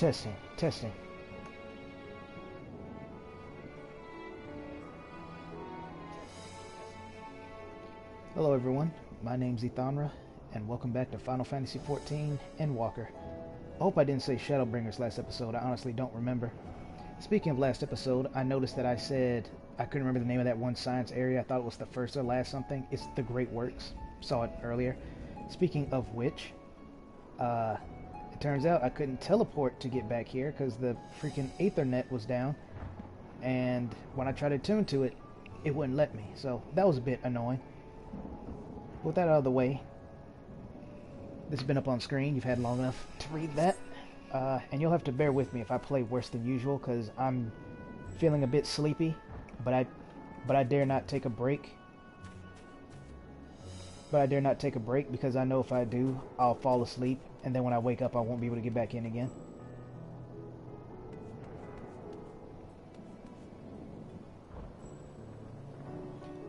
Testing, testing. Hello everyone, my name's Ethonra, and welcome back to Final Fantasy XIV Endwalker. I hope I didn't say Shadowbringers last episode, I honestly don't remember. Speaking of last episode, I noticed that I said I couldn't remember the name of that one science area. I thought it was the first or last something. It's the Great Works. Saw it earlier. Speaking of which, it turns out I couldn't teleport to get back here because the freaking Ethernet was down, and when I tried to tune to it, it wouldn't let me, so that was a bit annoying. With that out of the way, this has been up on screen. You've had long enough to read that, and you'll have to bear with me if I play worse than usual because I'm feeling a bit sleepy, but I dare not take a break. But I dare not take a break because I know if I do, I'll fall asleep, and then when I wake up, I won't be able to get back in again.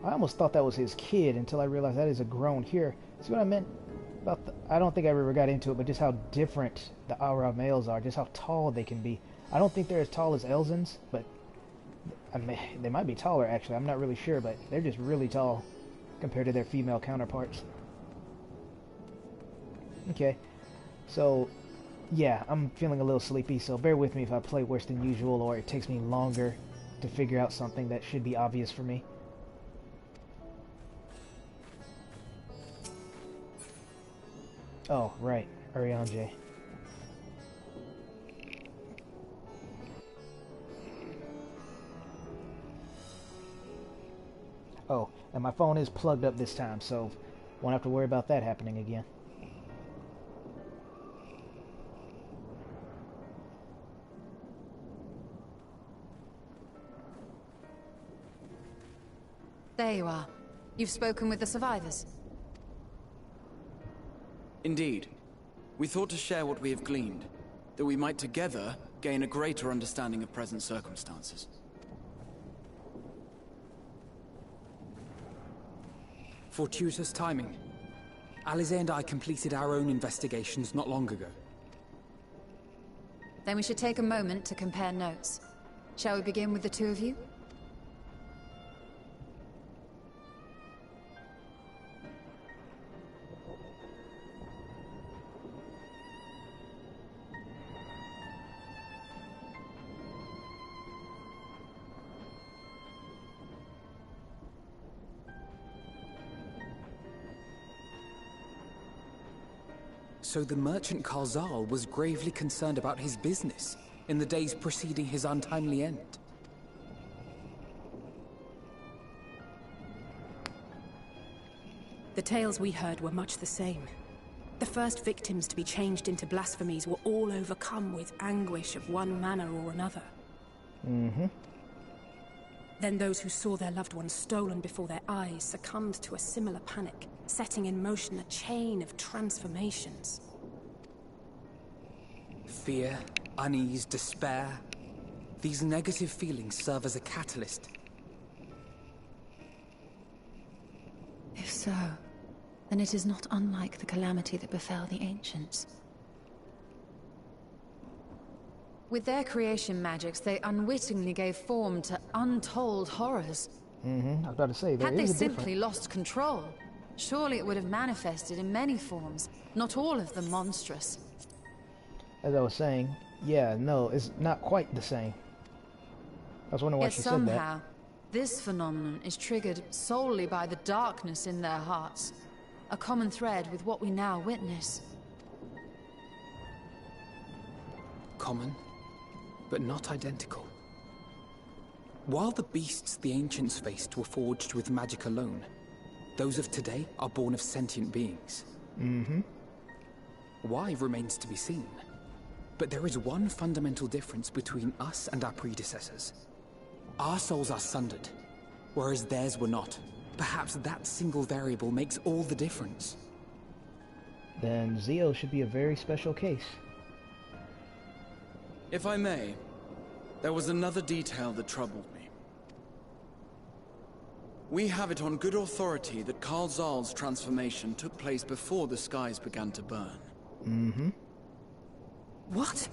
I almost thought that was his kid until I realized that is a grown here. See what I meant about the... I don't think I ever got into it, but just how different the Aura males are, just how tall they can be. I don't think they're as tall as Elzins, but I mean, they might be taller actually. I'm not really sure, but they're just really tall compared to their female counterparts. Okay, so yeah, I'm feeling a little sleepy, so bear with me if I play worse than usual or it takes me longer to figure out something that should be obvious for me. Oh, right, Urianger. Oh, and my phone is plugged up this time, so won't have to worry about that happening again. There you are. You've spoken with the survivors. Indeed. We thought to share what we have gleaned, that we might together gain a greater understanding of present circumstances. Fortuitous timing. Alize and I completed our own investigations not long ago. Then we should take a moment to compare notes. Shall we begin with the two of you? So the merchant Karzal was gravely concerned about his business in the days preceding his untimely end. The tales we heard were much the same. The first victims to be changed into blasphemies were all overcome with anguish of one manner or another. Then those who saw their loved ones stolen before their eyes succumbed to a similar panic, setting in motion a chain of transformations. Fear, unease, despair. These negative feelings serve as a catalyst. If so, then it is not unlike the calamity that befell the ancients. With their creation magics, they unwittingly gave form to untold horrors. I was about to say, there Had they is a simply lost control, surely it would have manifested in many forms, not all of them monstrous. As I was saying, yeah, no, it's not quite the same. I was wondering why Yet she said somehow, this phenomenon is triggered solely by the darkness in their hearts, a common thread with what we now witness. Common, but not identical. While the beasts the ancients faced were forged with magic alone, those of today are born of sentient beings. Why remains to be seen. But there is one fundamental difference between us and our predecessors. Our souls are sundered, whereas theirs were not. Perhaps that single variable makes all the difference. Then Zio should be a very special case. If I may, there was another detail that troubled me. We have it on good authority that Karzal's transformation took place before the skies began to burn. What?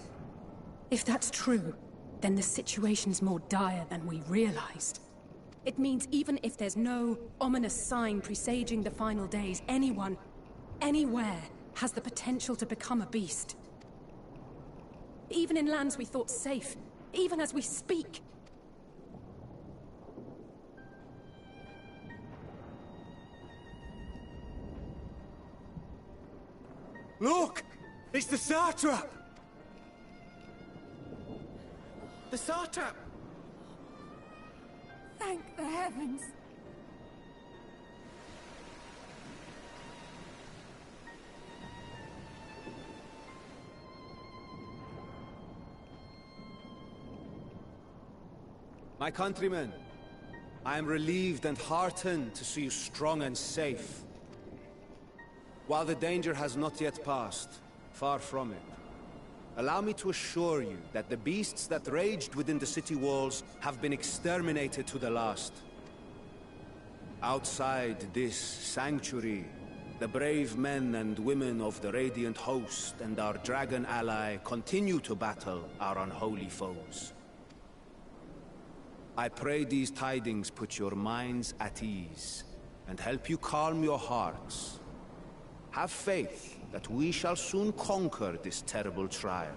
If that's true, then the situation's more dire than we realized. It means even if there's no ominous sign presaging the final days, anyone, anywhere, has the potential to become a beast. Even in lands we thought safe, even as we speak. Look! It's the satrap! The satrap! Thank the heavens. My countrymen, I am relieved and heartened to see you strong and safe. While the danger has not yet passed, far from it, allow me to assure you that the beasts that raged within the city walls have been exterminated to the last. Outside this sanctuary, the brave men and women of the Radiant Host and our dragon ally continue to battle our unholy foes. I pray these tidings put your minds at ease and help you calm your hearts. Have faith that we shall soon conquer this terrible trial.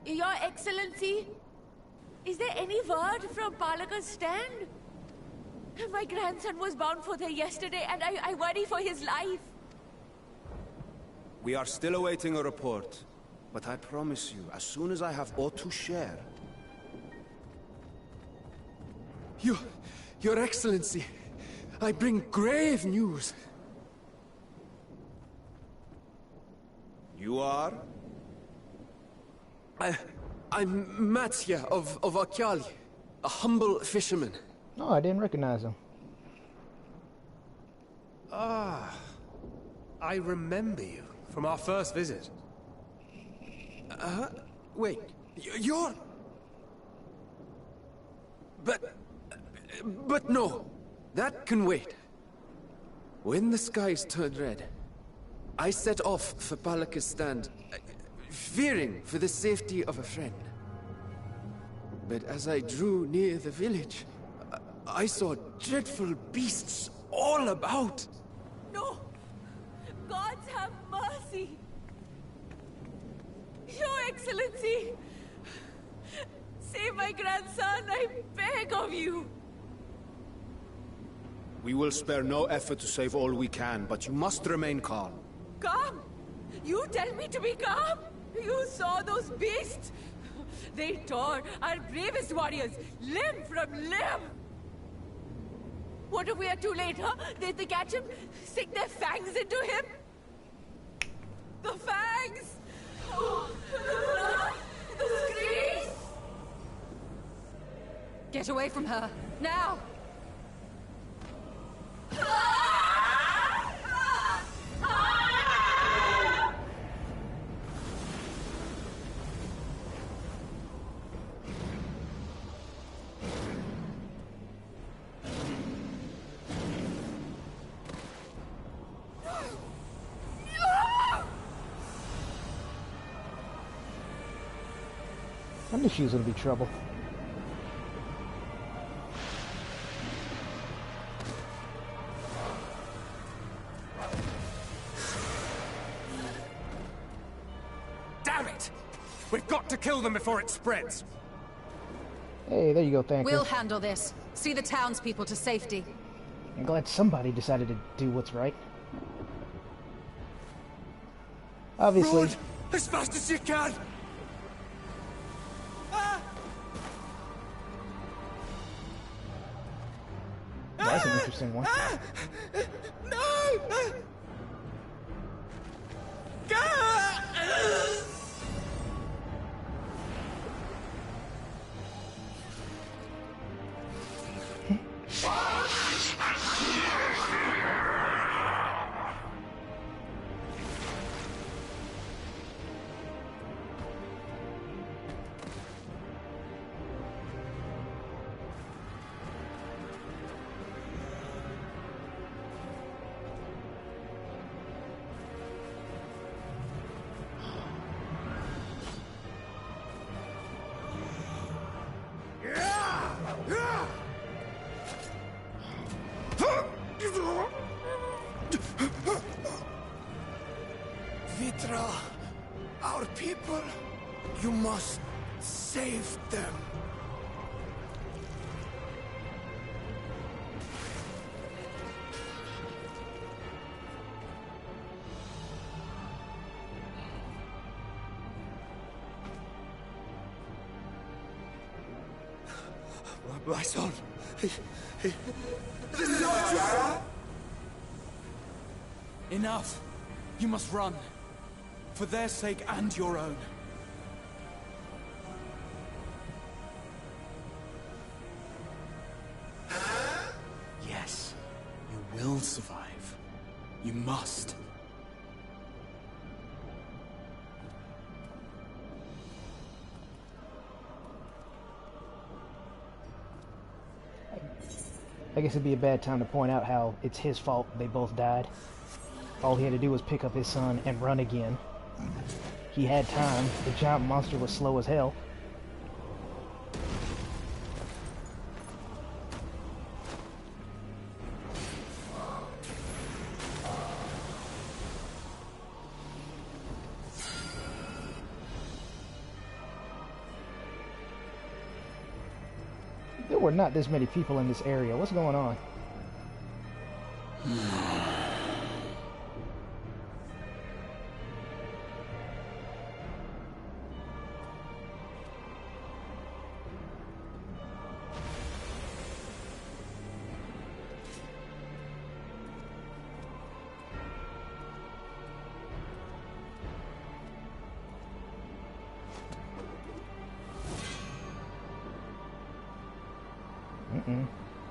Your Excellency, is there any word from Palaka's stand? My grandson was bound for there yesterday, and I worry for his life. We are still awaiting a report, but I promise you, as soon as I have aught to share... Your Excellency, I bring grave news. You are? I'm Matya of Akyali, a humble fisherman. No, I didn't recognize him. Ah, I remember you from our first visit. Wait, you're... But no, that can wait. When the skies turned red, I set off for Palaka's stand, fearing for the safety of a friend. But as I drew near the village, I saw dreadful beasts all about. No! Gods have mercy! Your Excellency! Save my grandson, I beg of you! We will spare no effort to save all we can, but you must remain calm. Calm? You tell me to be calm? You saw those beasts? They tore our bravest warriors, limb from limb! What if we are too late, huh? They catch him, sink their fangs into him? The fangs! Oh, the blood! The screams! Get away from her, now! I knew she was gonna be trouble. Damn it! We've got to kill them before it spreads. Hey, there you go, thank you. We'll handle this. See the townspeople to safety. I'm glad somebody decided to do what's right. Obviously. Run as fast as you can! That's an interesting one. No! Save them. My son. Enough. You must run. For their sake and your own. Yes, you will survive. You must. I guess it'd be a bad time to point out how it's his fault they both died. All he had to do was pick up his son and run again. He had time. The giant monster was slow as hell. There were not this many people in this area. What's going on?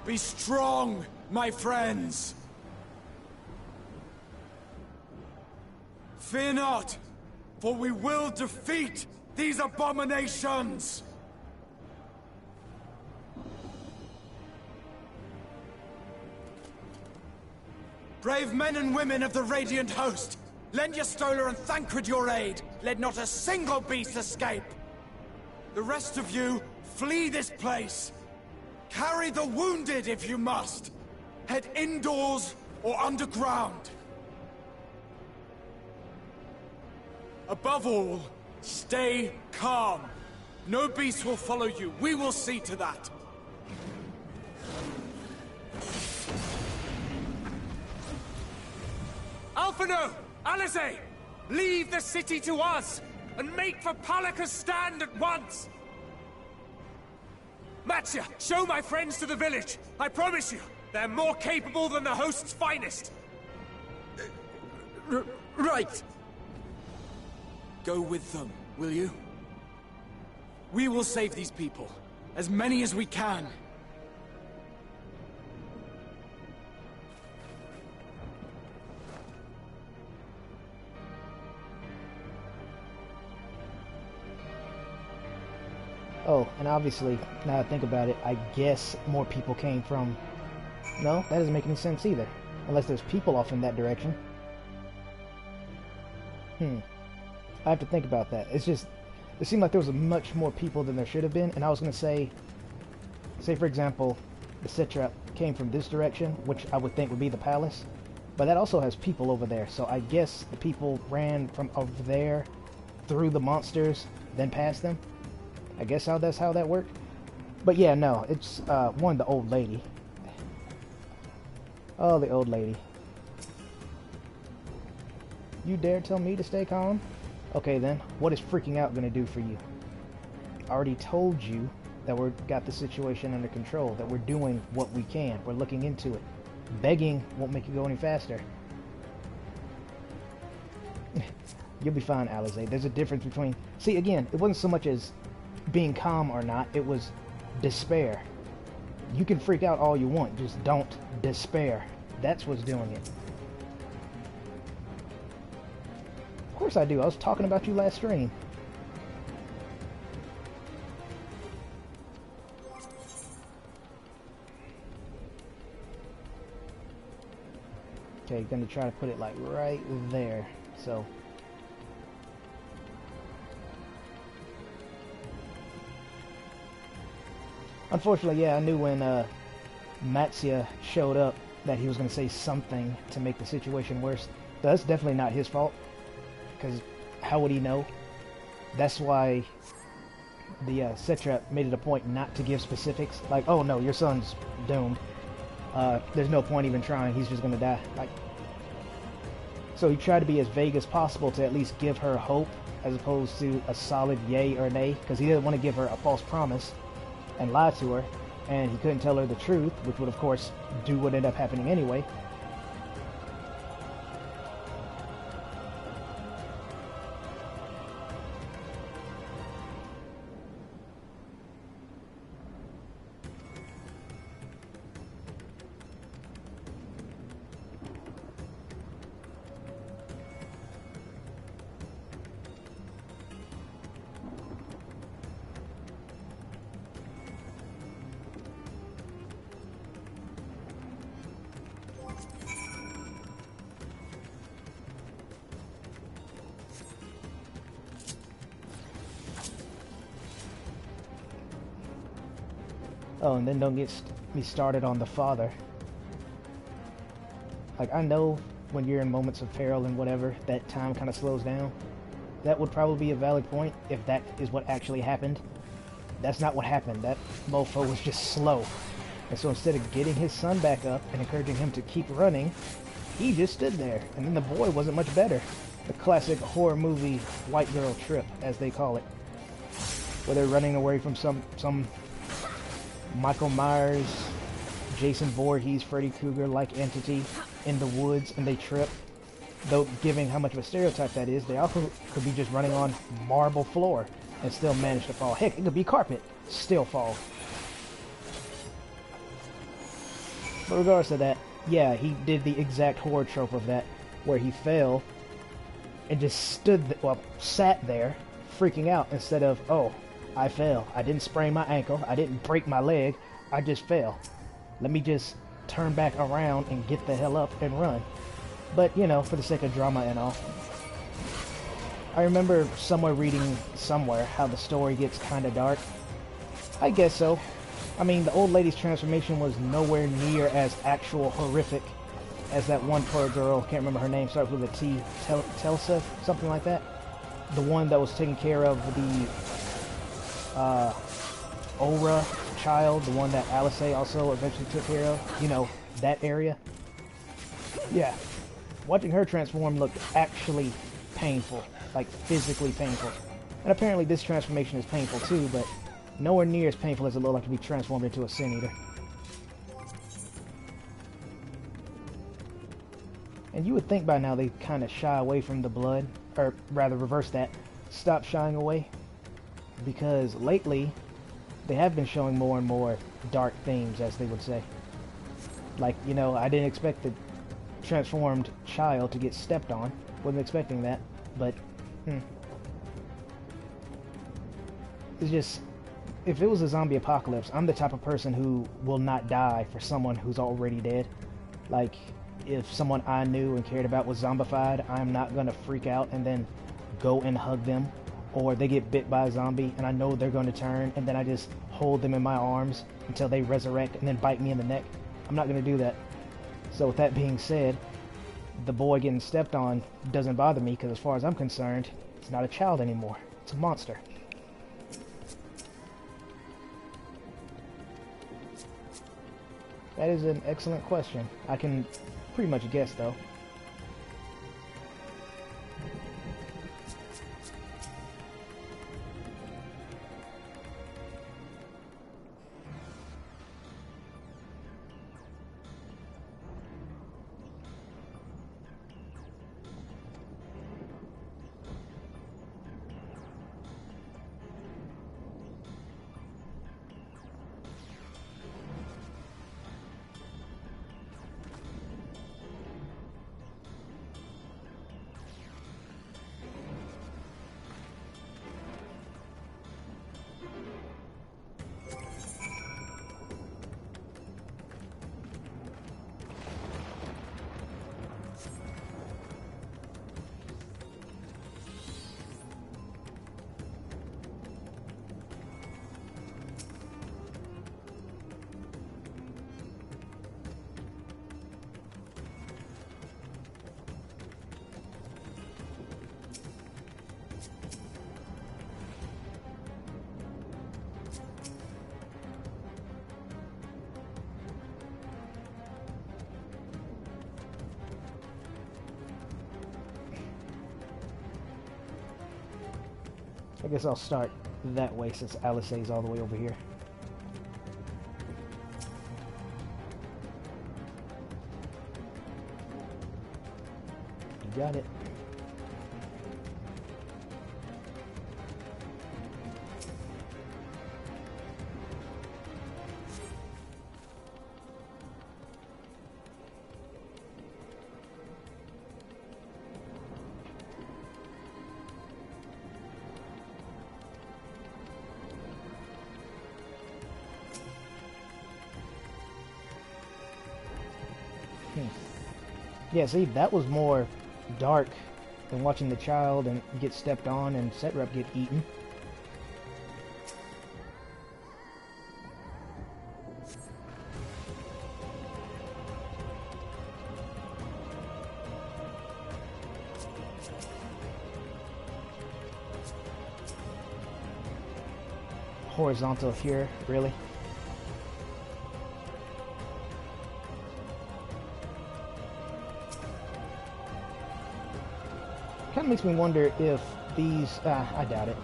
Be strong, my friends! Fear not, for we will defeat these abominations! Brave men and women of the Radiant Host, lend your Stola and Thancred your aid. Let not a single beast escape. The rest of you, flee this place. Carry the wounded if you must. Head indoors or underground. Above all, stay calm. No beast will follow you. We will see to that. Alphino! Alice! Leave the city to us, and make for Palaka's stand at once! Matsya, show my friends to the village. I promise you, they're more capable than the host's finest. Right. Go with them, will you? We will save these people. As many as we can. Oh, and obviously, now I think about it, I guess more people came from... No, that doesn't make any sense either. Unless there's people off in that direction. I have to think about that. It's just... It seemed like there was much more people than there should have been, and I was going to say... Say, for example, the Satrap came from this direction, which I would think would be the palace. But that also has people over there, so I guess the people ran from over there, through the monsters, then past them. I guess that's how that worked. But yeah, no, it's one, the old lady. Oh, the old lady. You dare tell me to stay calm? Okay then, what is freaking out gonna do for you? I already told you that we've got the situation under control, that we're doing what we can, we're looking into it. Begging won't make you go any faster. You'll be fine, Alize. There's a difference between... See, again, it wasn't so much as being calm or not, it was despair. You can freak out all you want, just don't despair. That's what's doing it. Of course I do, I was talking about you last stream. Okay, gonna try to put it like right there, so... Unfortunately, yeah, I knew when Matsya showed up that he was going to say something to make the situation worse. That's definitely not his fault, because how would he know? That's why the Satrap made it a point not to give specifics. Like, oh no, your son's doomed. There's no point even trying. He's just gonna die. Like, so he tried to be as vague as possible to at least give her hope, as opposed to a solid yay or nay, because he didn't want to give her a false promise and lie to her, and he couldn't tell her the truth, which would of course do what ended up happening anyway. Oh, and then don't get me started on the father. Like, I know when you're in moments of peril and whatever, that time kind of slows down. That would probably be a valid point if that is what actually happened. That's not what happened. That mofo was just slow. And so instead of getting his son back up and encouraging him to keep running, he just stood there. And then the boy wasn't much better. The classic horror movie white girl trip, as they call it. Where they're running away from some Michael Myers, Jason Voorhees, Freddy Krueger-like entity in the woods, and they trip. Though, given how much of a stereotype that is, they also could be just running on marble floor and still manage to fall. Heck, it could be carpet, still fall. But regardless of that, yeah, he did the exact horror trope of that, where he fell and just sat there, freaking out, instead of, oh, I fell. I didn't sprain my ankle. I didn't break my leg. I just fell. Let me just turn back around and get the hell up and run. But, you know, for the sake of drama and all. I remember reading somewhere how the story gets kind of dark. I guess so. I mean, the old lady's transformation was nowhere near as actual horrific as that one poor girl, can't remember her name, starts with a T, Telsa, something like that. The one that was taking care of the Aura child, the one that Alice also eventually took care of, you know, that area. Yeah, watching her transform looked actually painful, like physically painful. And apparently this transformation is painful too, but nowhere near as painful as it looked like to be transformed into a Sin Eater. And you would think by now they'd kind of shy away from the blood, or rather reverse that, stop shying away. Because lately, they have been showing more and more dark themes, as they would say. Like, you know, I didn't expect the transformed child to get stepped on. Wasn't expecting that, but, It's just, if it was a zombie apocalypse, I'm the type of person who will not die for someone who's already dead. Like, if someone I knew and cared about was zombified, I'm not gonna freak out and then go and hug them. Or they get bit by a zombie and I know they're going to turn, and then I just hold them in my arms until they resurrect and then bite me in the neck. I'm not going to do that. So with that being said, the boy getting stepped on doesn't bother me, because as far as I'm concerned, it's not a child anymore. It's a monster. That is an excellent question. I can pretty much guess though. I guess I'll start that way since Alisay's all the way over here. You got it. Yeah, see, that was more dark than watching the child and get stepped on and Setrep get eaten. Horizontal here, really? Kind of makes me wonder if these, I doubt it.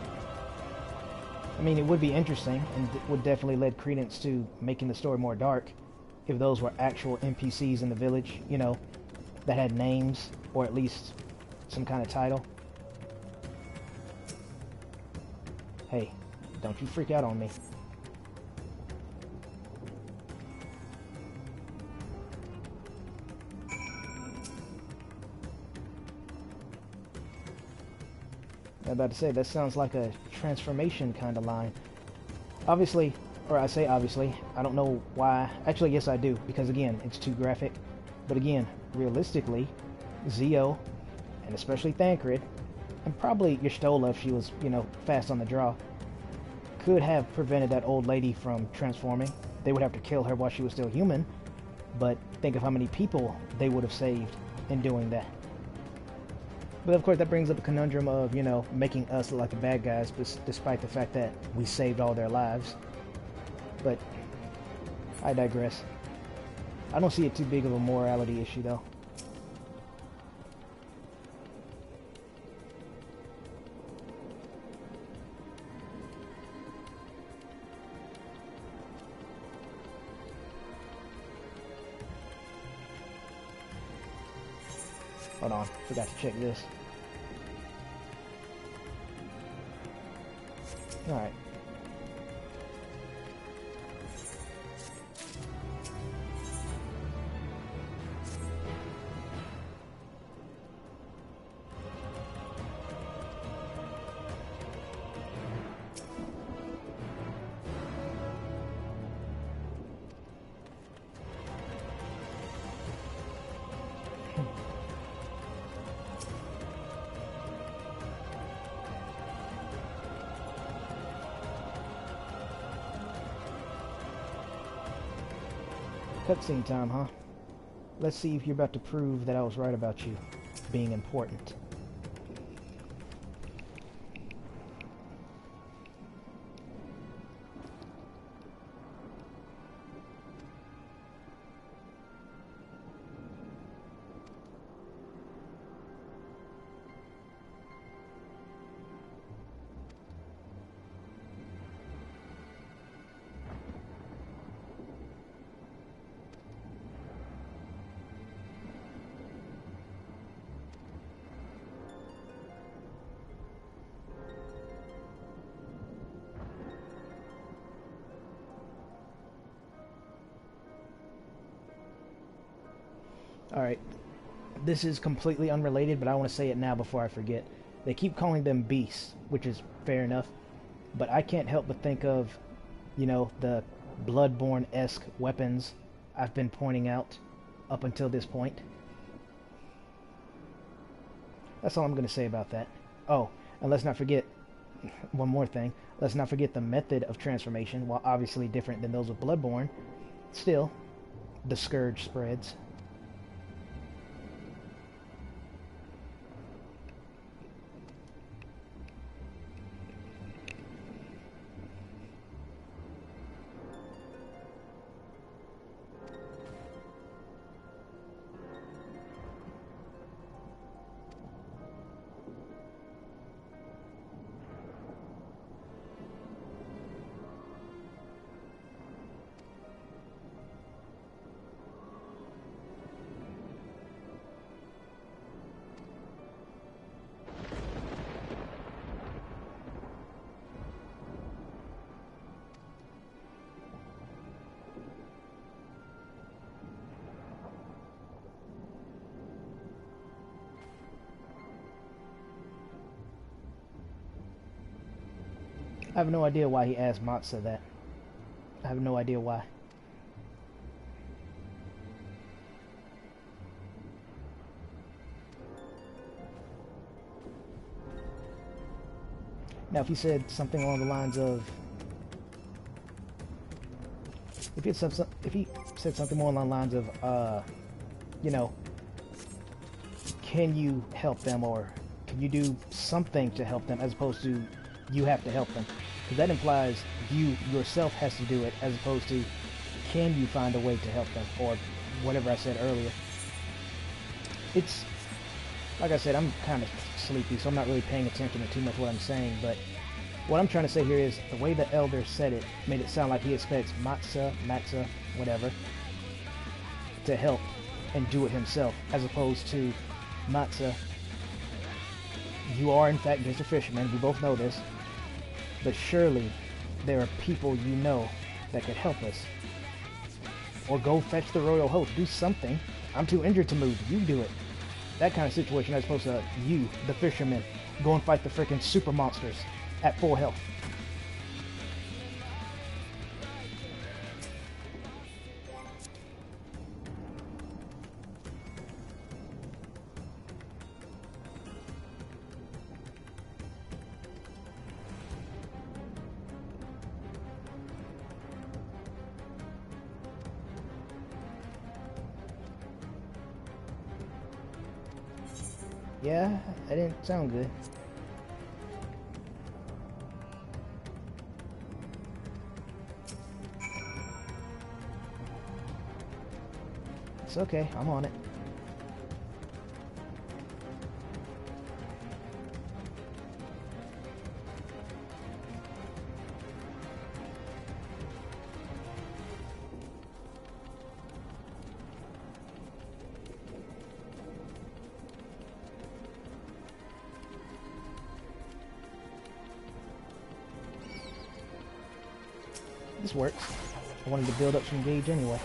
I mean, it would be interesting and would definitely lend credence to making the story more dark if those were actual NPCs in the village, you know, that had names or at least some kind of title. Hey, don't you freak out on me. I'm about to say, that sounds like a transformation kind of line. Obviously, or I say obviously, I don't know why. Actually, yes I do, because again, it's too graphic. But again, realistically, Zio, and especially Thancred, and probably Y'shtola if she was, you know, fast on the draw, could have prevented that old lady from transforming. They would have to kill her while she was still human, but think of how many people they would have saved in doing that. But of course that brings up a conundrum of, you know, making us look like the bad guys, despite the fact that we saved all their lives. But I digress. I don't see it too big of a morality issue though. Hold on, forgot to check this. Alright. Cutscene time, huh? Let's see if you're about to prove that I was right about you being important. Alright, this is completely unrelated, but I want to say it now before I forget. They keep calling them beasts, which is fair enough, but I can't help but think of, you know, the Bloodborne-esque weapons I've been pointing out up until this point. That's all I'm going to say about that. Oh, and let's not forget, one more thing, let's not forget the method of transformation, while obviously different than those of Bloodborne, still, the Scourge spreads. I have no idea why he asked Matza that. I have no idea why. Now, if he said something along the lines of, if he said something more along the lines of, you know, can you help them, or can you do something to help them, as opposed to you have to help them, because that implies you yourself has to do it, as opposed to can you find a way to help them, or whatever I said earlier. It's like I said, I'm kind of sleepy, so I'm not really paying attention to too much what I'm saying, but what I'm trying to say here is the way the elder said it made it sound like he expects Matza, whatever, to help and do it himself, as opposed to Matza, you are in fact just a fisherman, we both know this, but surely there are people you know that could help us. Or go fetch the royal host, do something. I'm too injured to move, you do it. That kind of situation, as opposed to you, the fisherman, go and fight the freaking super monsters at full health. Yeah, that didn't sound good. It's okay, I'm on it. This works. I wanted to build up some gauge anyway.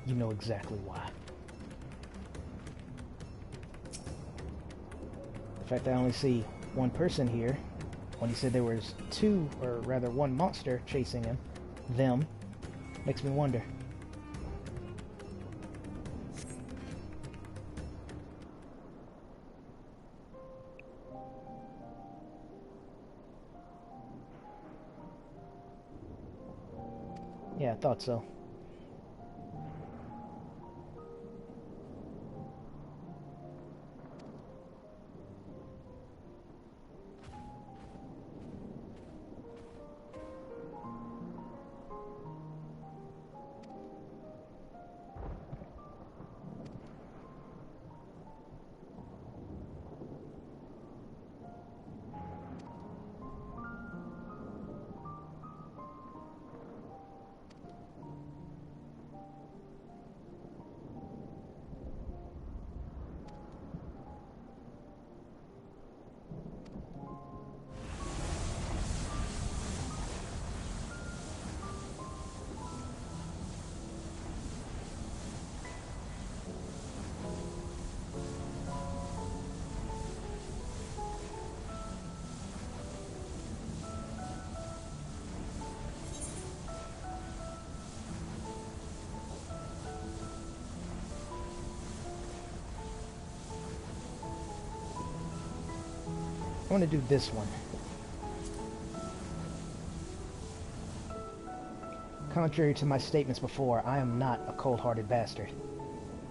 You know exactly why. The fact that I only see one person here, when he said there was two, or rather one monster chasing them, makes me wonder. Yeah, I thought so. I want to do this one. Contrary to my statements before, I am not a cold-hearted bastard.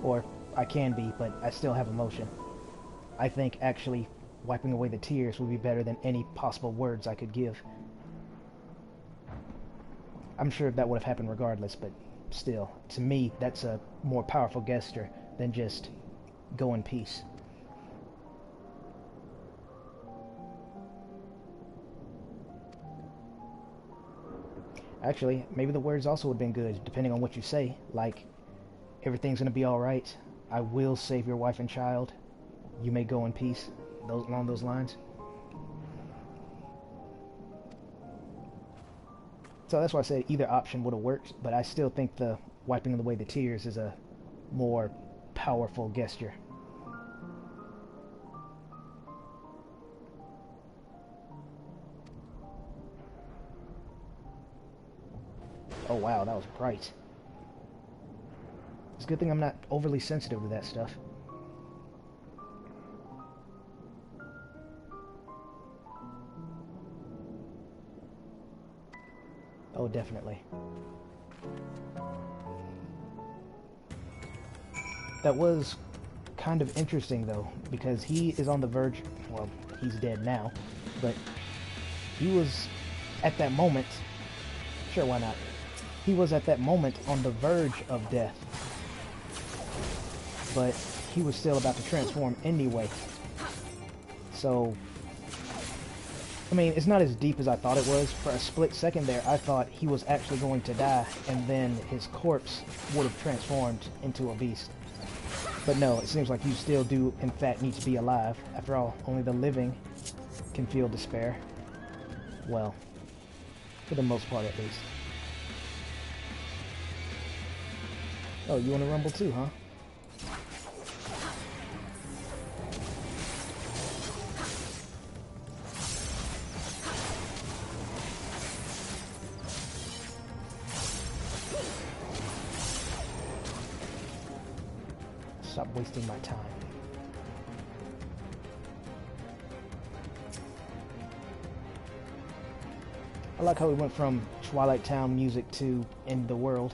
Or, I can be, but I still have emotion. I think actually wiping away the tears would be better than any possible words I could give. I'm sure that would have happened regardless, but still, to me, that's a more powerful gesture than just go in peace. Actually, maybe the words also would have been good, depending on what you say, like, everything's gonna be alright, I will save your wife and child, you may go in peace, along those lines. So that's why I said either option would have worked, but I still think the wiping away the tears is a more powerful gesture. Oh wow, that was bright. It's a good thing I'm not overly sensitive to that stuff. Oh, definitely. That was kind of interesting, though, because he is on the verge... Well, he's dead now, but he was at that moment... Sure, why not? He was at that moment on the verge of death. But he was still about to transform anyway. So... I mean, it's not as deep as I thought it was. For a split second there, I thought he was actually going to die, and then his corpse would have transformed into a beast. But no, it seems like you still do, in fact, need to be alive. After all, only the living can feel despair. Well, for the most part, at least. Oh, you want to rumble too, huh? Stop wasting my time. I like how we went from Twilight Town music to End of the World.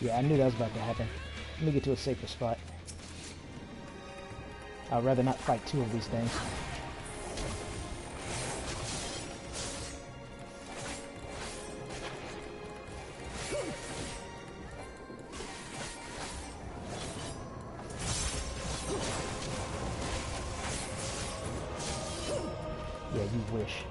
Yeah, I knew that was about to happen. Let me get to a safer spot. I'd rather not fight two of these things. Yeah, you wish.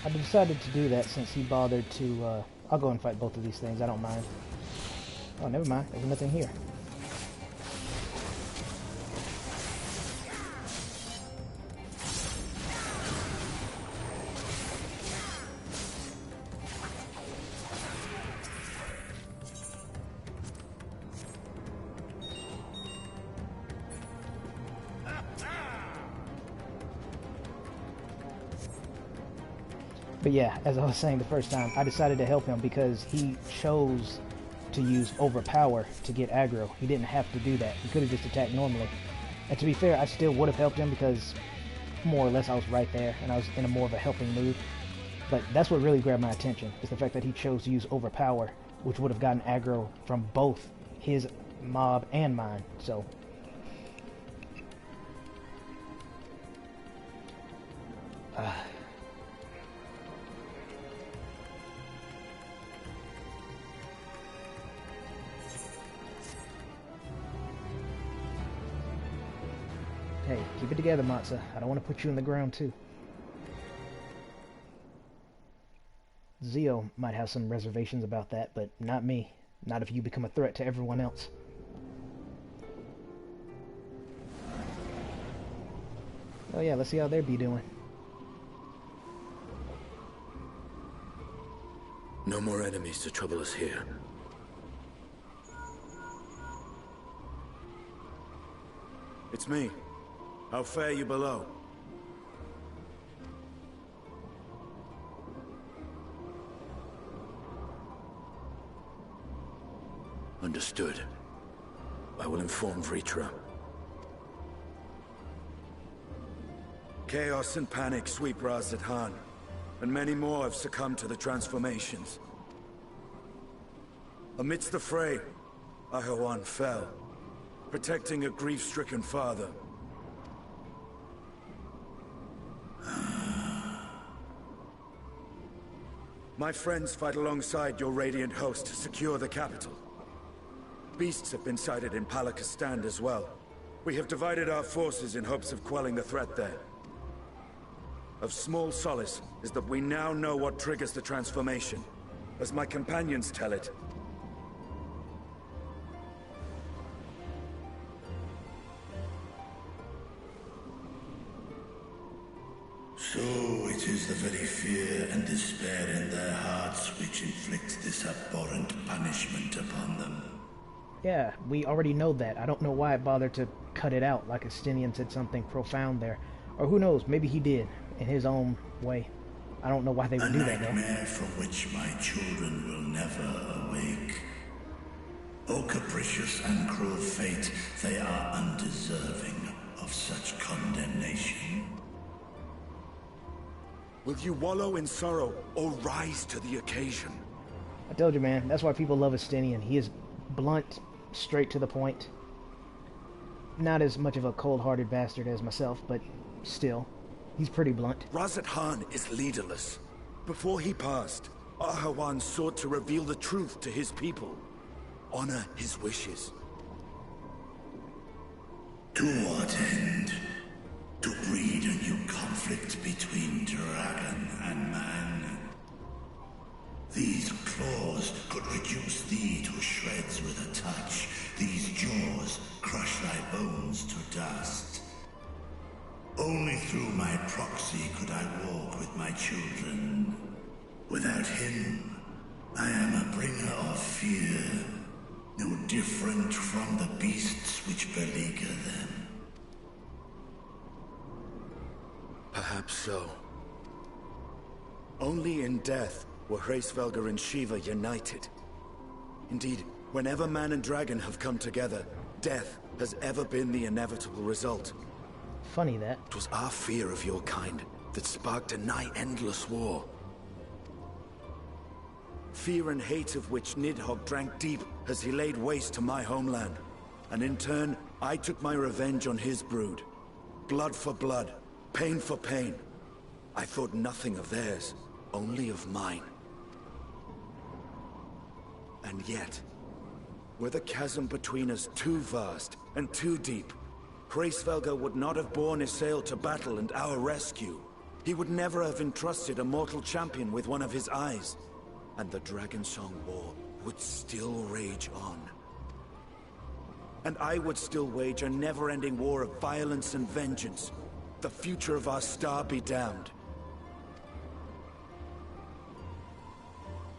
I decided to do that since he bothered to, I'll go and fight both of these things, I don't mind. Oh, never mind, there's nothing here. But yeah, as I was saying the first time, I decided to help him because he chose to use overpower to get aggro. He didn't have to do that. He could have just attacked normally. And to be fair, I still would have helped him because more or less I was right there and I was in a more of a helping mood. But that's what really grabbed my attention, is the fact that he chose to use overpower, which would have gotten aggro from both his mob and mine. So hey, keep it together, Matza. I don't want to put you in the ground too. Zio might have some reservations about that, but not me. Not if you become a threat to everyone else. Oh yeah, let's see how they be doing. No more enemies to trouble us here. It's me. How fare you below? Understood. I will inform Vritra. Chaos and panic sweep Raz-Zethan, and many more have succumbed to the transformations. Amidst the fray, Ahawan fell, protecting a grief-stricken father. My friends fight alongside your Radiant host to secure the capital. Beasts have been sighted in Palakistan as well. We have divided our forces in hopes of quelling the threat there. Of small solace is that we now know what triggers the transformation. As my companions tell it, so it is the very fear and despair in their hearts which inflict this abhorrent punishment upon them. Yeah, we already know that. I don't know why I bothered to cut it out, like Estinian said something profound there. Or who knows, maybe he did, in his own way. I don't know why they would do that, though. A nightmare from which my children will never awake. O capricious and cruel fate, they are undeserving of such condemnation. will you wallow in sorrow or rise to the occasion? I told you, man, that's why people love Estinian. He is blunt, straight to the point. Not as much of a cold-hearted bastard as myself, but still, he's pretty blunt. Raz-Zethan is leaderless. Before he passed, Ahawan sought to reveal the truth to his people. Honor his wishes. To what end? To breed a new conflict between dragon and man. These claws could reduce thee to shreds with a touch. These jaws crush thy bones to dust. Only through my proxy could I walk with my children. Without him, I am a bringer of fear, no different from the beasts which beleaguer them. Perhaps so. Only in death were Hraesvelgr and Shiva united. Indeed, whenever man and dragon have come together, death has ever been the inevitable result. Funny that. It was our fear of your kind that sparked a nigh-endless war. Fear and hate of which Nidhogg drank deep as he laid waste to my homeland. And in turn, I took my revenge on his brood. Blood for blood, pain for pain. I thought nothing of theirs, only of mine. And yet, were the chasm between us too vast and too deep, Hraesvelgr would not have borne Isael to battle and our rescue. He would never have entrusted a mortal champion with one of his eyes. And the Dragonsong War would still rage on. And I would still wage a never-ending war of violence and vengeance. The future of our star be damned.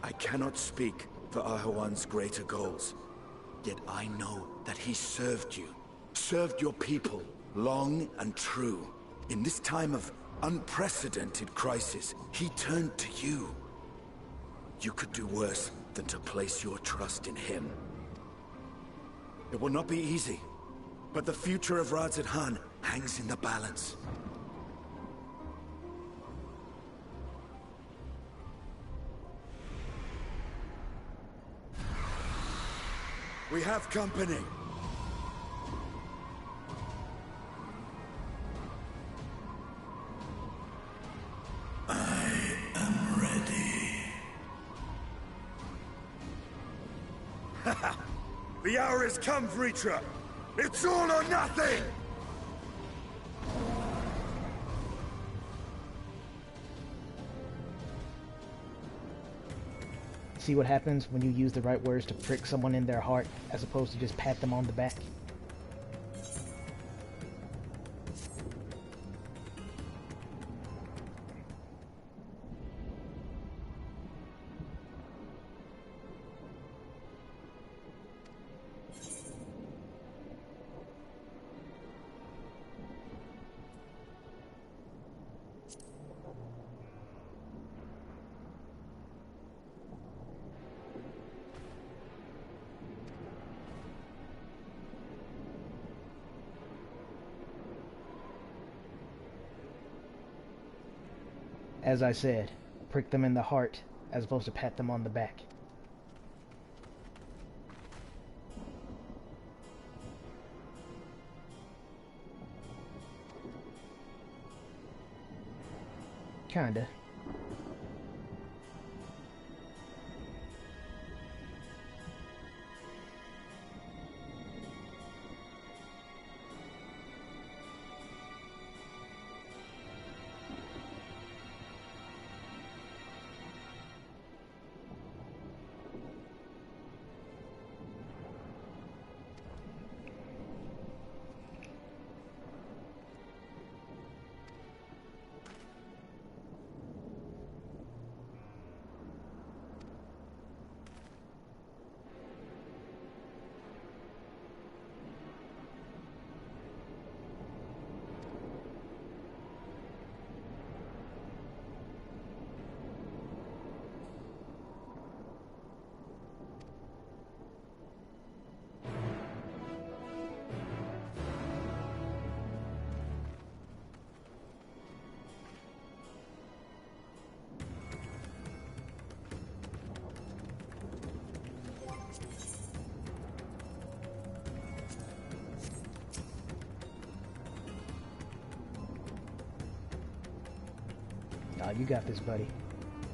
I cannot speak for Ahawan's greater goals. Yet I know that he served you, served your people, long and true. In this time of unprecedented crisis, he turned to you. You could do worse than to place your trust in him. It will not be easy, but the future of Raz-Zethan hangs in the balance. We have company. I am ready. The hour has come, Vritra. It's all or nothing! See what happens when you use the right words to prick someone in their heart as opposed to just pat them on the back? As I said, prick them in the heart as opposed to pat them on the back. Kinda. Nah, you got this, buddy.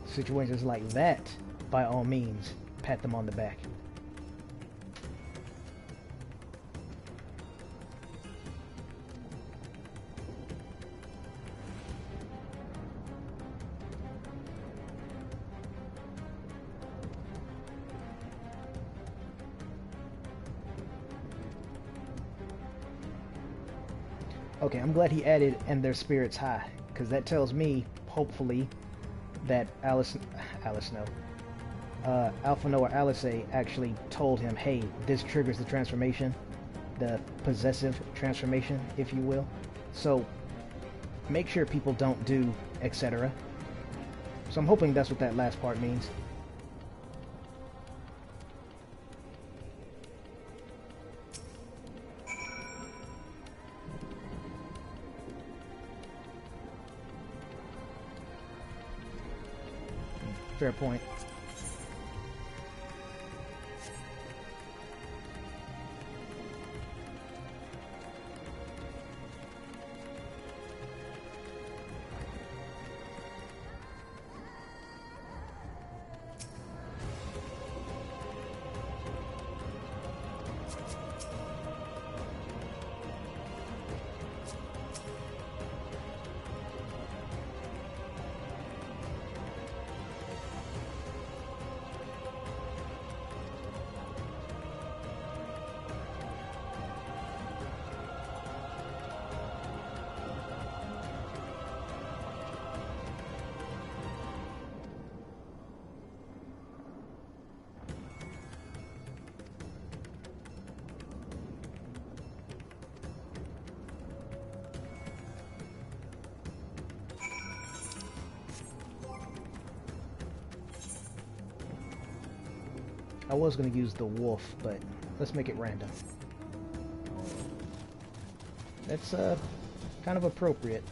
Situations like that, by all means, pat them on the back. Okay, I'm glad he added "and their spirits high," because that tells me, hopefully, that Alphino or Alice actually told him, hey, this triggers the transformation, the possessive transformation, if you will. So make sure people don't do etc. So I'm hoping that's what that last part means. Fair point. I was going to use the wolf, but let's make it random. That's kind of appropriate.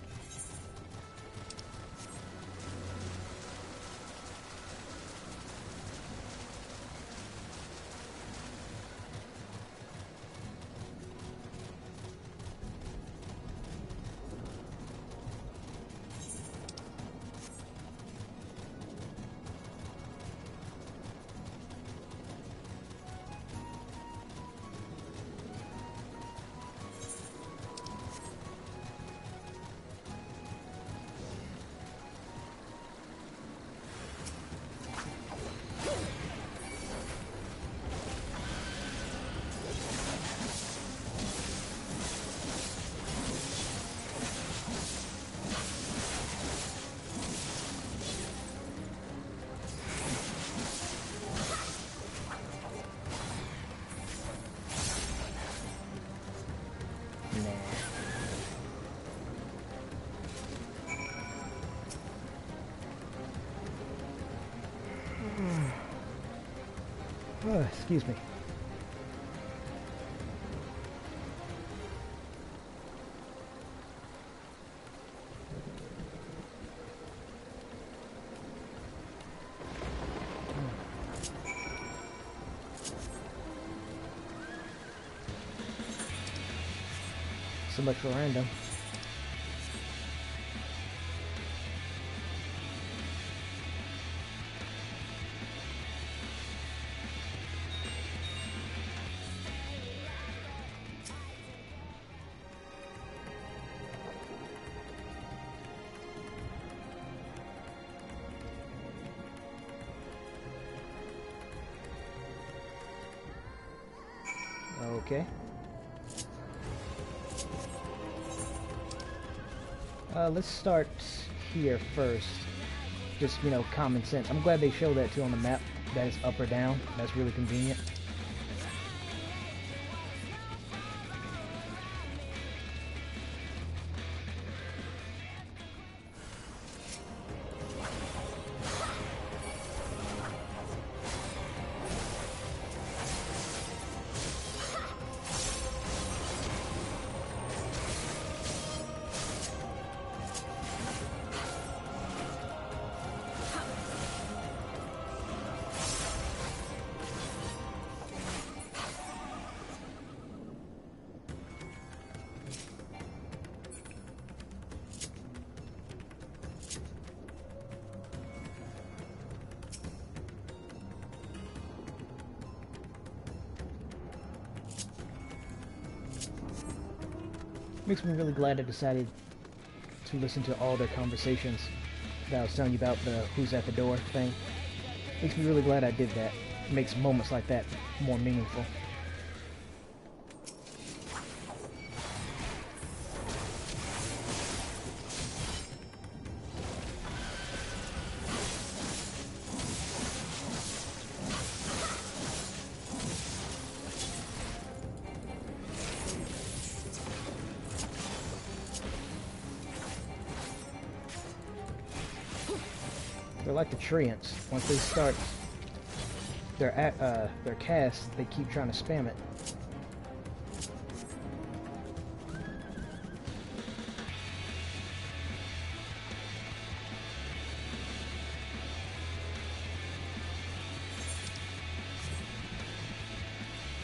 Excuse me. So much for random. Okay. Let's start here first. Just, you know, common sense. I'm glad they show that too on the map. That is up or down. That's really convenient. Makes me really glad I decided to listen to all their conversations that I was telling you about, the who's at the door thing. Makes me really glad I did that. It makes moments like that more meaningful. They're like the treants. Once they start their cast, they keep trying to spam it.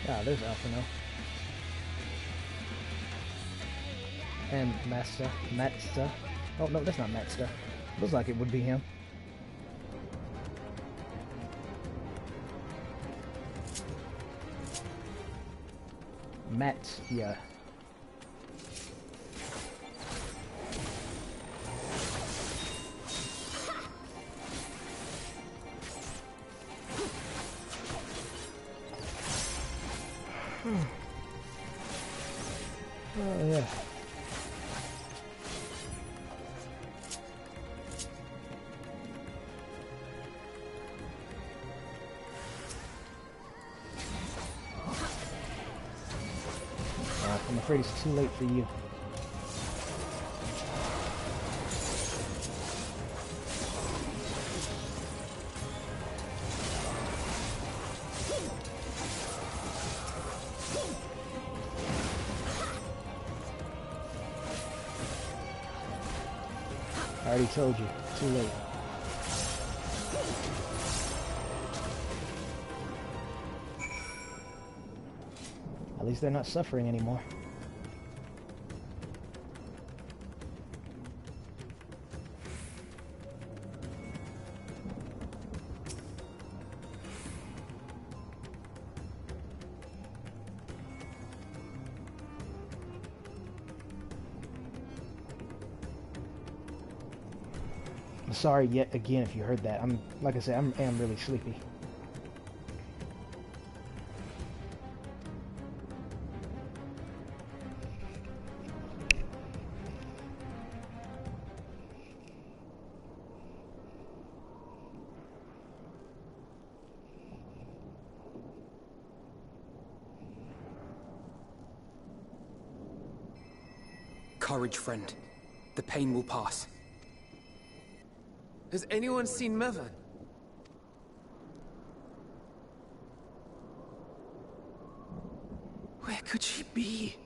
Ah, there's Alphino. And Matsta. Oh no, that's not Matsta. Looks like it would be him. Matt, yeah. Oh, yeah. I'm afraid it's too late for you. I already told you, too late. At least they're not suffering anymore. I'm sorry yet again if you heard that. Like I said, I am really sleepy. Courage, friend. The pain will pass. Has anyone seen Mevan? could she be?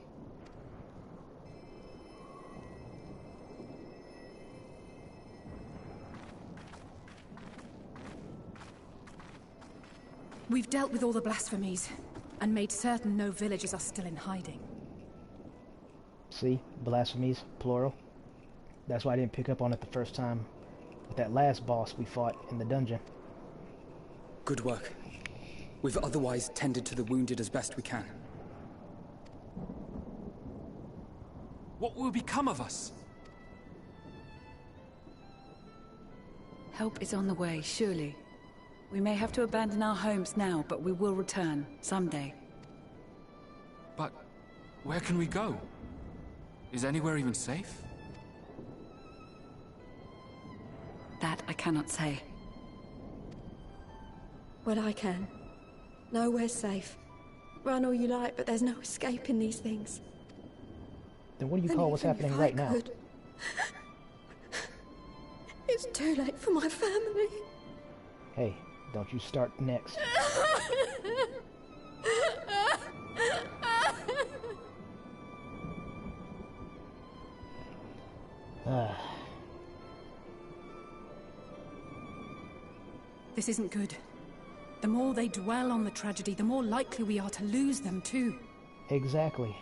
We've dealt with all the blasphemies, and made certain no villagers are still in hiding. See? Blasphemies, plural. That's why I didn't pick up on it the first time with that last boss we fought in the dungeon. Good work. We've otherwise tended to the wounded as best we can. What will become of us? Help is on the way, surely. We may have to abandon our homes now, but we will return, someday. But where can we go? Is anywhere even safe? That I cannot say. Well, I can. Nowhere's safe. Run all you like, but there's no escaping these things. Then what do you call what's happening right now? It's too late for my family. Hey, don't you start next. This isn't good. The more they dwell on the tragedy, the more likely we are to lose them too. Exactly.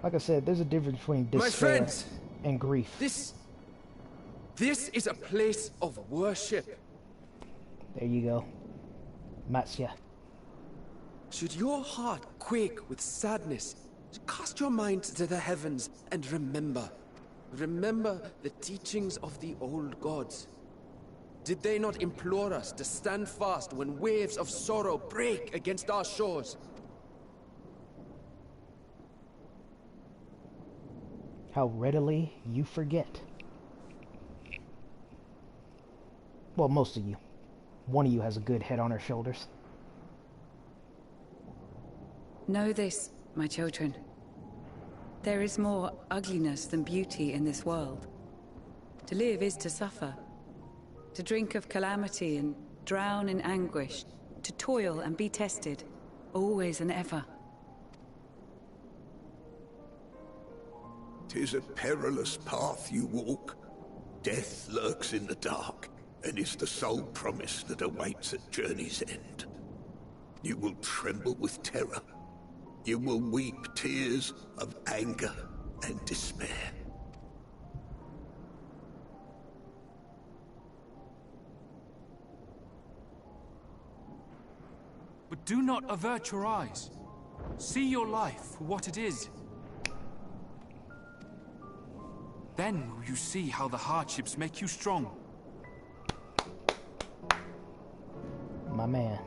Like I said, there's a difference between despair My friends, and grief. This is a place of worship. There you go. Matsya. Should your heart quake with sadness, cast your mind to the heavens and remember. Remember the teachings of the old gods. Did they not implore us to stand fast when waves of sorrow break against our shores? How readily you forget. Well, most of you. One of you has a good head on her shoulders. Know this, my children. There is more ugliness than beauty in this world. To live is to suffer. To drink of calamity and drown in anguish. To toil and be tested, always and ever. 'Tis a perilous path you walk. Death lurks in the dark, and is the sole promise that awaits at journey's end. You will tremble with terror. You will weep tears of anger and despair. But do not avert your eyes. See your life for what it is. Then will you see how the hardships make you strong. My man.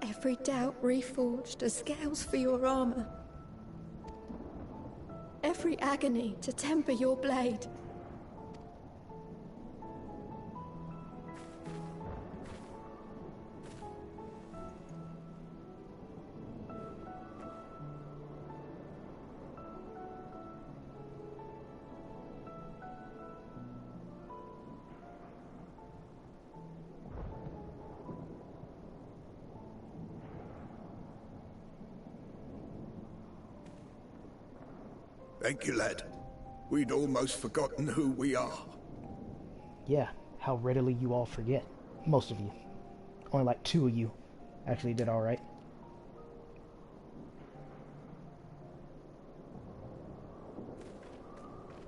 Every doubt reforged as scales for your armor. Every agony to temper your blade. Thank you, lad. We'd almost forgotten who we are. Yeah, how readily you all forget. Most of you. Only like 2 of you actually did alright.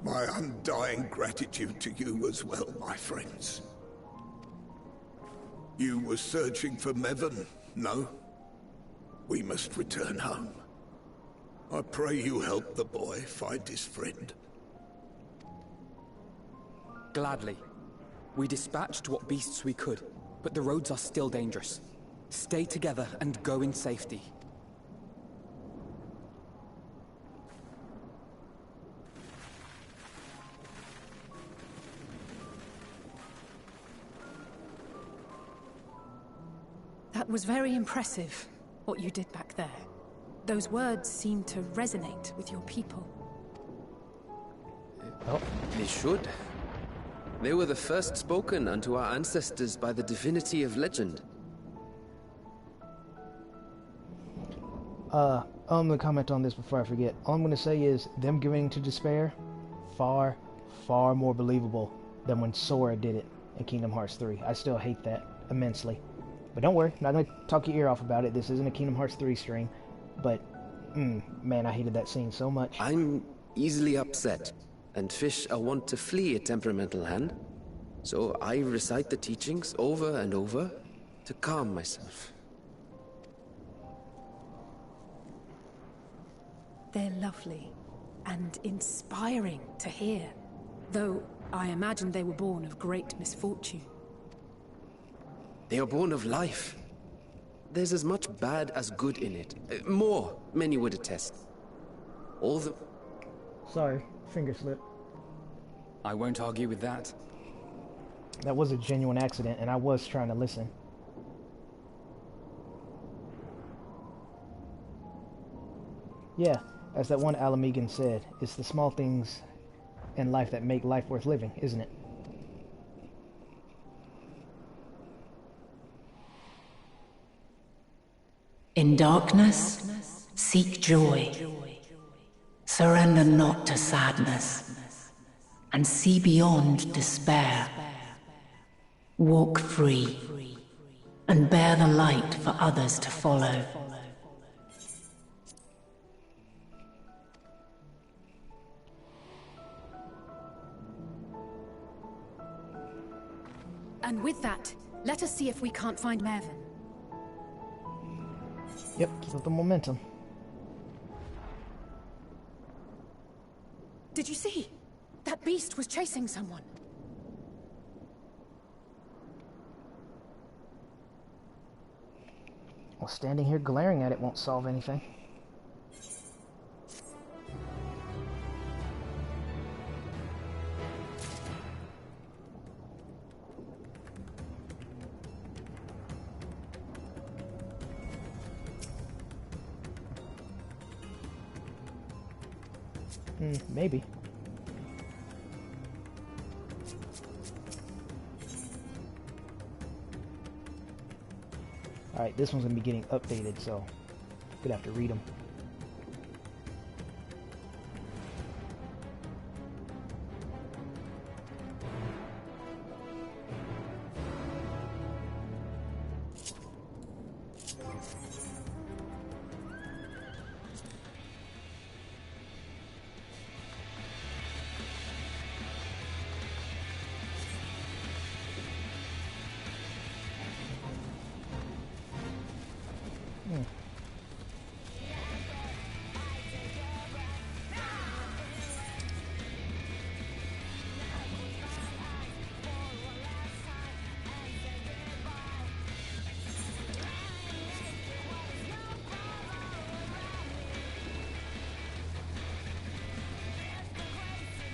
My undying gratitude to you as well, my friends. You were searching for Mevon, no? We must return home. I pray you help the boy find his friend. Gladly. We dispatched what beasts we could, but the roads are still dangerous. Stay together and go in safety. That was very impressive, what you did back there. Those words seem to resonate with your people. They should. They were the first spoken unto our ancestors by the divinity of legend. I'm gonna comment on this before I forget. All I'm gonna say is them giving to despair, far more believable than when Sora did it in Kingdom Hearts 3. I still hate that immensely. But don't worry, I'm not gonna talk your ear off about it. This isn't a Kingdom Hearts 3 stream. But, man, I hated that scene so much. I'm easily upset, and fish are wont to flee a temperamental hand. So I recite the teachings over and over to calm myself. They're lovely and inspiring to hear, though I imagine they were born of great misfortune. They are born of life. There's as much bad as good in it. More, many would attest. All the... Sorry, finger slip. I won't argue with that. That was a genuine accident, and I was trying to listen. Yeah, as that one Alamegan said, it's the small things in life that make life worth living, isn't it? In darkness, seek joy. Surrender not to sadness, and see beyond despair. Walk free, and bear the light for others to follow. And with that, let us see if we can't find Mervyn. Yep, keep up the momentum. Did you see? That beast was chasing someone. Well, standing here glaring at it won't solve anything. Maybe. Alright, this one's gonna be getting updated, so I'm gonna have to read them.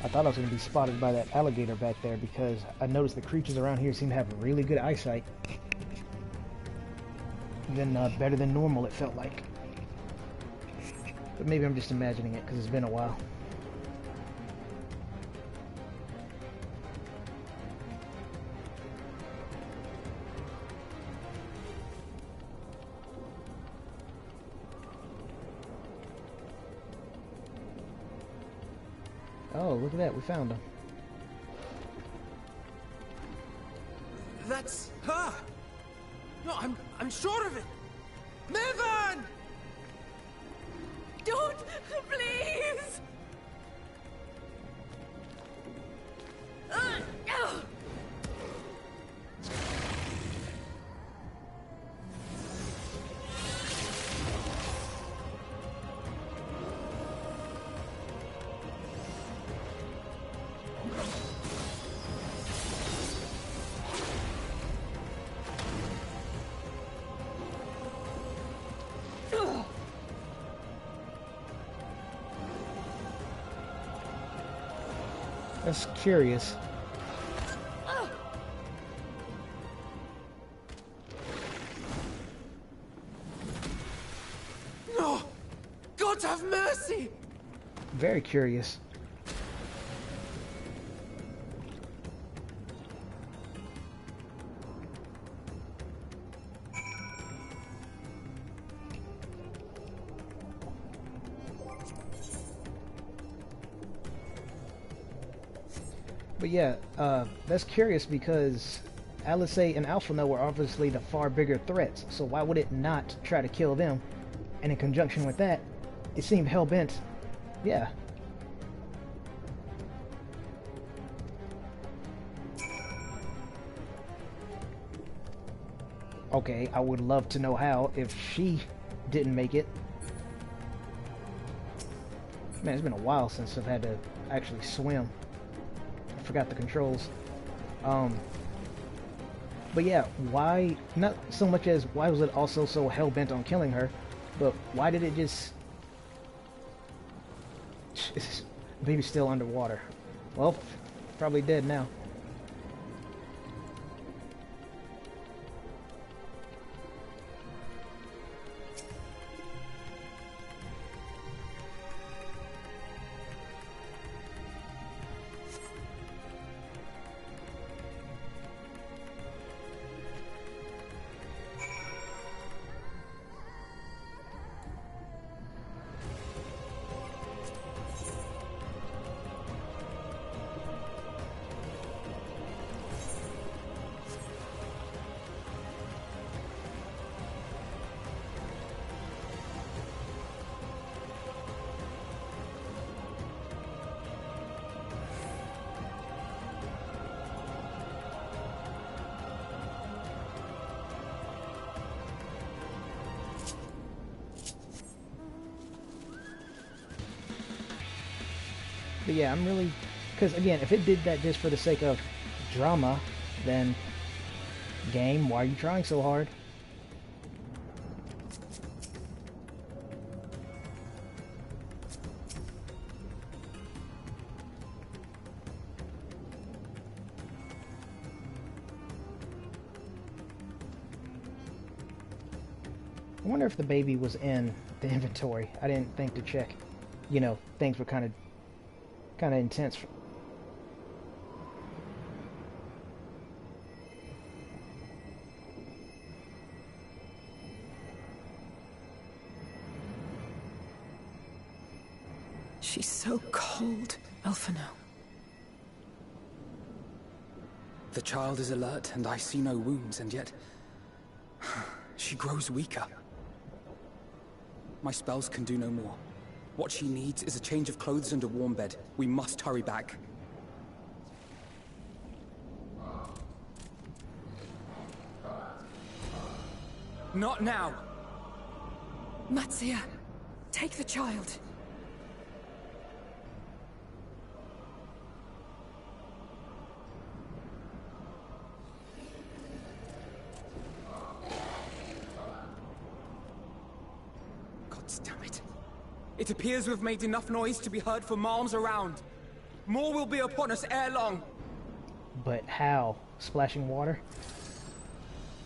I thought I was going to be spotted by that alligator back there because I noticed the creatures around here seem to have really good eyesight. Even better than normal, it felt like. But maybe I'm just imagining it because it's been a while. Oh, look at that, we found him. That's her! No, I'm sure of it! Mervyn! Don't! Please! That's curious. No! God have mercy! Very curious. But yeah, that's curious because Alice and Alphino were obviously the far bigger threats, so why would it not try to kill them? And in conjunction with that, it seemed hell-bent. Yeah. Okay, I would love to know how if she didn't make it. Man, it's been a while since I've had to actually swim. I forgot the controls. But yeah, why, not so much as why was it also so hell-bent on killing her, but why did it just... Baby's still underwater. Well, probably dead now. But yeah, I'm really... Because again, if it did that just for the sake of drama, then... Game, why are you trying so hard? I wonder if the baby was in the inventory. I didn't think to check. You know, things were kind of intense. She's so cold, Ethonra. The child is alert, and I see no wounds, and yet... she grows weaker. My spells can do no more. What she needs is a change of clothes and a warm bed. We must hurry back. Not now! Matsia, take the child. It appears we've made enough noise to be heard for miles around. More will be upon us ere long. But how? Splashing water?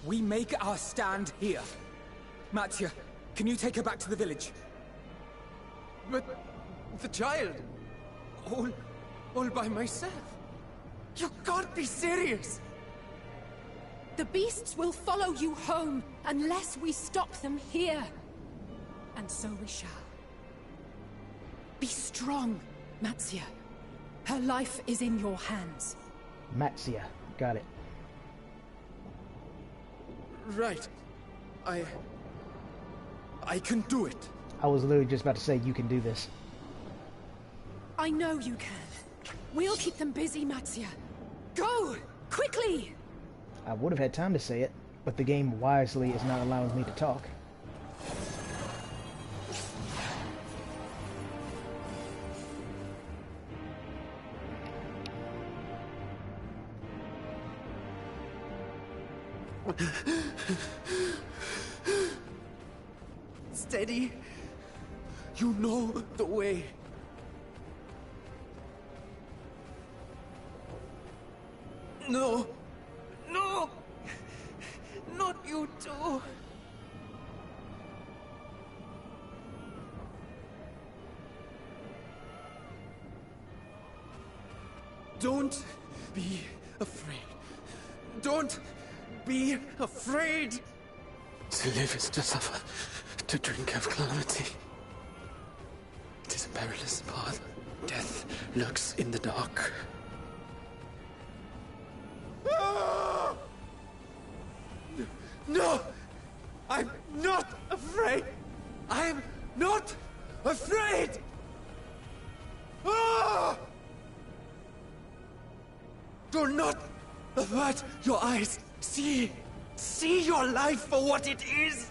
We make our stand here. Mattia, can you take her back to the village? But... the child... all by myself? You can't be serious! The beasts will follow you home unless we stop them here. And so we shall. Be strong, Matsia. Her life is in your hands. Matsia. Got it. Right. I can do it. I was literally just about to say you can do this. I know you can. We'll keep them busy, Matsia. Go! Quickly! I would have had time to say it, but the game wisely is not allowing me to talk. Steady. You know the way. No. No! Not you too. Don't be afraid. Don't be afraid. To live is to suffer, to drink of calamity. It is a perilous path. Death lurks in the dark. Avert your eyes. See your life for what it is.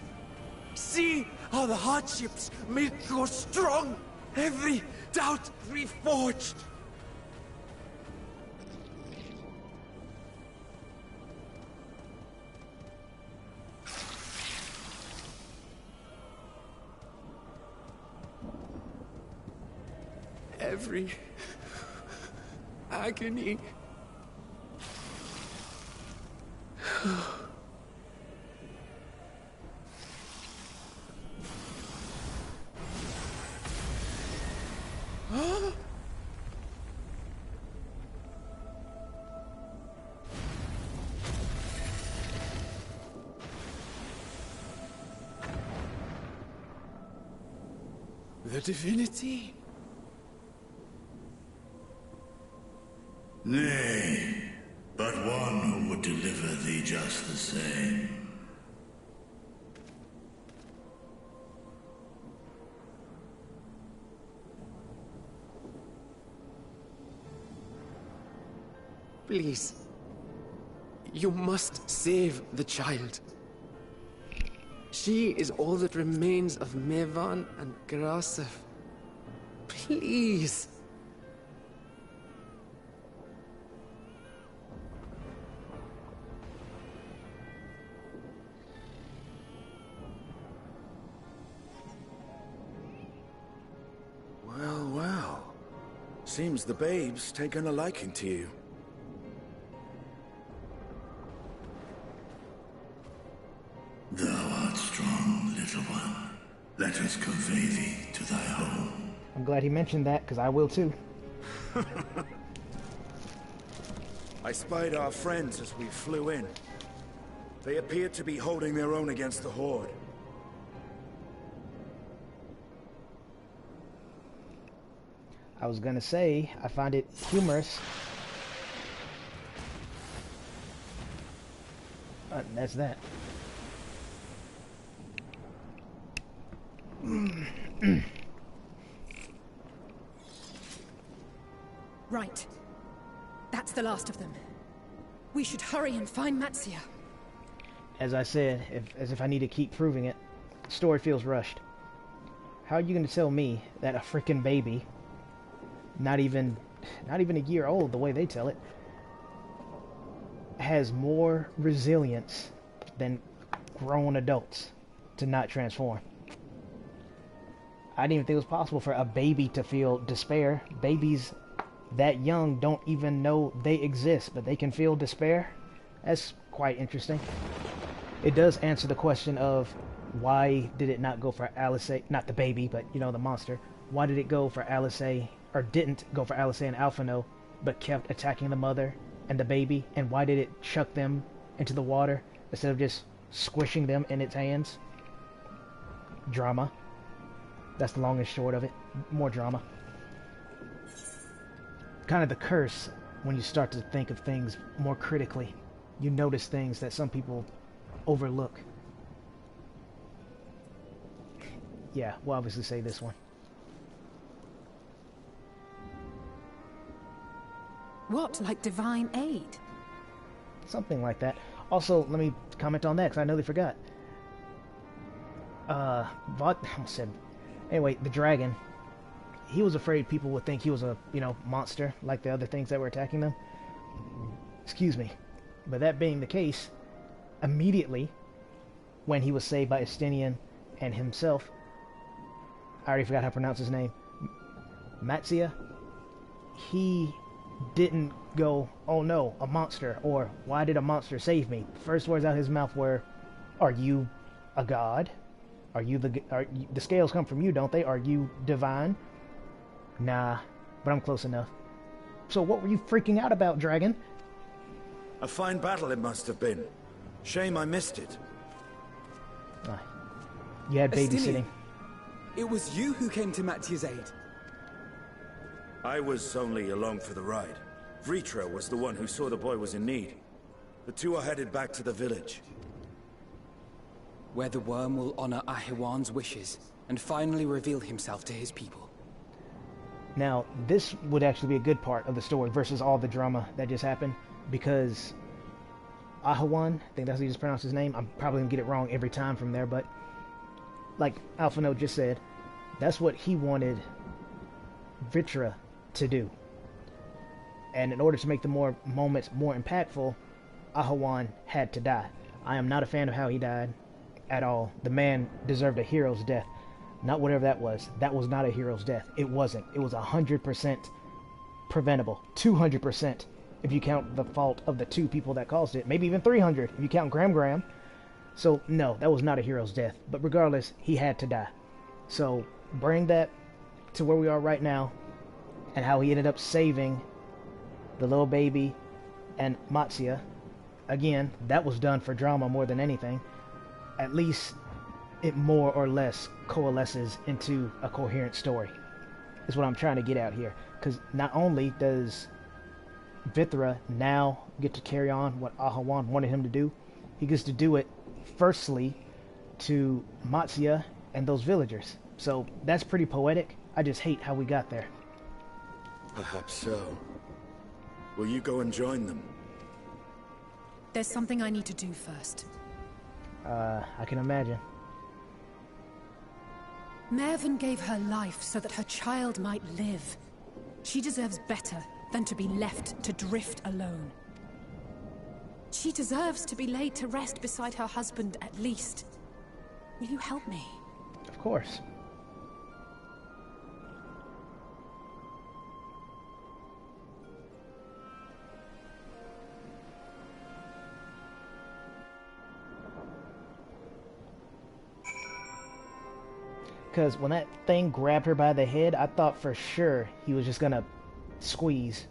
See how the hardships make you strong. Every doubt reforged. Every agony. The divinity? Nay, but one who would deliver thee just the same. Please. You must save the child. She is all that remains of Mevan and Grasef. Please. Well. Seems the babe's taken a liking to you. Thou art strong, little one. Let us convey thee to thy home. I'm glad he mentioned that, because I will too. I spied our friends as we flew in. They appeared to be holding their own against the Horde. I was gonna say, I find it humorous. That's that. Right. That's the last of them. We should hurry and find Matsia. As I said, as if I need to keep proving it, the story feels rushed. How are you going to tell me that a freaking baby, not even a year old the way they tell it, has more resilience than grown adults to not transform? I didn't even think it was possible for a baby to feel despair. Babies that young don't even know they exist, but they can feel despair. That's quite interesting. It does answer the question of why did it not go for Alice, not the baby, but you know, the monster. Why did it go for Alice, or didn't go for Alice and Alphino, but kept attacking the mother and the baby? And why did it chuck them into the water instead of just squishing them in its hands? Drama. That's the long and short of it. More drama. Kind of the curse when you start to think of things more critically. You notice things that some people overlook. Yeah, we'll obviously say this one. What, like divine aid? Something like that. Also, let me comment on that, because I nearly forgot. Anyway, the dragon, he was afraid people would think he was a, monster, like the other things that were attacking them. Excuse me. But that being the case, immediately, when he was saved by Estinian and himself, I already forgot how to pronounce his name, Matsia, he didn't go, oh no, a monster, or why did a monster save me? The first words out of his mouth were, are you a god? The scales come from you, don't they? Are you divine? Nah, but I'm close enough. So what were you freaking out about, dragon? A fine battle it must have been. Shame I missed it. You had babysitting. It was you who came to Matsia's aid. I was only along for the ride. Vritra was the one who saw the boy was in need. The two are headed back to the village. Where the worm will honor Ahiwan's wishes and finally reveal himself to his people. Now, this would actually be a good part of the story versus all the drama that just happened, because Ahawan, I think that's how you just pronounce his name. I'm probably going to get it wrong every time from there, but like Alpha Note just said, that's what he wanted Vitra to do. And in order to make the moments more impactful, Ahawan had to die. I am not a fan of how he died at all. The man deserved a hero's death. Not whatever that was. That was not a hero's death. It wasn't. It was 100% preventable. 200% if you count the fault of the 2 people that caused it. Maybe even 300 if you count Graham. So, no, that was not a hero's death. But regardless, he had to die. So, bring that to where we are right now, and how he ended up saving the little baby and Matsuya. Again, that was done for drama more than anything. At least it more or less coalesces into a coherent story, is what I'm trying to get out here. Because not only does Vithra now get to carry on what Ahawan wanted him to do, he gets to do it firstly to Matsuya and those villagers. So that's pretty poetic. I just hate how we got there. Perhaps so. Will you go and join them? There's something I need to do first. I can imagine. Mervyn gave her life so that her child might live. She deserves better than to be left to drift alone. She deserves to be laid to rest beside her husband at least. Will you help me? Of course. Because when that thing grabbed her by the head, I thought for sure he was just gonna squeeze.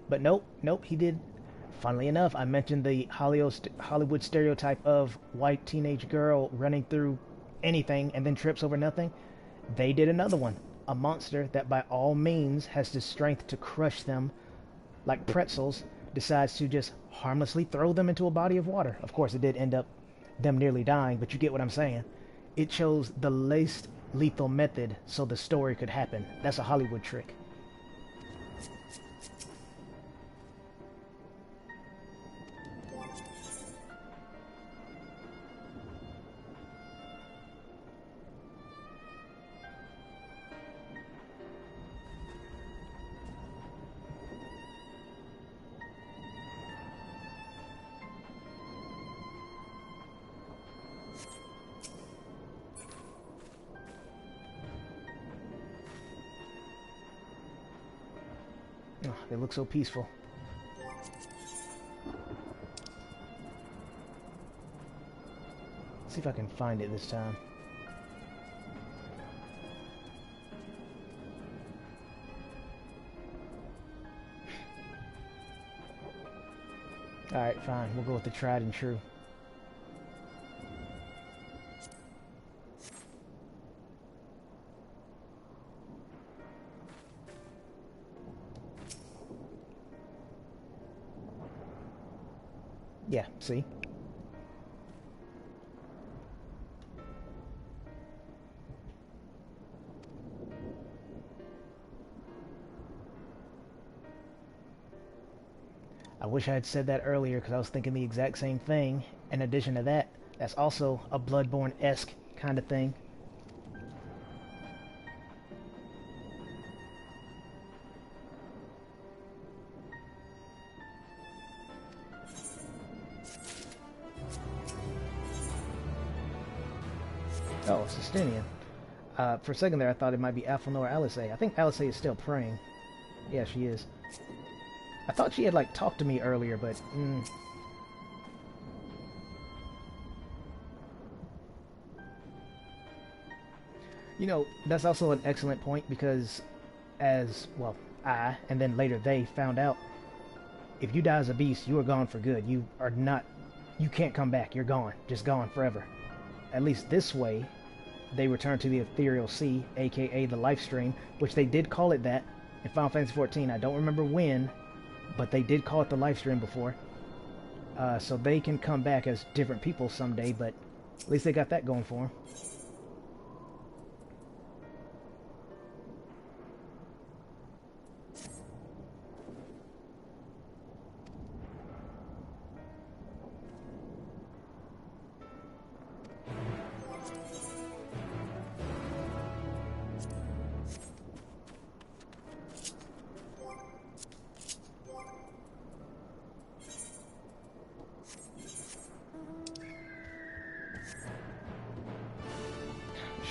But nope, he did. Funnily enough, I mentioned the Hollywood stereotype of white teenage girl running through anything and then trips over nothing. They did another one. A monster that by all means has the strength to crush them like pretzels decides to just harmlessly throw them into a body of water. Of course, it did end up them nearly dying, but you get what I'm saying. It chose the least lethal method so the story could happen. That's a Hollywood trick. Oh, they look so peaceful. Let's see if I can find it this time. Alright, fine. We'll go with the tried and true. Yeah, see? I wish I had said that earlier because I was thinking the exact same thing. In addition to that, that's also a Bloodborne-esque kind of thing. Oh, Sistinian. For a second there, I thought it might be Alphonor or Alice. I think Alice is still praying. Yeah, she is. I thought she had, like, talked to me earlier, but... You know, that's also an excellent point because as, well, I, and then later they, found out if you die as a beast, you are gone for good. You are not... You can't come back. You're gone. Just gone forever. At least this way, they return to the Ethereal Sea, aka the Life Stream, which they did call it that in Final Fantasy XIV. I don't remember when, but they did call it the Life Stream before. So they can come back as different people someday, but at least they got that going for them.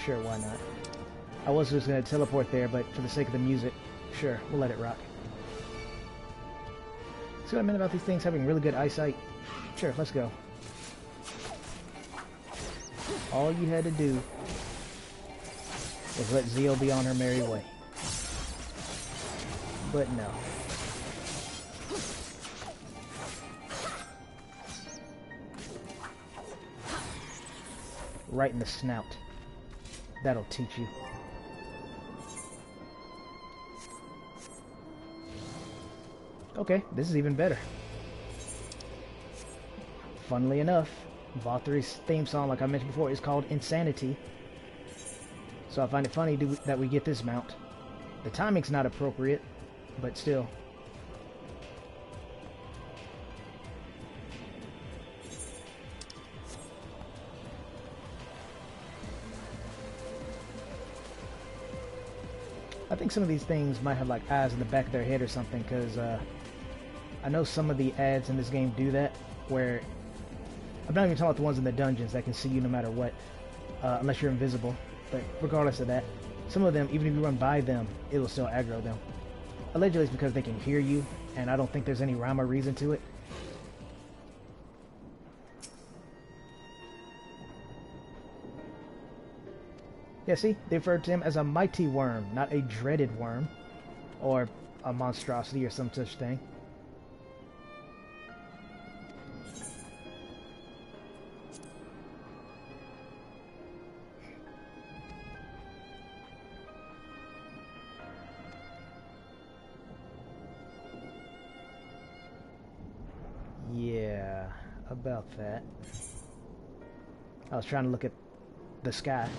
Sure, why not? I was just going to teleport there, but for the sake of the music, sure, we'll let it rock. See what I meant about these things having really good eyesight? Sure, let's go. All you had to do was let Zio be on her merry way. But no. Right in the snout. That'll teach you. Okay, this is even better. Funnily enough, Valtteri's theme song, like I mentioned before, is called Insanity. So I find it funny that we get this mount. The timing's not appropriate, but still. I think some of these things might have like eyes in the back of their head or something, because I know some of the ads in this game do that, where I'm not even talking about the ones in the dungeons that can see you no matter what, unless you're invisible. But regardless of that, some of them, even if you run by them, it'll still aggro them. Allegedly it's because they can hear you, and I don't think there's any rhyme or reason to it. Yeah, see? They referred to him as a mighty worm, not a dreaded worm. Or a monstrosity or some such thing. Yeah, about that. I was trying to look at the sky.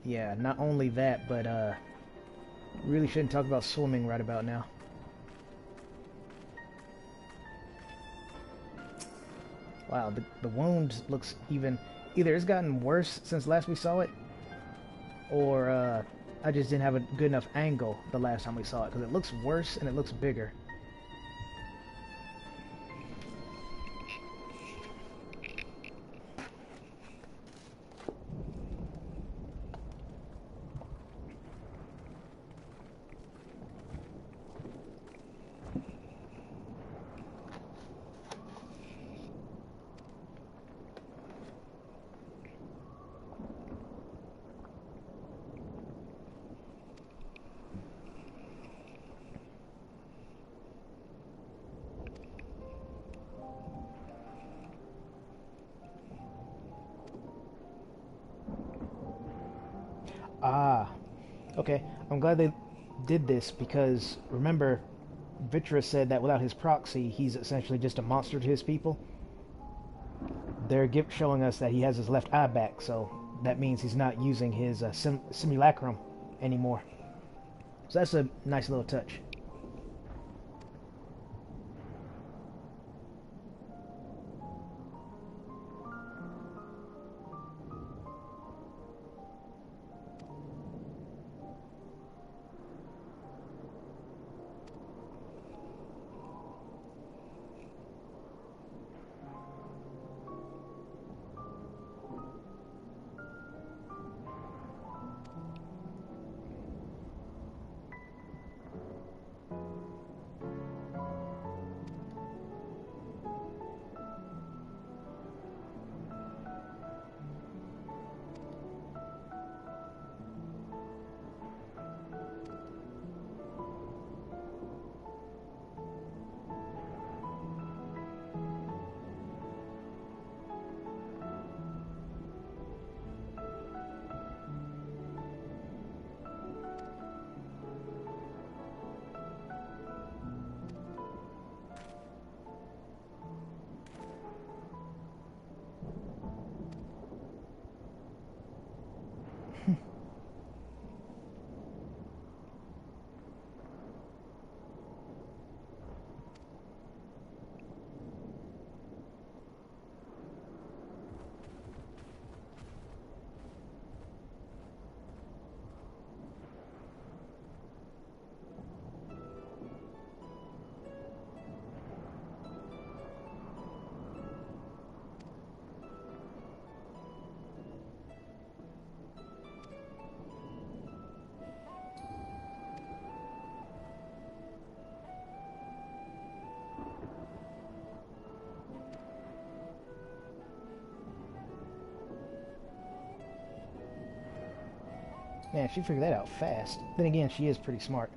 Yeah, not only that, but really shouldn't talk about swimming right about now. Wow, the wound looks even... Either it's gotten worse since last we saw it, or I just didn't have a good enough angle the last time we saw it, because it looks worse and it looks bigger. Ah, okay. I'm glad they did this because, remember, Vitra said that without his proxy, he's essentially just a monster to his people. They're showing us that he has his left eye back, so that means he's not using his simulacrum anymore. So that's a nice little touch. Man, she figured that out fast. Then again, she is pretty smart.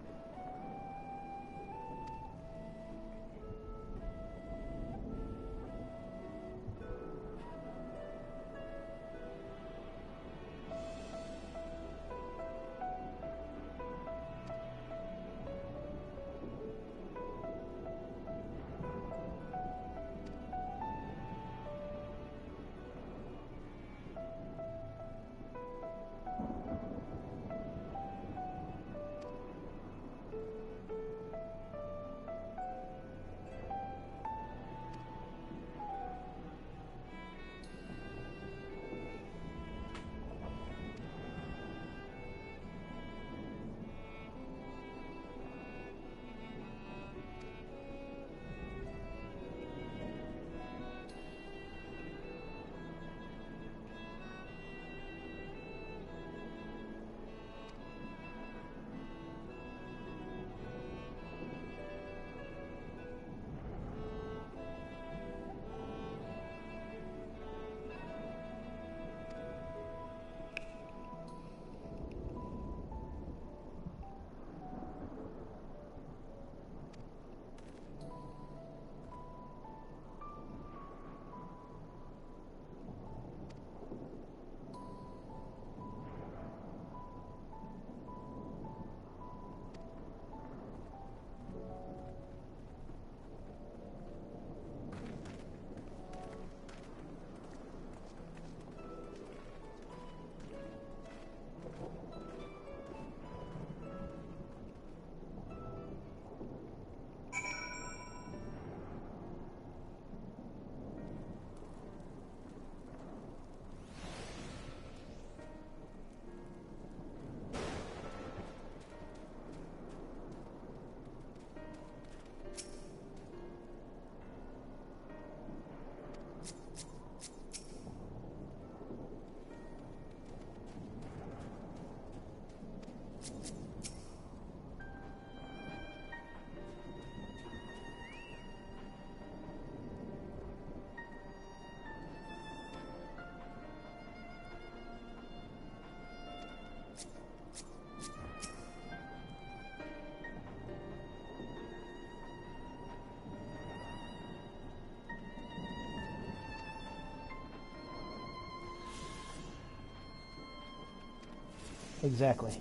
Exactly.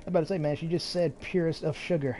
I'm about to say, man, she just said purest of sugar.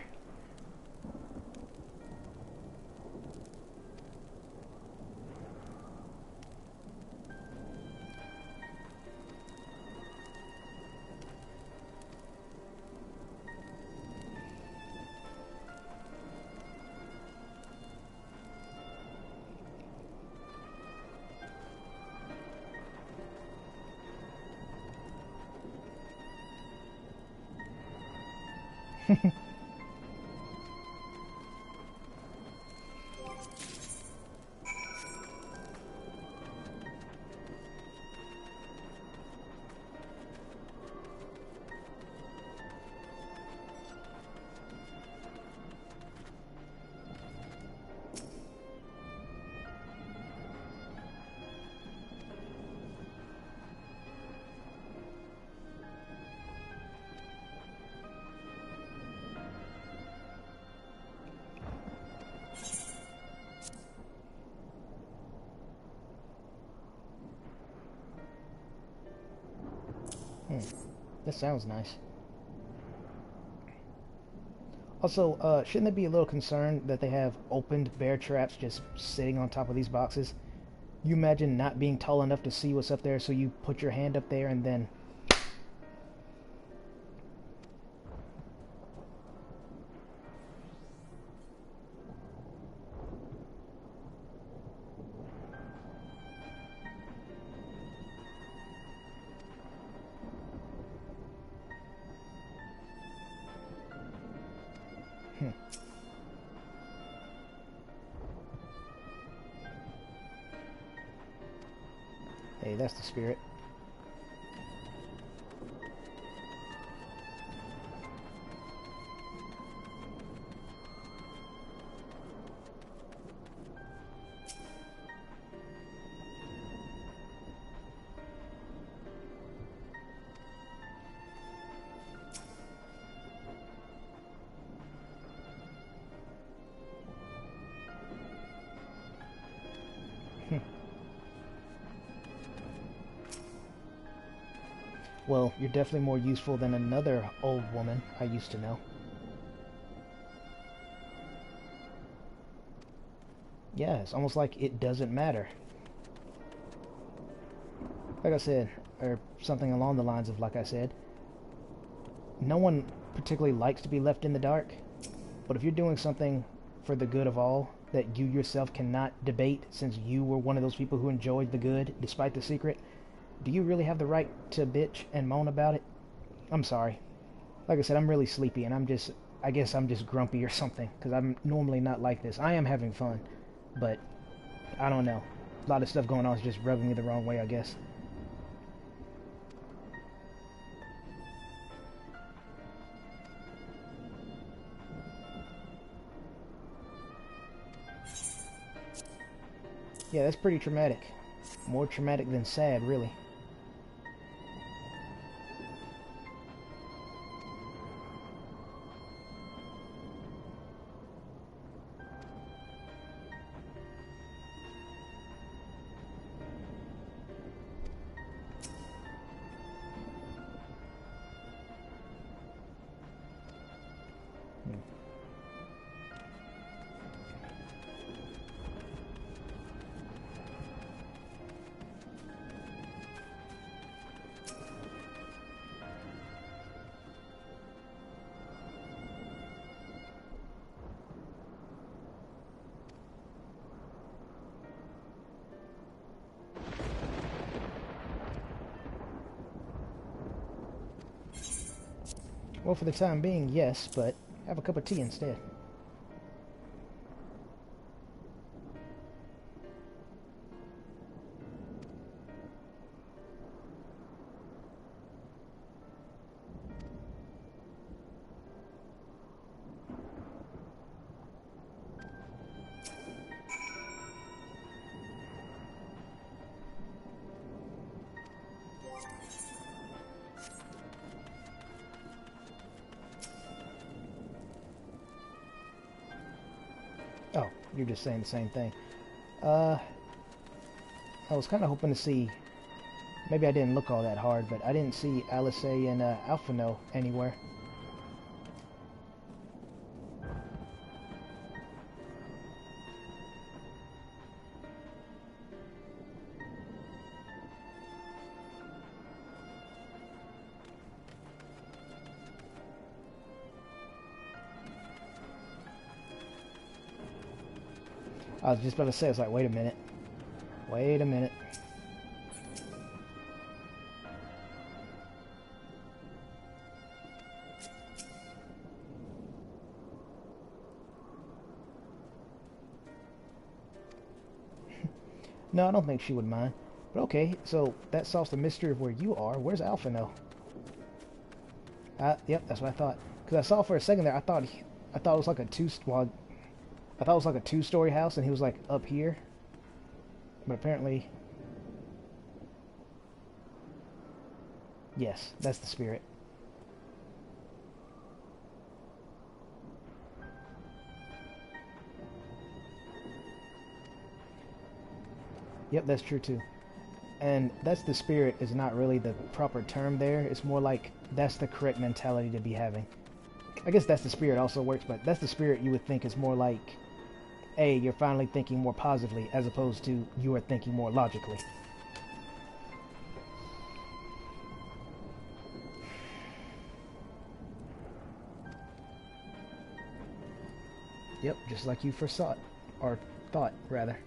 That sounds nice. Also, shouldn't they be a little concerned that they have opened bear traps just sitting on top of these boxes? You imagine not being tall enough to see what's up there, so you put your hand up there and then... Hey, that's the spirit. Well, you're definitely more useful than another old woman I used to know. Yeah, it's almost like it doesn't matter. Like I said, or something along the lines of like I said, no one particularly likes to be left in the dark, but if you're doing something for the good of all that you yourself cannot debate since you were one of those people who enjoyed the good despite the secret, do you really have the right to bitch and moan about it? I'm sorry. Like I said, I'm really sleepy and I guess I'm just grumpy or something, because I'm normally not like this. I am having fun, but I don't know. A lot of stuff going on is just rubbing me the wrong way, I guess. Yeah, that's pretty traumatic. More traumatic than sad, really. Well, for the time being, yes, but have a cup of tea instead. Oh, you're just saying the same thing. I was kind of hoping to see... Maybe I didn't look all that hard, but I didn't see Alice and Alphino anywhere. I was just about to say, I was like, wait a minute. Wait a minute. No, I don't think she would mind. But okay, so that solves the mystery of where you are. Where's Alphino? Yep, that's what I thought. Because I saw for a second there, I thought it was like a two-story house, and he was like up here. But apparently, yes, that's the spirit. Yep, that's true too. And that's the spirit is not really the proper term there. It's more like that's the correct mentality to be having. I guess that's the spirit also works, but that's the spirit you would think is more like A, you're finally thinking more positively, as opposed to you are thinking more logically. Yep, just like you first thought. Or thought, rather.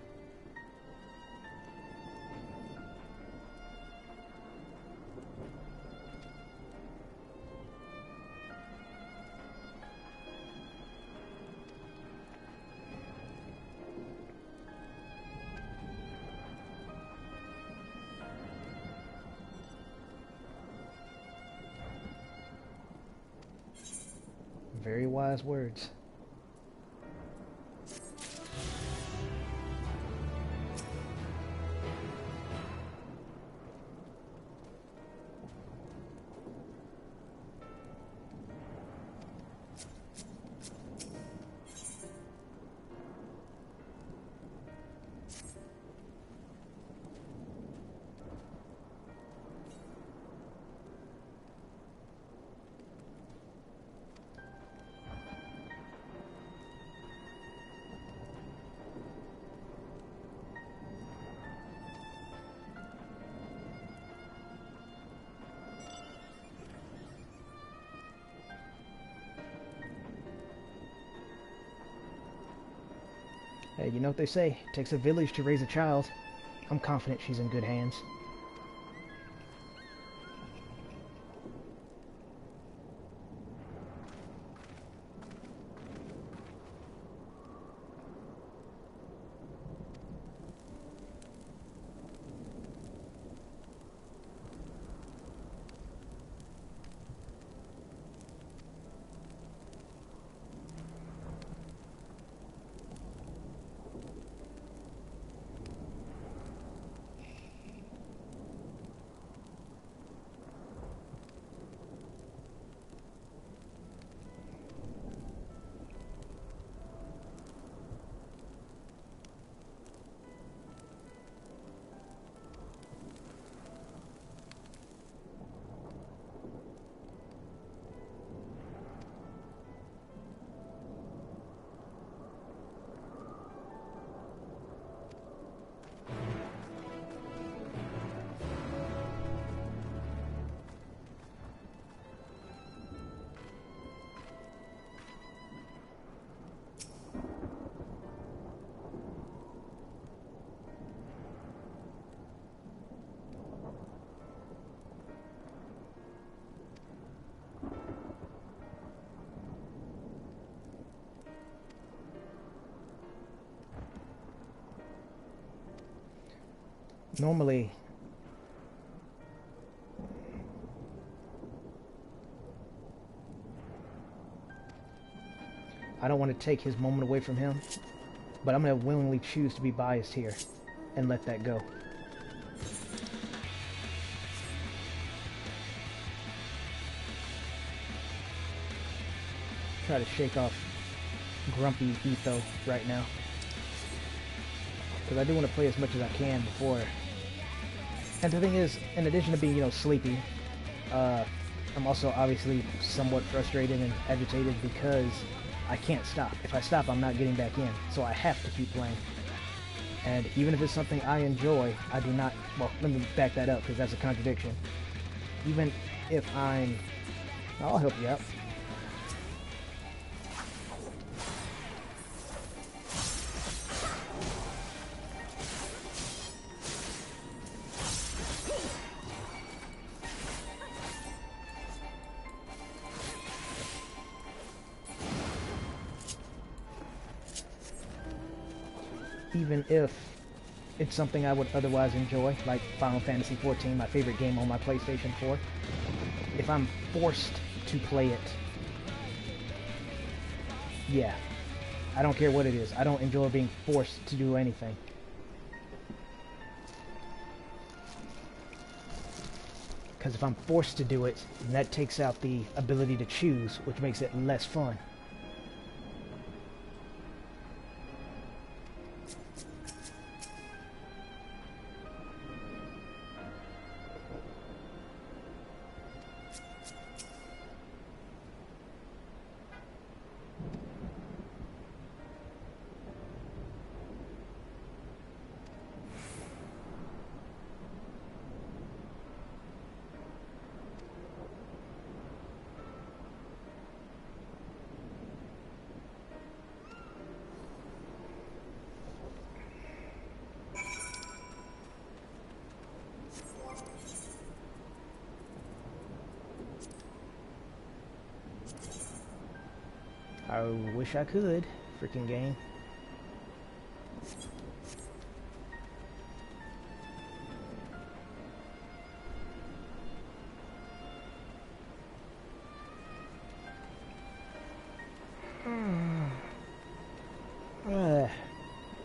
Very wise words. Hey, you know what they say, it takes a village to raise a child. I'm confident she's in good hands. Normally, I don't want to take his moment away from him, but I'm going to willingly choose to be biased here and let that go. Try to shake off grumpy Etho right now, because I do want to play as much as I can before. And the thing is, in addition to being, you know, sleepy, I'm also obviously somewhat frustrated and agitated because I can't stop. If I stop, I'm not getting back in, so I have to keep playing. And even if it's something I enjoy, I do not, well, let me back that up because that's a contradiction. Even if I'll help you out. Even if it's something I would otherwise enjoy, like Final Fantasy XIV, my favorite game on my PlayStation 4, if I'm forced to play it, yeah, I don't care what it is. I don't enjoy being forced to do anything. Because if I'm forced to do it, then that takes out the ability to choose, which makes it less fun. I wish I could. Freaking game.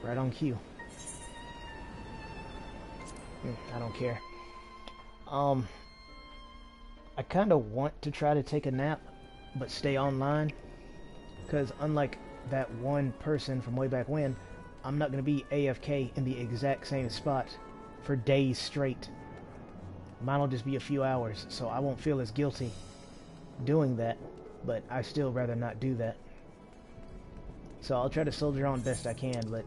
Right on cue. I don't care. I kind of want to try to take a nap, but stay online, because unlike that one person from way back when, I'm not going to be AFK in the exact same spot for days straight. Mine will just be a few hours, so I won't feel as guilty doing that, but I still rather not do that. So I'll try to soldier on best I can, but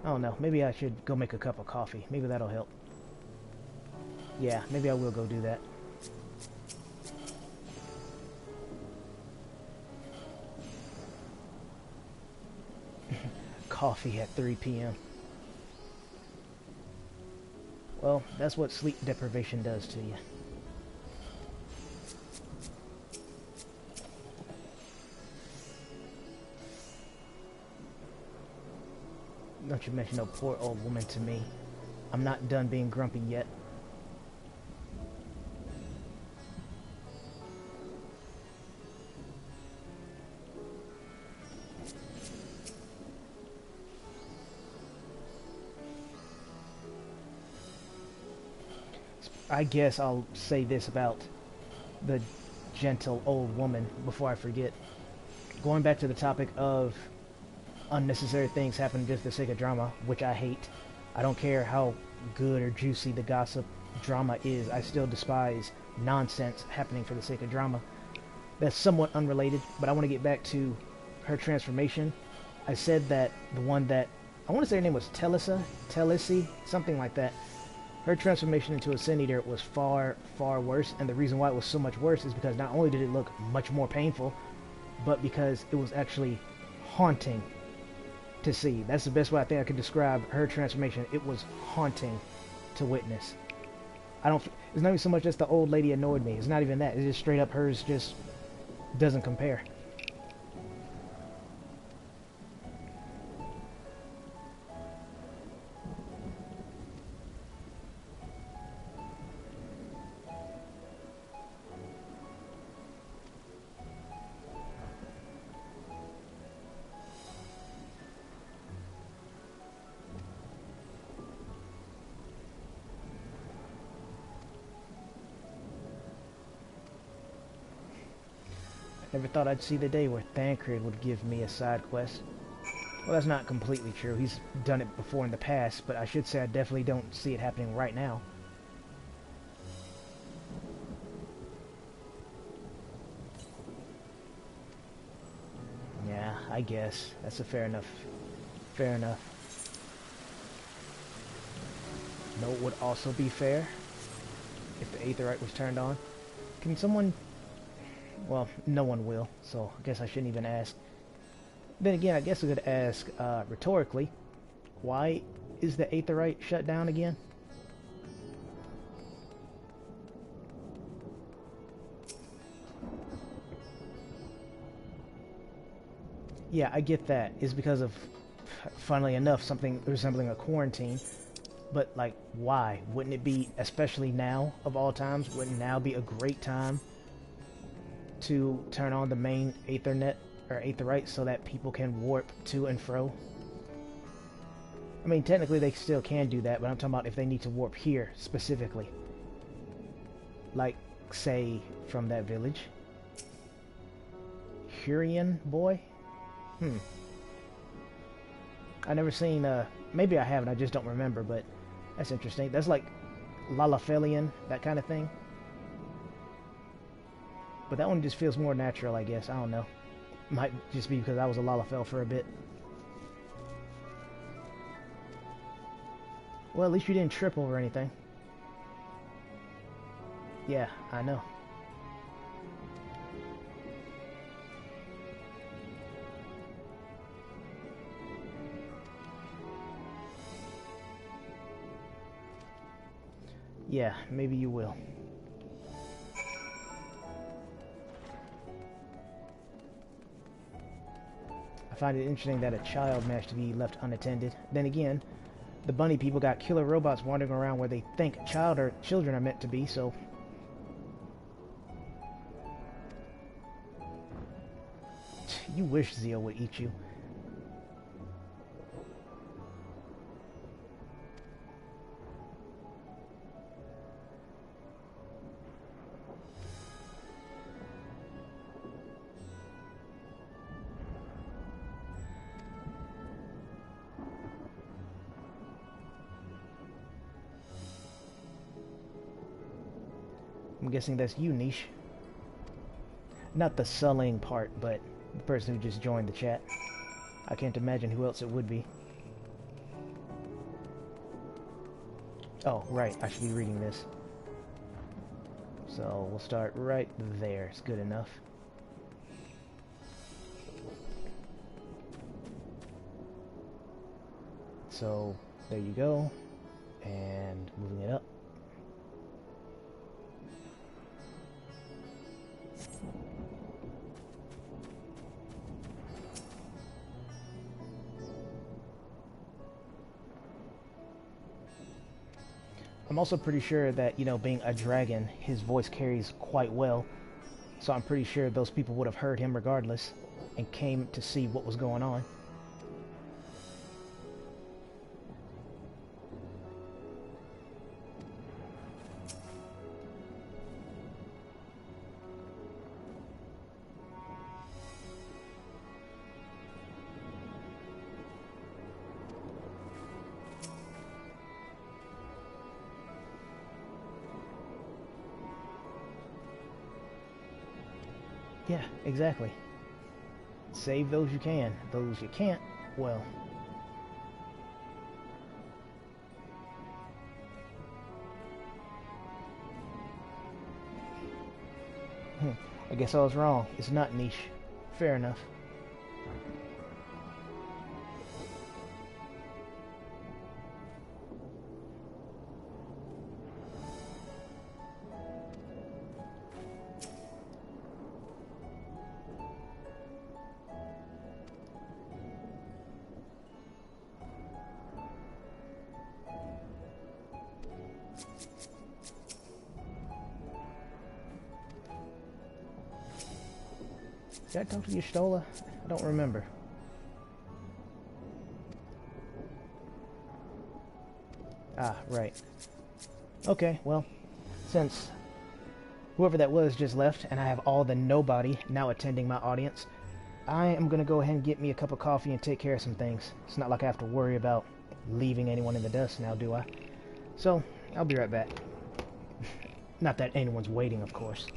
I don't know. Maybe I should go make a cup of coffee. Maybe that'll help. Yeah, maybe I will go do that. Coffee at 3 p.m. Well, that's what sleep deprivation does to you. Don't you mention no poor old woman to me. I'm not done being grumpy yet. I guess I'll say this about the gentle old woman before I forget. Going back to the topic of unnecessary things happening just for the sake of drama, which I hate. I don't care how good or juicy the gossip drama is. I still despise nonsense happening for the sake of drama. That's somewhat unrelated, but I want to get back to her transformation. I said that the one that, I want to say her name was Telisi, something like that. Her transformation into a Sin Eater was far, far worse, and the reason why it was so much worse is because not only did it look much more painful, but because it was actually haunting to see. That's the best way I think I could describe her transformation. It was haunting to witness. It's not even so much as the old lady annoyed me. It's not even that. It's just straight up hers just doesn't compare. Never thought I'd see the day where Thancred would give me a side quest. Well, that's not completely true. He's done it before in the past, but I should say I definitely don't see it happening right now. Yeah, I guess. That's a fair enough. Fair enough. No, it would also be fair if the Aetherite was turned on. Can someone... Well, no one will, so I guess I shouldn't even ask. Then again, I guess I could ask rhetorically, why is the Aetherite shut down again? Yeah, I get that. It's because of, funnily enough, something resembling a quarantine. But, like, why? Wouldn't it be, especially now, of all times, wouldn't now be a great time to turn on the main Aethernet or Aetherite so that people can warp to and fro? I mean, technically they still can do that, but I'm talking about if they need to warp here specifically. Like, say, from that village. Hurrian boy? I never seen, maybe I haven't, I just don't remember, but that's interesting. That's like Lalafelian, that kind of thing. But that one just feels more natural, I guess. I don't know. Might just be because I was a Lalafell for a bit. Well, at least you didn't trip over anything. Yeah, I know. Yeah, maybe you will. I find it interesting that a child managed to be left unattended. Then again, the bunny people got killer robots wandering around where they think children are meant to be, so... You wish Zio would eat you. I'm guessing that's you, Niche. Not the sullying part, but the person who just joined the chat. I can't imagine who else it would be. Oh, right, I should be reading this. So, we'll start right there. It's good enough. So, there you go. And moving it up. I'm also pretty sure that, you know, being a dragon, his voice carries quite well. So I'm pretty sure those people would have heard him regardless and came to see what was going on. Yeah, exactly. Save those you can. Those you can't, well... I guess I was wrong. It's not Niche. Fair enough. Did I talk to Y'shtola? I don't remember. Ah, right. Okay, well, since whoever that was just left, and I have all the nobody now attending my audience, I am going to go ahead and get me a cup of coffee and take care of some things. It's not like I have to worry about leaving anyone in the dust now, do I? So, I'll be right back. Not that anyone's waiting, of course.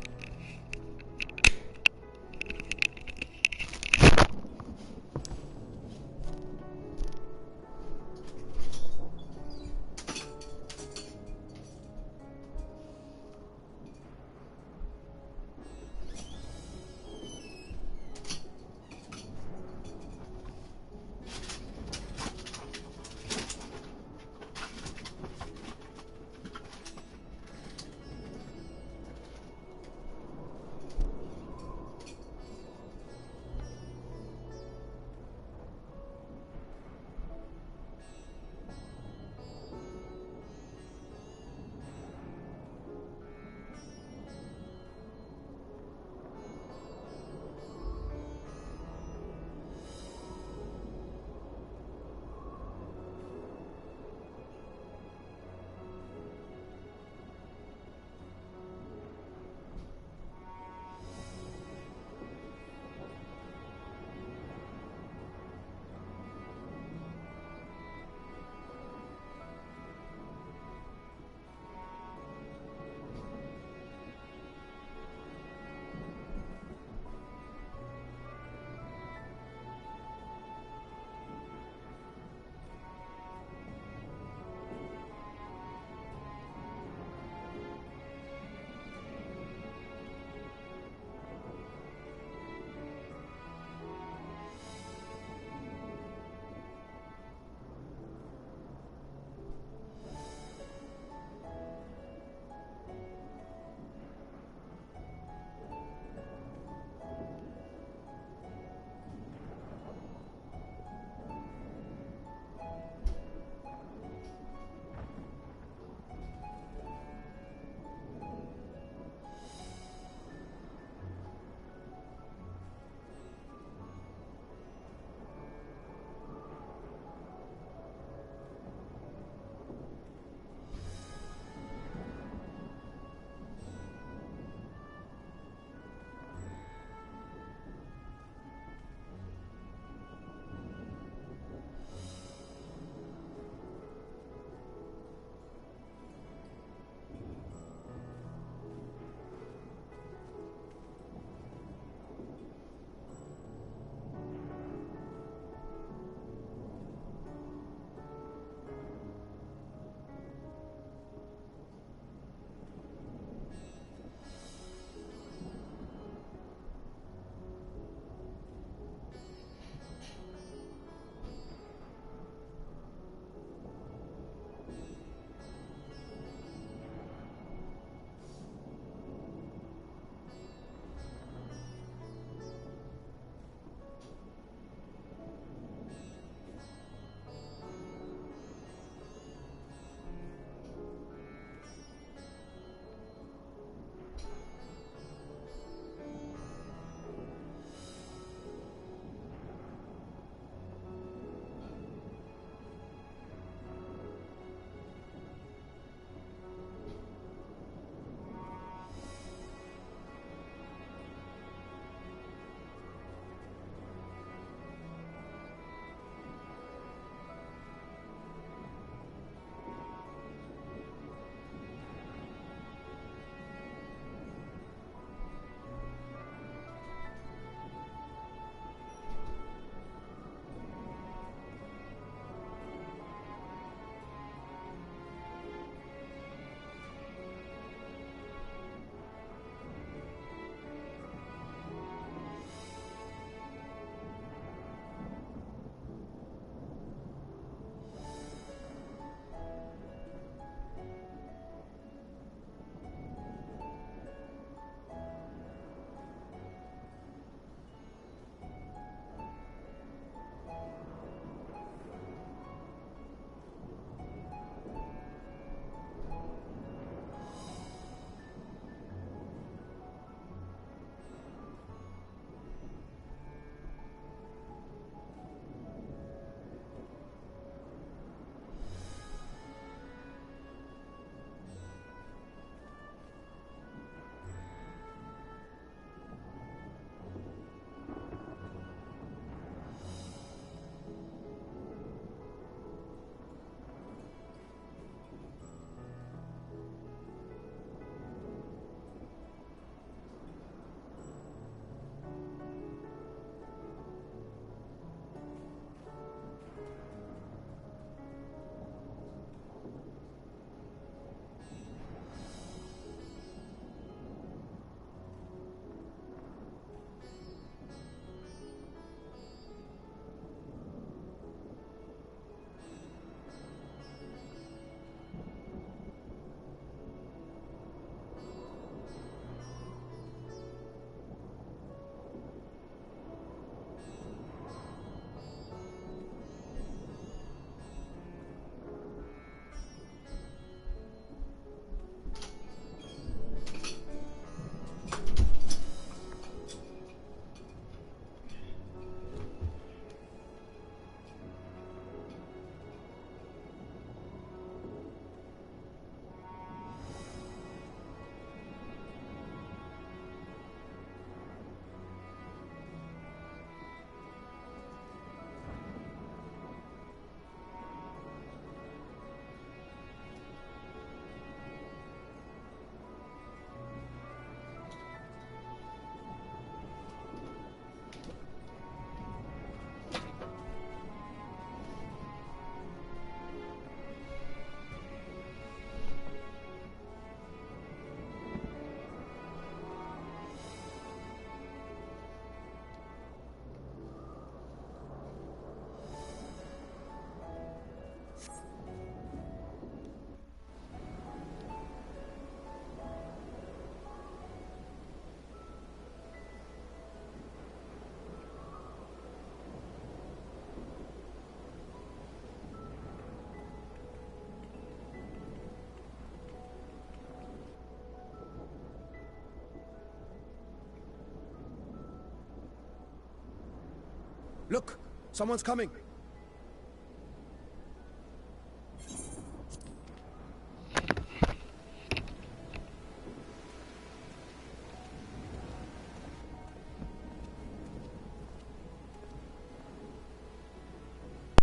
Look! Someone's coming!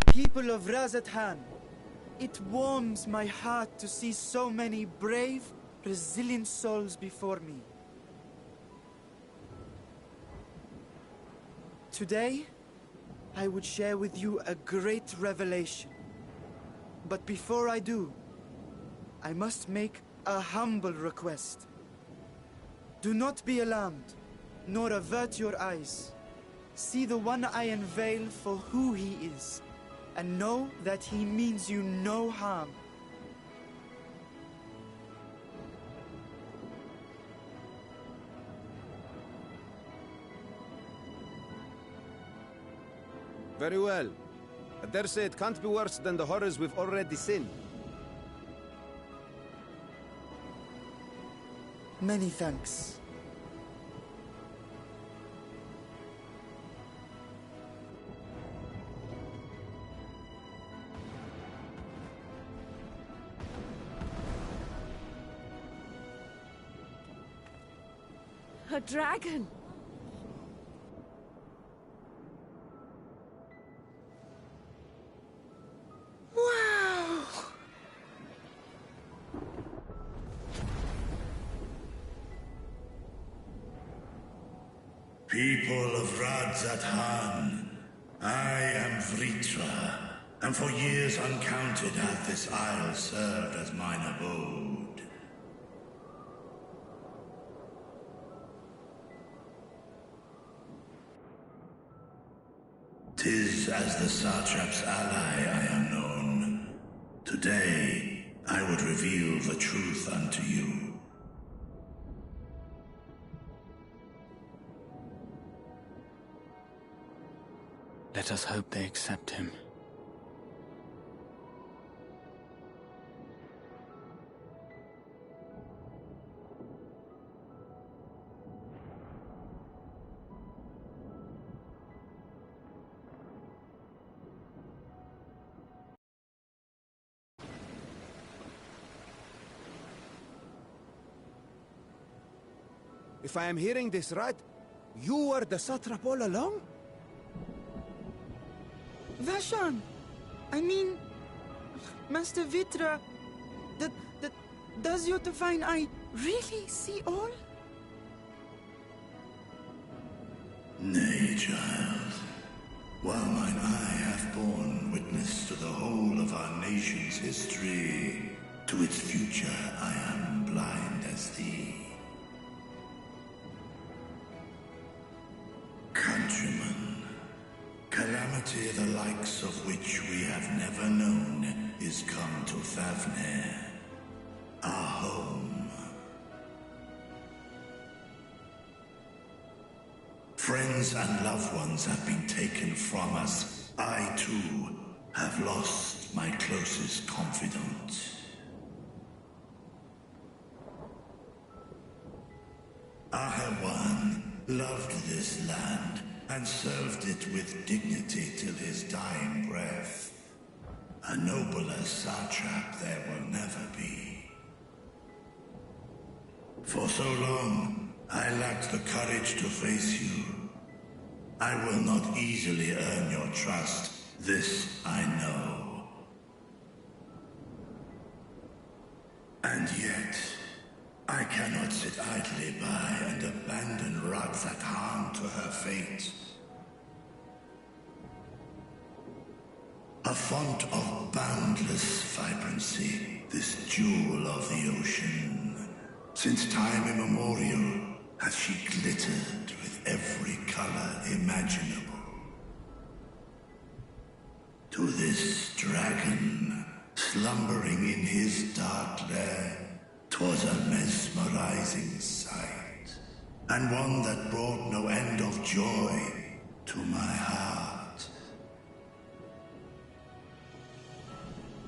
People of Razathan, it warms my heart to see so many brave, resilient souls before me. Today, I would share with you a great revelation. But before I do, I must make a humble request. Do not be alarmed, nor avert your eyes. See the one I unveil for who he is, and know that he means you no harm. Very well. I dare say it can't be worse than the horrors we've already seen. Many thanks. A dragon! Wow! People of Razathan, I am Vritra, and for years uncounted hath this isle served as mine abode. 'Tis as the Satrap's ally I am known. Today, I would reveal the truth unto you. Let us hope they accept him. If I am hearing this right, you were the satrap all along? Vashan! I mean, Master Vitra, does your divine eye really see all? Nay, child. While mine eye hath borne witness to the whole of our nation's history, to its future I am blind as thee. Countrymen, calamity the likes of which we have never known is come to Favnir, our home. Friends and loved ones have been taken from us. I, too, have lost my closest confidant. Ahawan loved this land and served it with dignity till his dying breath. A nobler satrap there will never be. For so long, I lacked the courage to face you. I will not easily earn your trust, this I know. And yet, I cannot sit idly by and abandon Razathan to her fate. A font of boundless vibrancy, this jewel of the ocean. Since time immemorial, has she glittered with every color imaginable. To this dragon, slumbering in his dark lair, 'twas a mesmerizing sight, and one that brought no end of joy to my heart.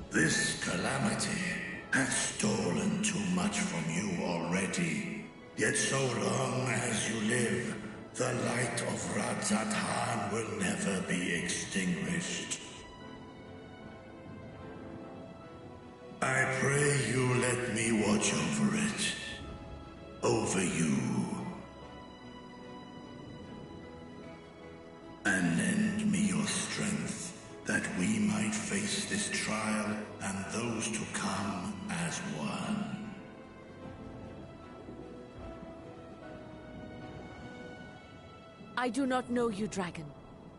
This calamity hath stolen too much from you already, yet so long as you live, The light of Radzat will never be extinguished. I pray you let me watch over it. Over you. And lend me your strength, that we might face this trial and those to come as one. I do not know you, dragon,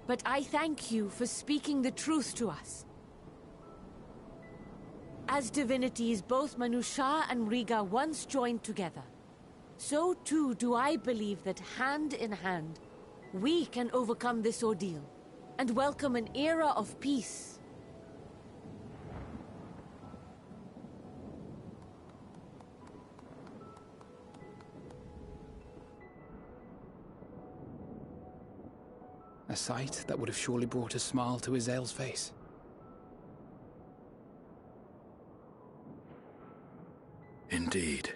but I thank you for speaking the truth to us. As divinities, both Manusha and Riga once joined together, so too do I believe that hand in hand, we can overcome this ordeal and welcome an era of peace. A sight that would have surely brought a smile to Azael's face. Indeed.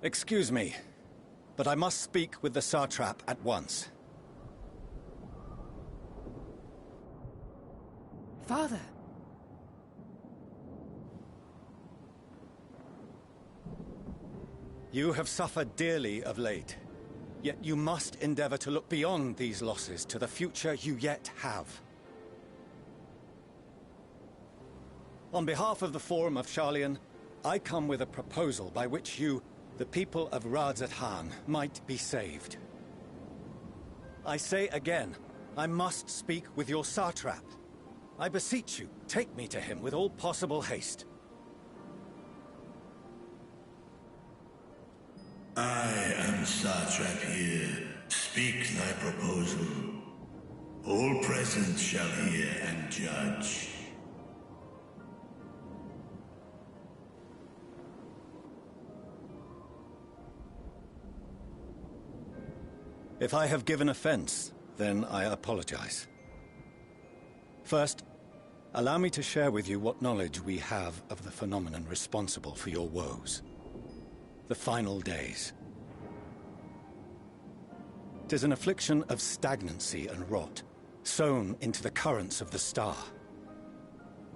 Excuse me, but I must speak with the Satrap at once. Father. You have suffered dearly of late, yet you must endeavor to look beyond these losses to the future you yet have. On behalf of the Forum of Sharlayan, I come with a proposal by which you, the people of Radzat might be saved. I say again, I must speak with your Satrap. I beseech you, take me to him with all possible haste. I am Satrap here. Speak thy proposal. All present shall hear and judge. If I have given offense, then I apologize. First, allow me to share with you what knowledge we have of the phenomenon responsible for your woes. The final days. 'Tis an affliction of stagnancy and rot, sown into the currents of the star.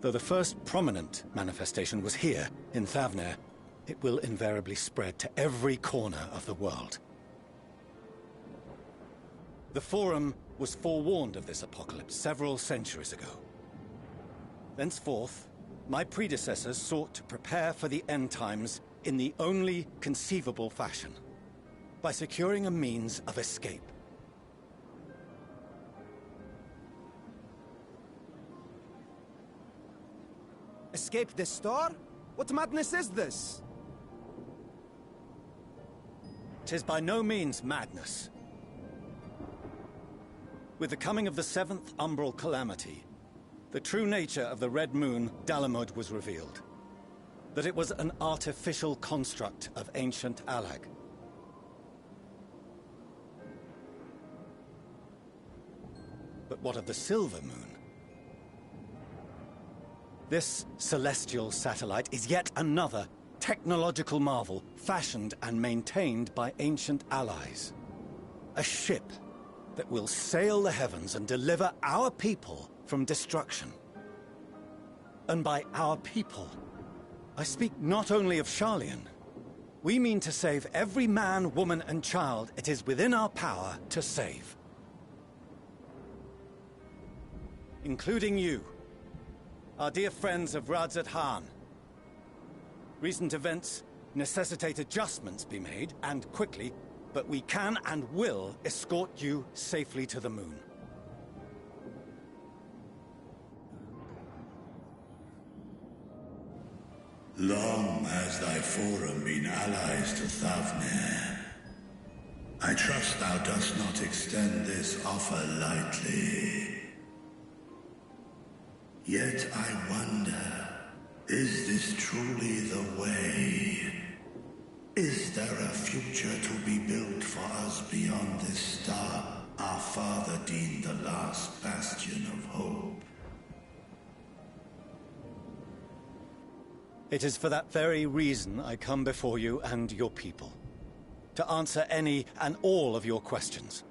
Though the first prominent manifestation was here, in Thavner, it will invariably spread to every corner of the world. The Forum was forewarned of this apocalypse several centuries ago. Thenceforth, my predecessors sought to prepare for the end times in the only conceivable fashion, by securing a means of escape. Escape the star? What madness is this? 'Tis by no means madness. With the coming of the 7th Umbral Calamity, the true nature of the Red Moon, Dalamud, was revealed. That it was an artificial construct of ancient Alag. But what of the Silver Moon? This celestial satellite is yet another technological marvel fashioned and maintained by ancient allies. A ship that will sail the heavens and deliver our people from destruction. And by our people, I speak not only of Sharlayan. We mean to save every man, woman, and child it is within our power to save. Including you, our dear friends of Radzat. Recent events necessitate adjustments be made, and quickly, but we can and will escort you safely to the moon. Long has thy Forum been allies to Thavner. I trust thou dost not extend this offer lightly. Yet I wonder, is this truly the way? Is Is there a future to be built for us beyond this star our father deemed the last bastion of hope? It is for that very reason I come before you and your people. To answer any and all of your questions.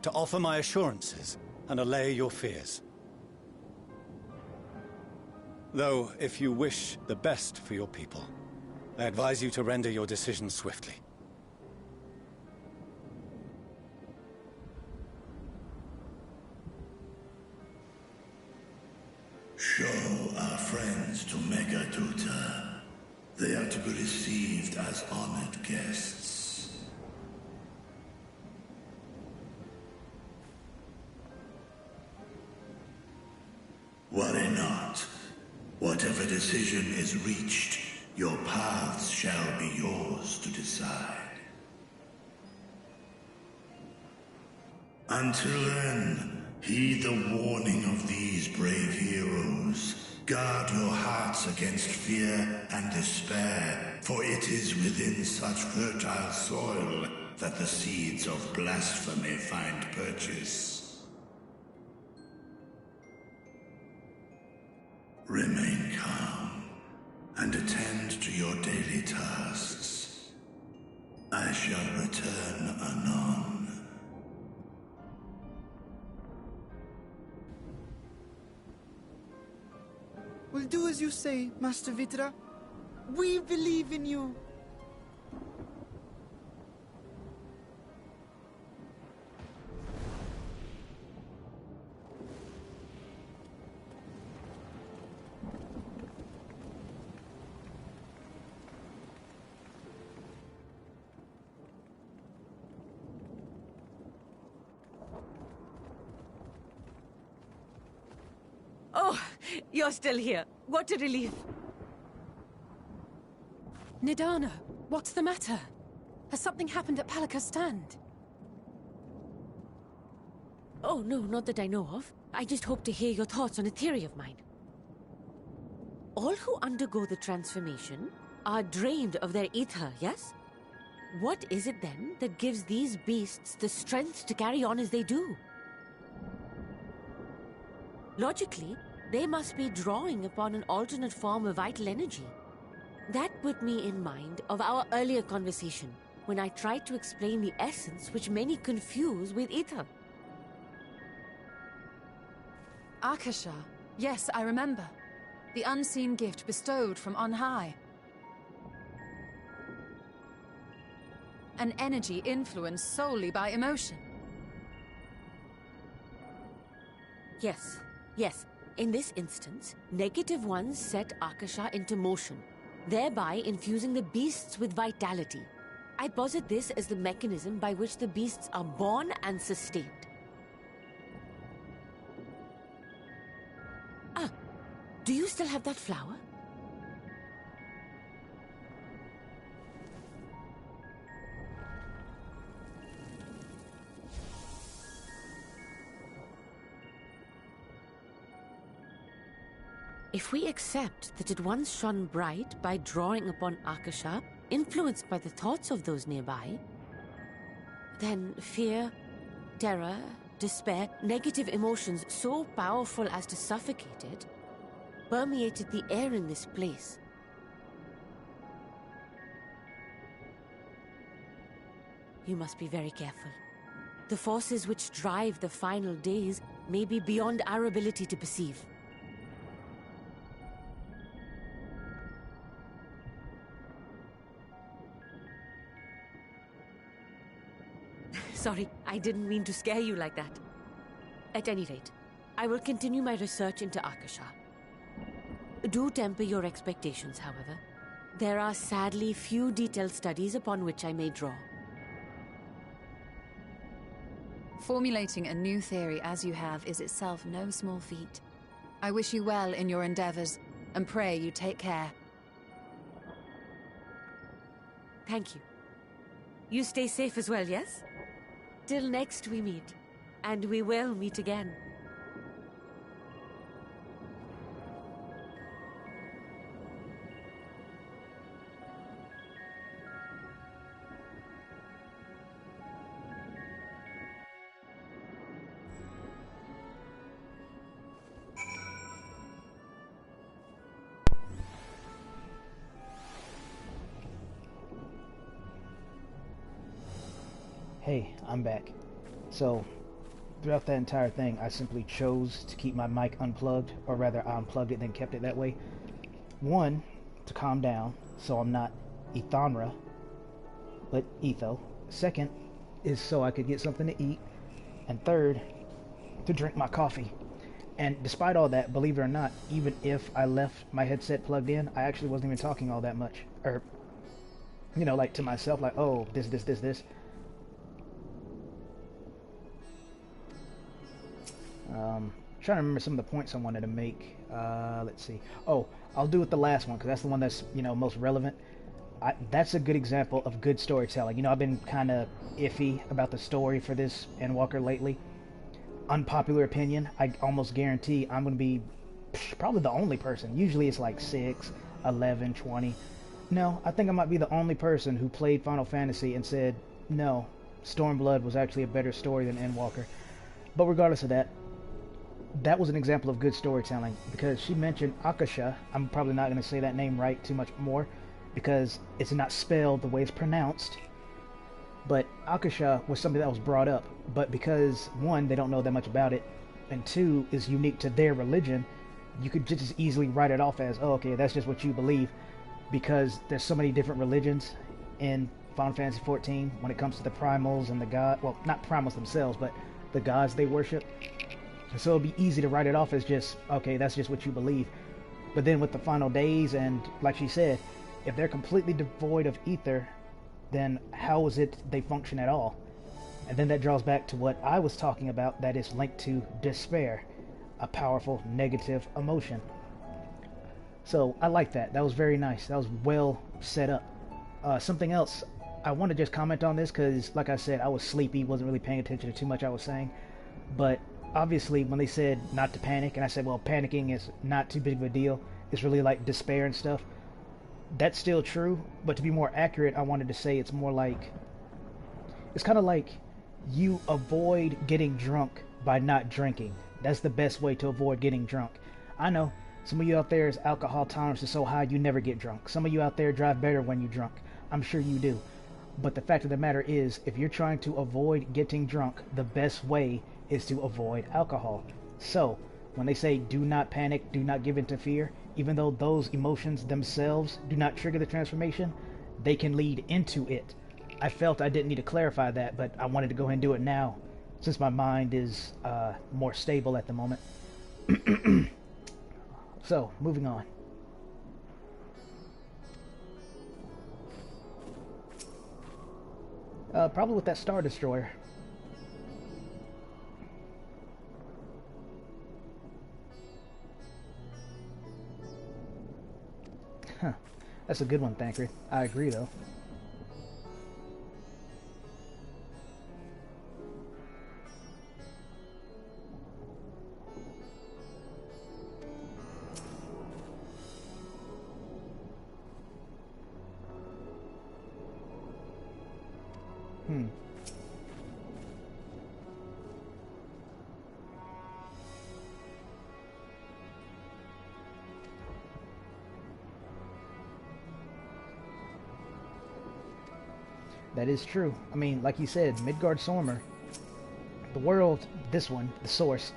To offer my assurances and allay your fears. Though, if you wish the best for your people, I advise you to render your decision swiftly. Show our friends to Megaduta. They are to be received as honored guests. Worry not. Whatever decision is reached, your paths shall be yours to decide. Until then, heed the warning of these brave heroes. Guard your hearts against fear and despair, for it is within such fertile soil that the seeds of blasphemy find purchase. Remain calm and attend to your daily tasks. I shall return anon. We'll do as you say, Master Vitra. We believe in you. Oh, you're still here. What a relief. Nidana, what's the matter? Has something happened at Palaka's stand? Oh, no, not that I know of. I just hope to hear your thoughts on a theory of mine. All who undergo the transformation are drained of their ether, yes? What is it then that gives these beasts the strength to carry on as they do? Logically, they must be drawing upon an alternate form of vital energy. That put me in mind of our earlier conversation, when I tried to explain the essence which many confuse with ether. Akasha. Yes, I remember. The unseen gift bestowed from on high. An energy influenced solely by emotion. Yes, yes. In this instance, negative ones set Akasha into motion, thereby infusing the beasts with vitality. I posit this as the mechanism by which the beasts are born and sustained. Ah, do you still have that flower? If we accept that it once shone bright by drawing upon Akasha, influenced by the thoughts of those nearby, then fear, terror, despair, negative emotions so powerful as to suffocate it, permeated the air in this place. You must be very careful. The forces which drive the final days may be beyond our ability to perceive. Sorry, I didn't mean to scare you like that. At any rate, I will continue my research into Akasha. Do temper your expectations, however. There are sadly few detailed studies upon which I may draw. Formulating a new theory as you have is itself no small feat. I wish you well in your endeavors, and pray you take care. Thank you. You stay safe as well, yes? Till next we meet, and we will meet again. Hey, I'm back. So, throughout that entire thing, I simply chose to keep my mic unplugged, or rather, I unplugged it, then kept it that way. One, to calm down, so I'm not Ethonra, but Etho. Second, is so I could get something to eat. And third, to drink my coffee. And despite all that, believe it or not, even if I left my headset plugged in, I actually wasn't even talking all that much. Or, you know, like to myself, like, oh, this. Trying to remember some of the points I wanted to make. Let's see. Oh, I'll do it the last one, because that's the one that's, you know, most relevant. That's a good example of good storytelling. You know, I've been kind of iffy about the story for this Endwalker lately. Unpopular opinion, I almost guarantee I'm going to be probably the only person. Usually it's like 6, 11, 20. No, I think I might be the only person who played Final Fantasy and said, no, Stormblood was actually a better story than Endwalker. But regardless of that, that was an example of good storytelling, because she mentioned Akasha. I'm probably not going to say that name right too much more, because it's not spelled the way it's pronounced. But Akasha was something that was brought up, but because, one, they don't know that much about it, and two, is unique to their religion, you could just as easily write it off as, oh, okay, that's just what you believe, because there's so many different religions in Final Fantasy XIV when it comes to the primals and the god, well, not primals themselves, but the gods they worship. So it'd be easy to write it off as just, okay, that's just what you believe. But then with the final days, and like she said, if they're completely devoid of ether, then how is it they function at all? And then that draws back to what I was talking about, that is linked to despair, a powerful negative emotion. So I like that. That was very nice. That was well set up. Something else, I want to just comment on this because, like I said, I was sleepy, wasn't really paying attention to too much I was saying. But obviously when they said not to panic, and I said, well, panicking is not too big of a deal. It's really like despair and stuff. That's still true, but to be more accurate, I wanted to say it's more like, it's kind of like you avoid getting drunk by not drinking. That's the best way to avoid getting drunk. I know some of you out there's alcohol tolerance is so high you never get drunk. Some of you out there drive better when you're drunk. I'm sure you do. But the fact of the matter is, if you're trying to avoid getting drunk, the best way is to avoid alcohol. So when they say do not panic, do not give in to fear, even though those emotions themselves do not trigger the transformation, they can lead into it. I felt I didn't need to clarify that, but I wanted to go ahead and do it now, since my mind is more stable at the moment. So, moving on. Probably with that Star Destroyer. Huh. That's a good one, Thancred. I agree, though. That is true. I mean, like you said, Midgard-Sormer, the world, this one, the source,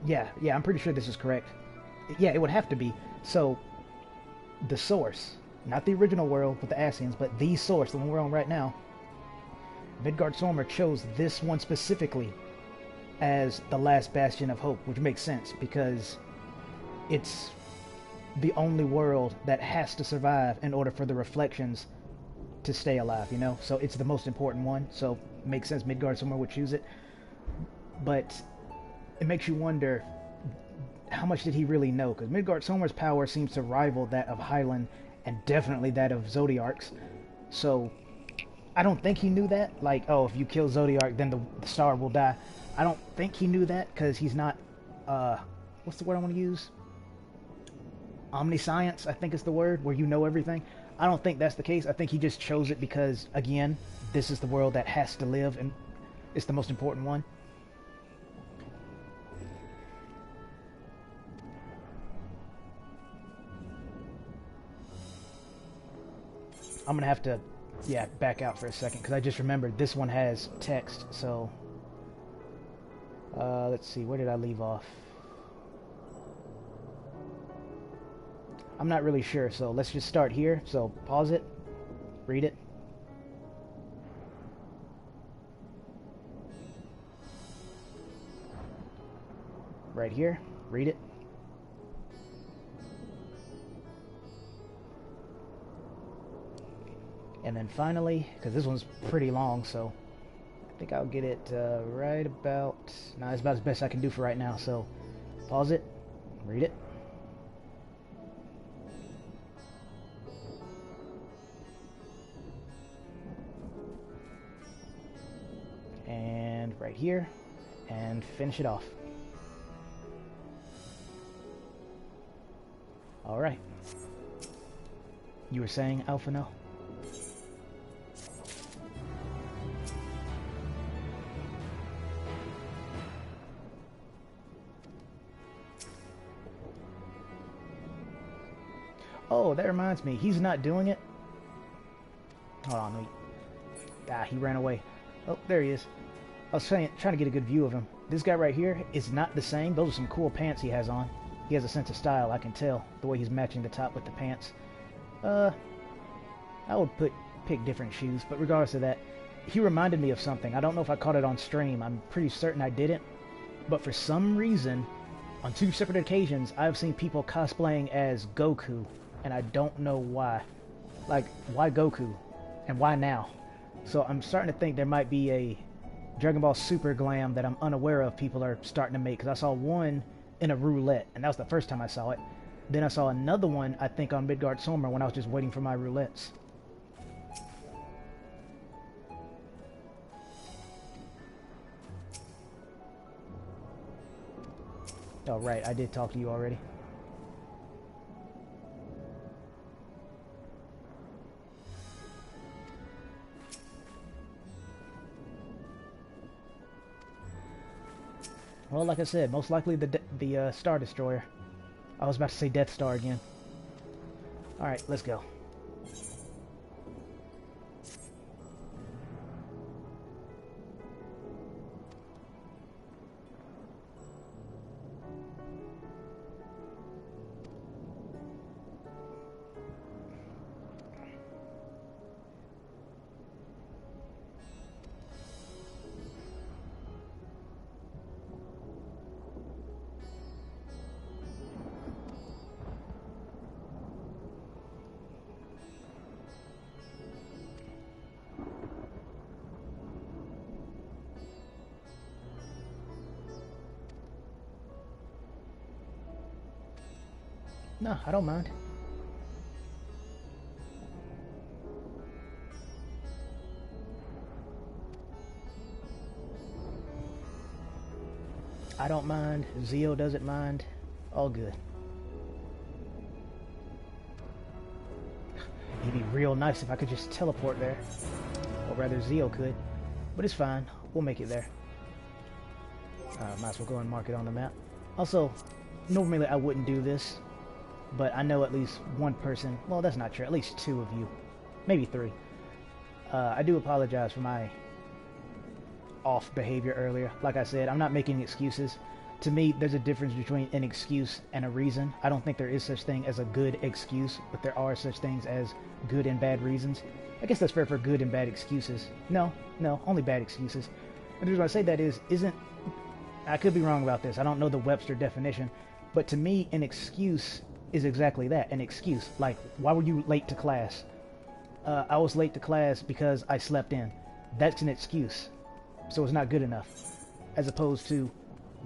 yeah, I'm pretty sure this is correct. Yeah, it would have to be. So, the source, not the original world with the Ascians, but the source, the one we're on right now, Midgard-Sormer chose this one specifically as the last bastion of hope, which makes sense because it's the only world that has to survive in order for the reflections to stay alive, you know? So it's the most important one, so it makes sense Midgard-Sormer would choose it. But it makes you wonder, how much did he really know? Because Midgard-Sormer's power seems to rival that of Hyland and definitely that of Zodiark's. So I don't think he knew that. Like, oh, if you kill Zodiark, then the star will die. I don't think he knew that because he's not, what's the word I want to use? Omniscience, I think is the word, where you know everything. I don't think that's the case. I think he just chose it because, again, this is the world that has to live, and it's the most important one. I'm gonna have to Yeah, back out for a second, because I just remembered this one has text, so... let's see, where did I leave off? I'm not really sure, so let's just start here. So, pause it, read it. Right here, read it. And then finally, because this one's pretty long, so I think I'll get it right about... Nah, it's about as best I can do for right now, so pause it, read it. And right here, and finish it off. Alright. You were saying, Alphano? Oh, that reminds me. He's not doing it. Hold on, wait. Ah, he ran away. Oh, there he is. I was trying to get a good view of him. This guy right here is not the same. Those are some cool pants he has on. He has a sense of style, I can tell. The way he's matching the top with the pants. I would pick different shoes, but regardless of that, he reminded me of something. I don't know if I caught it on stream. I'm pretty certain I didn't. But for some reason, on 2 separate occasions, I've seen people cosplaying as Goku. And I don't know why. Like, why Goku? And why now? So I'm starting to think there might be a Dragon Ball Super glam that I'm unaware of people are starting to make. Because I saw one in a roulette, and that was the first time I saw it. Then I saw another one, I think, on Midgard Sommer when I was just waiting for my roulettes. Oh, right, I did talk to you already. Well, like I said, most likely the Star Destroyer. I was about to say Death Star again. Alright, let's go. No, I don't mind. I don't mind. Zio doesn't mind. All good. It'd be real nice if I could just teleport there. Or rather, Zio could. But it's fine. We'll make it there. Might as well go and mark it on the map. Also, normally I wouldn't do this. But I know at least one person, well, that's not true, at least 2 of you, maybe 3. I do apologize for my off behavior earlier. Like I said, I'm not making excuses. To me, there's a difference between an excuse and a reason. I don't think there is such thing as a good excuse, but there are such things as good and bad reasons. I guess that's fair for good and bad excuses. No, only bad excuses. And the reason I say that isn't, I could be wrong about this, I don't know the Webster definition, but to me, an excuse is exactly that, an excuse. Like, why were you late to class? I was late to class because I slept in. That's an excuse. So it's not good enough. As opposed to,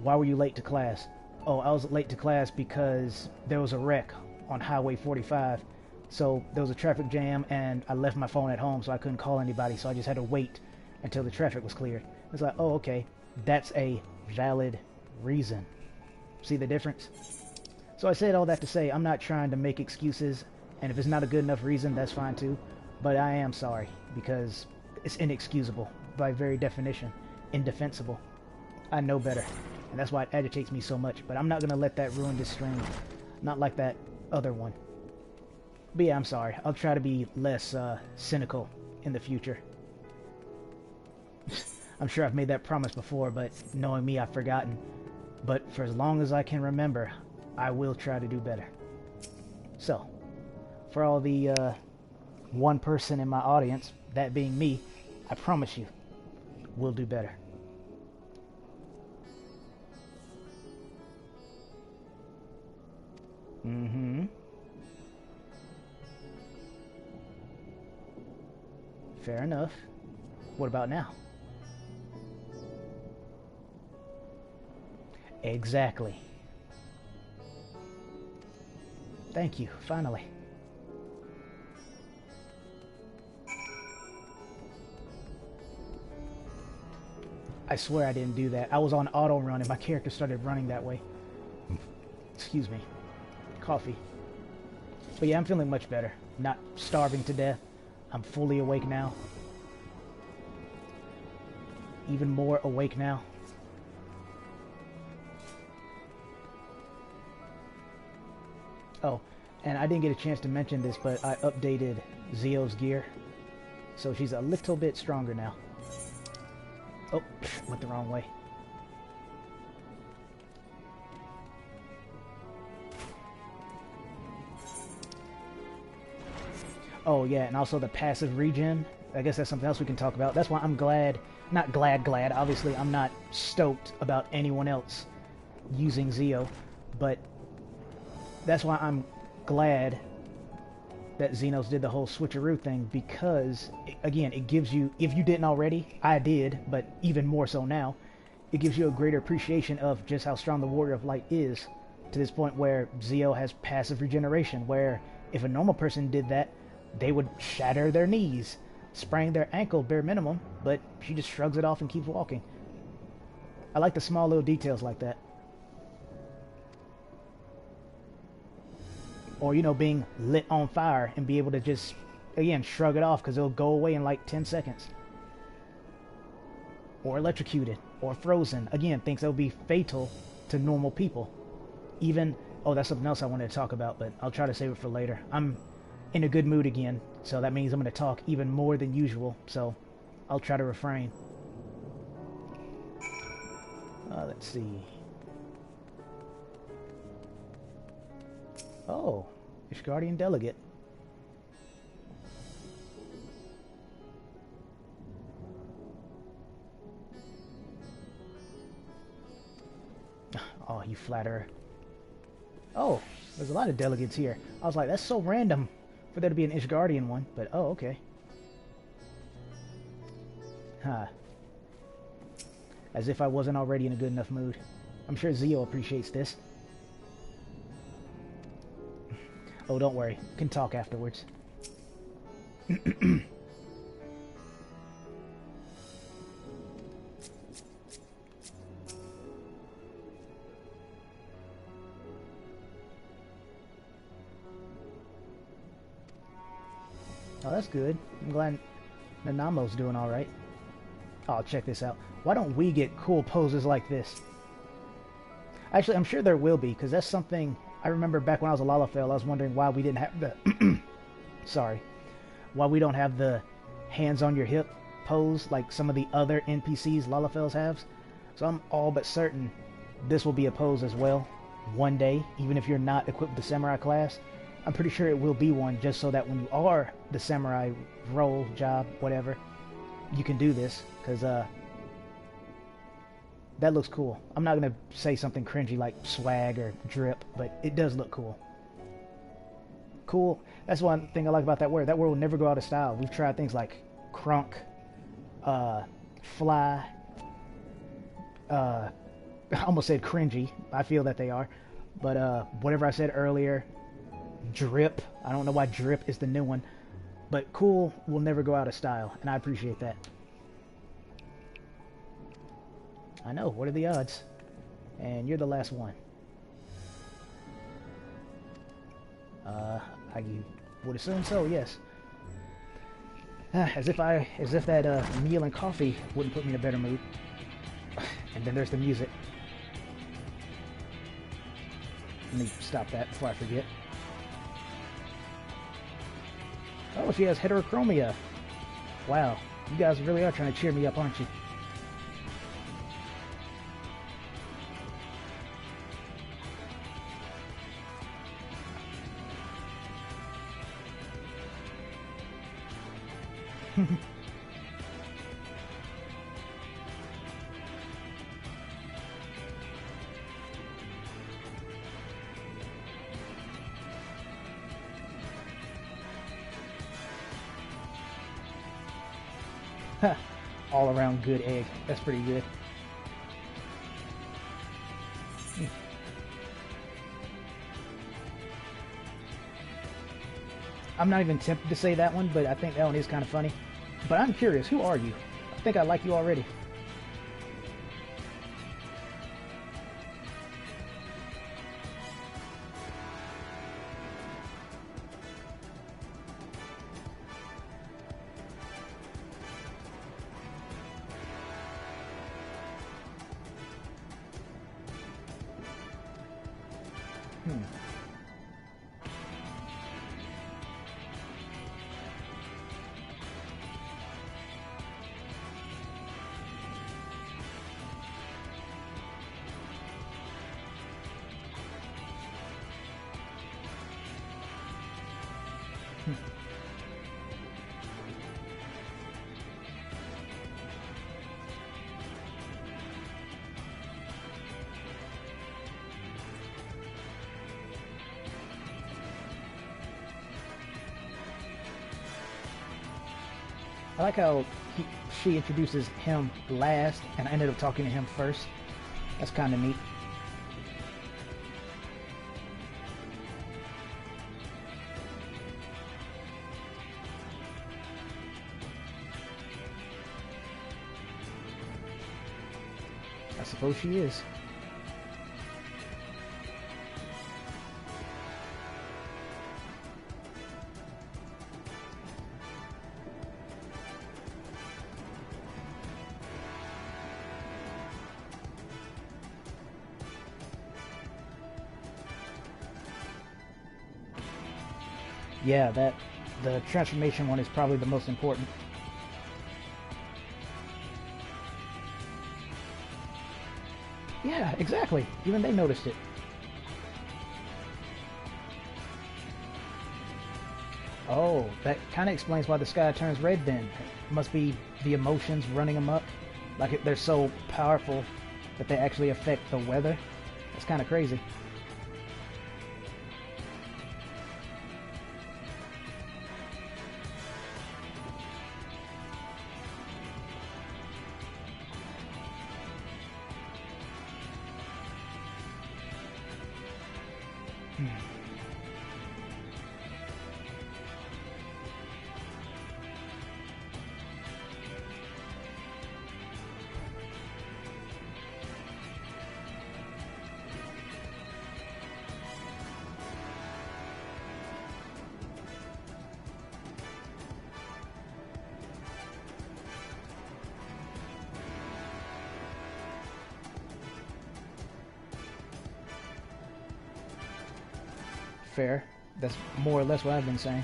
why were you late to class? Oh, I was late to class because there was a wreck on Highway 45. So there was a traffic jam and I left my phone at home so I couldn't call anybody. So I just had to wait until the traffic was cleared. It's like, oh, okay. That's a valid reason. See the difference? So I said all that to say, I'm not trying to make excuses, and if it's not a good enough reason, that's fine too. But I am sorry, because it's inexcusable, by very definition, indefensible. I know better, and that's why it agitates me so much, but I'm not going to let that ruin this stream. Not like that other one. But yeah, I'm sorry. I'll try to be less cynical in the future. I'm sure I've made that promise before, but knowing me, I've forgotten. But for as long as I can remember, I will try to do better. So, for all the one person in my audience, that being me, I promise you, we'll do better. Mm-hmm. Fair enough. What about now? Exactly. Thank you, finally. I swear I didn't do that. I was on auto run and my character started running that way. Excuse me. Coffee. But yeah, I'm feeling much better. Not starving to death. I'm fully awake now. Even more awake now. Oh, and I didn't get a chance to mention this, but I updated Zio's gear. So she's a little bit stronger now. Oh, went the wrong way. Oh yeah, and also the passive regen. I guess that's something else we can talk about. That's why I'm glad, not glad, obviously I'm not stoked about anyone else using Zio, but that's why I'm glad that Xenos did the whole switcheroo thing, because, again, it gives you, if you didn't already, I did, but even more so now, it gives you a greater appreciation of just how strong the Warrior of Light is, to this point where Zio has passive regeneration, where if a normal person did that, they would shatter their knees, sprain their ankle bare minimum, but she just shrugs it off and keeps walking. I like the small little details like that. Or, you know, being lit on fire and be able to just, again, shrug it off because it'll go away in like 10 seconds. Or electrocuted, or frozen. Again, things that will be fatal to normal people. Even, oh, that's something else I wanted to talk about, but I'll try to save it for later. I'm in a good mood again, so that means I'm going to talk even more than usual, so I'll try to refrain. Let's see. Oh, Ishgardian delegate. Oh, you flatterer. Oh, there's a lot of delegates here. I was like, that's so random for there to be an Ishgardian one, but oh, okay. Huh. As if I wasn't already in a good enough mood. I'm sure Zio appreciates this. Oh, don't worry. We can talk afterwards. Oh, that's good. I'm glad Nanamo's doing alright. Oh, check this out. Why don't we get cool poses like this? Actually, I'm sure there will be, because that's something I remember back when I was a Lalafell. I was wondering why we didn't have the... Sorry. Why we don't have the hands on your hip pose like some of the other NPCs Lalafells have. So I'm all but certain this will be a pose as well. One day, even if you're not equipped with the Samurai class. I'm pretty sure it will be one, just so that when you are the Samurai role, job, whatever, you can do this, because that looks cool. I'm not going to say something cringy like swag or drip, but it does look cool. Cool. That's one thing I like about that word. That word will never go out of style. We've tried things like crunk, fly, I almost said cringy. I feel that they are. But whatever I said earlier, drip. I don't know why drip is the new one. But cool will never go out of style, and I appreciate that. I know, what are the odds? And you're the last one. I would assume so, yes. As if that meal and coffee wouldn't put me in a better mood. And then there's the music. Let me stop that before I forget. Oh, she has heterochromia. Wow, you guys really are trying to cheer me up, aren't you? All around good egg. That's pretty good. I'm not even tempted to say that one, but I think that one is kind of funny. But I'm curious, who are you? I think I like you already. I like how she introduces him last, and I ended up talking to him first. That's kind of neat. I suppose she is. Yeah, the transformation one is probably the most important. Yeah, exactly. Even they noticed it. Oh, that kind of explains why the sky turns red then. It must be the emotions running amok. Like they're so powerful that they actually affect the weather. That's kind of crazy. Fair. That's more or less what I've been saying.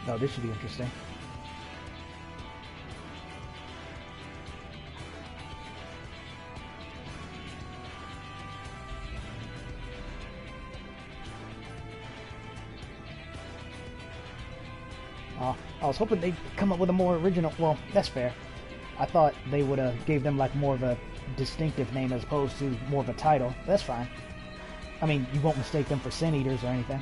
Oh, this should be interesting. I was hoping they'd come up with a more original... Well, that's fair. I thought they would have gave them like more of a distinctive name as opposed to more of a title. That's fine. I mean, you won't mistake them for Sin Eaters or anything.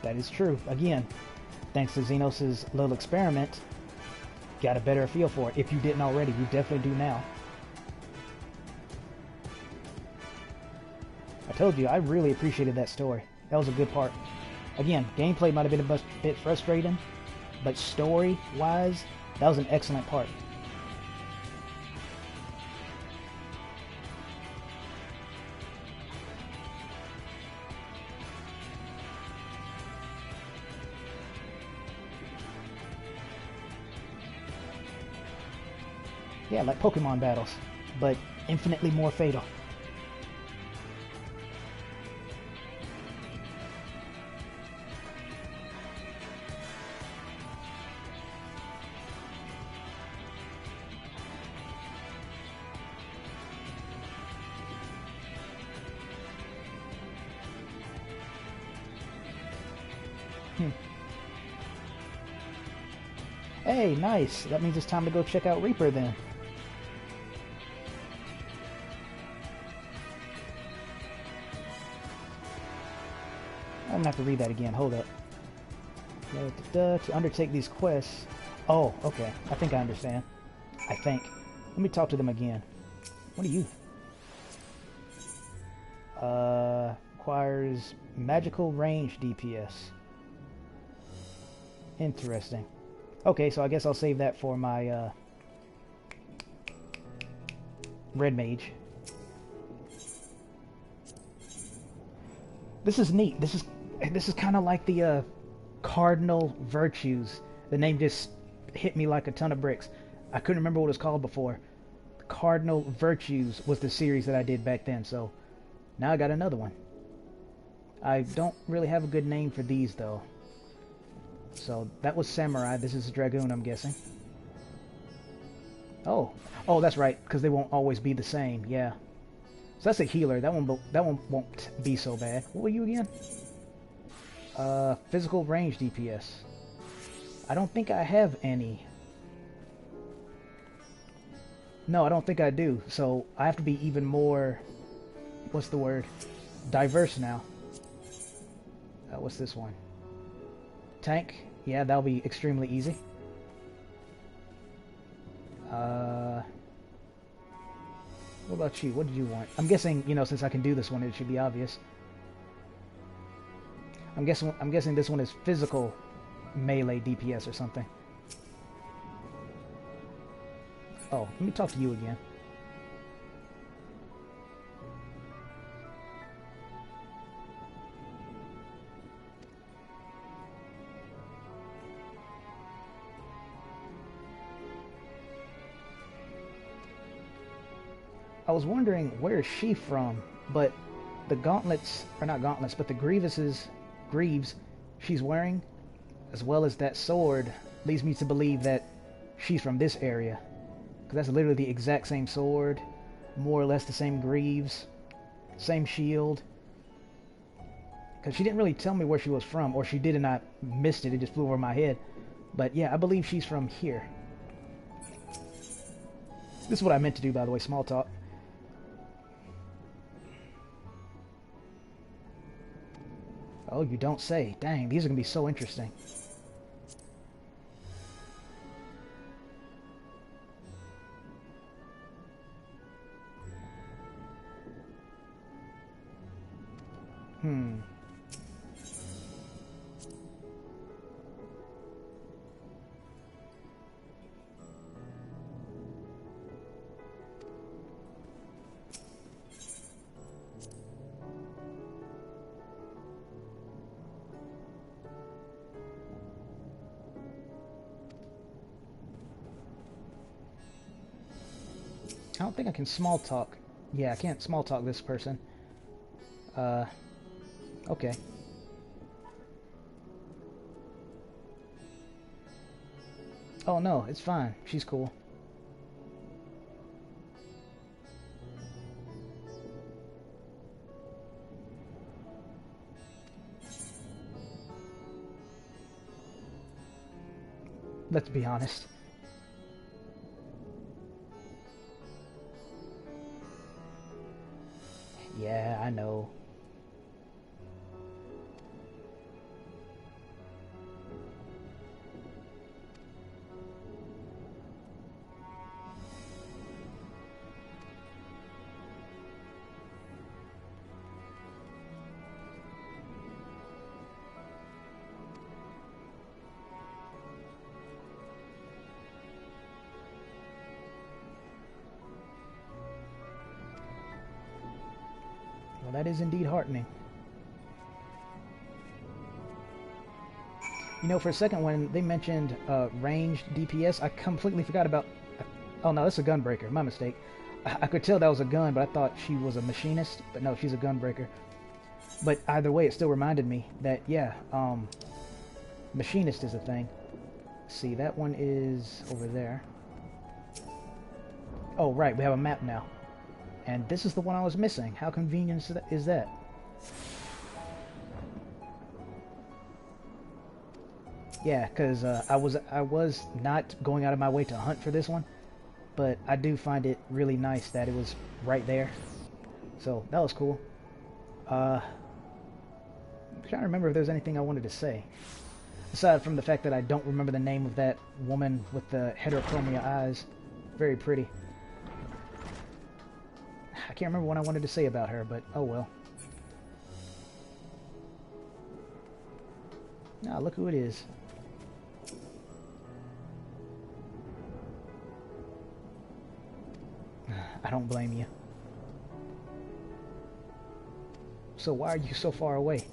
That is true. Again, thanks to Xenos' little experiment, got a better feel for it. If you didn't already, you definitely do now. I told you, I really appreciated that story. That was a good part. Again, gameplay might have been a bit frustrating, but story-wise, that was an excellent part. Yeah, like Pokemon battles, but infinitely more fatal. Hey, nice. That means it's time to go check out Reaper then. I'm gonna have to read that again. Hold up. To undertake these quests. Oh, okay. I think I understand. I think. Let me talk to them again. What are you? Requires magical range DPS. Interesting. Okay, so I guess I'll save that for my red mage. This is neat. This is kind of like the Cardinal Virtues. The name just hit me like a ton of bricks. I couldn't remember what it was called before. Cardinal Virtues was the series that I did back then, so now I got another one. I don't really have a good name for these though. So that was Samurai. This is Dragoon, I'm guessing. Oh, that's right, because they won't always be the same. Yeah. So that's a healer. That one won't be so bad. What were you again? Physical range DPS. I don't think I have any. No, I don't think I do. So I have to be even more, what's the word? Diverse now. What's this one? Tank. Yeah, that'll be extremely easy. What about you? What did you want? I'm guessing, you know, since I can do this one, it should be obvious. I'm guessing this one is physical melee DPS or something. Oh, let me talk to you again. I was wondering where is she from, but the gauntlets, or not gauntlets, but the greaves she's wearing, as well as that sword, leads me to believe that she's from this area. Because that's literally the exact same sword, more or less the same greaves, same shield. Because she didn't really tell me where she was from, or she did and I missed it, it just flew over my head. But yeah, I believe she's from here. This is what I meant to do, by the way, small talk. Oh, you don't say. Dang, these are going to be so interesting. I don't think I can small talk. Yeah, I can't small talk this person. Okay. Oh no, it's fine. She's cool. Let's be honest. Yeah, I know. Well, that is indeed heartening. You know, for a second when they mentioned ranged DPS, I completely forgot about... Oh no, that's a gunbreaker. My mistake. I could tell that was a gun, but I thought she was a machinist. But no, she's a gunbreaker. But either way, it still reminded me that, yeah, machinist is a thing. See, that one is over there. Oh, right, we have a map now. And this is the one I was missing. How convenient is that? Yeah, because I was not going out of my way to hunt for this one, but I do find it really nice that it was right there. So that was cool. I'm trying to remember if there's anything I wanted to say, aside from the fact that I don't remember the name of that woman with the heterochromia eyes. Very pretty. I can't remember what I wanted to say about her, but oh well. Now look who it is. I don't blame you. So why are you so far away?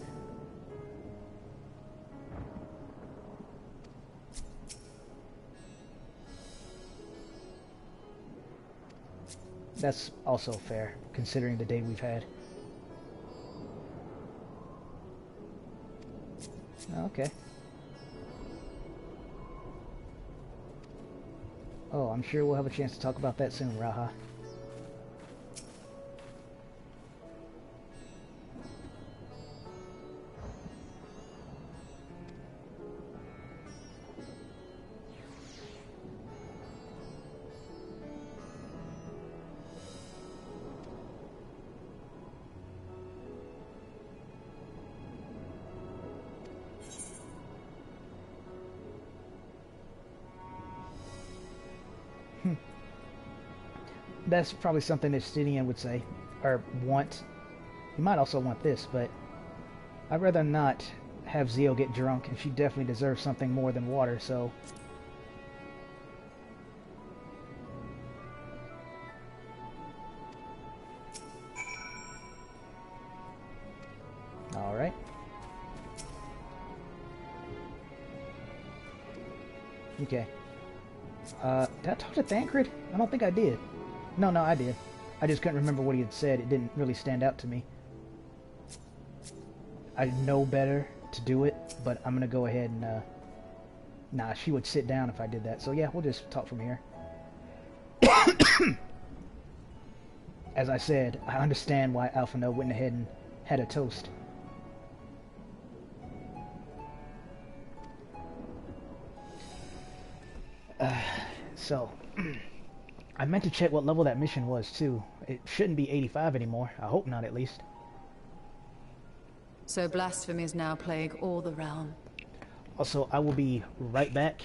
That's also fair, considering the day we've had. Okay. Oh, I'm sure we'll have a chance to talk about that soon, Raha. That's probably something that Stidian would say, or want. He might also want this, but I'd rather not have Zio get drunk, and she definitely deserves something more than water, so... Alright. Okay. Did I talk to Thancred? I don't think I did. No, I did. I just couldn't remember what he had said. It didn't really stand out to me. I know better to do it, but I'm gonna go ahead and, nah, she would sit down if I did that. So yeah, we'll just talk from here. As I said, I understand why Alphino went ahead and had a toast. So... I meant to check what level that mission was, too. It shouldn't be 85 anymore. I hope not, at least. So blasphemy is now plague all the realm. Also, I will be right back.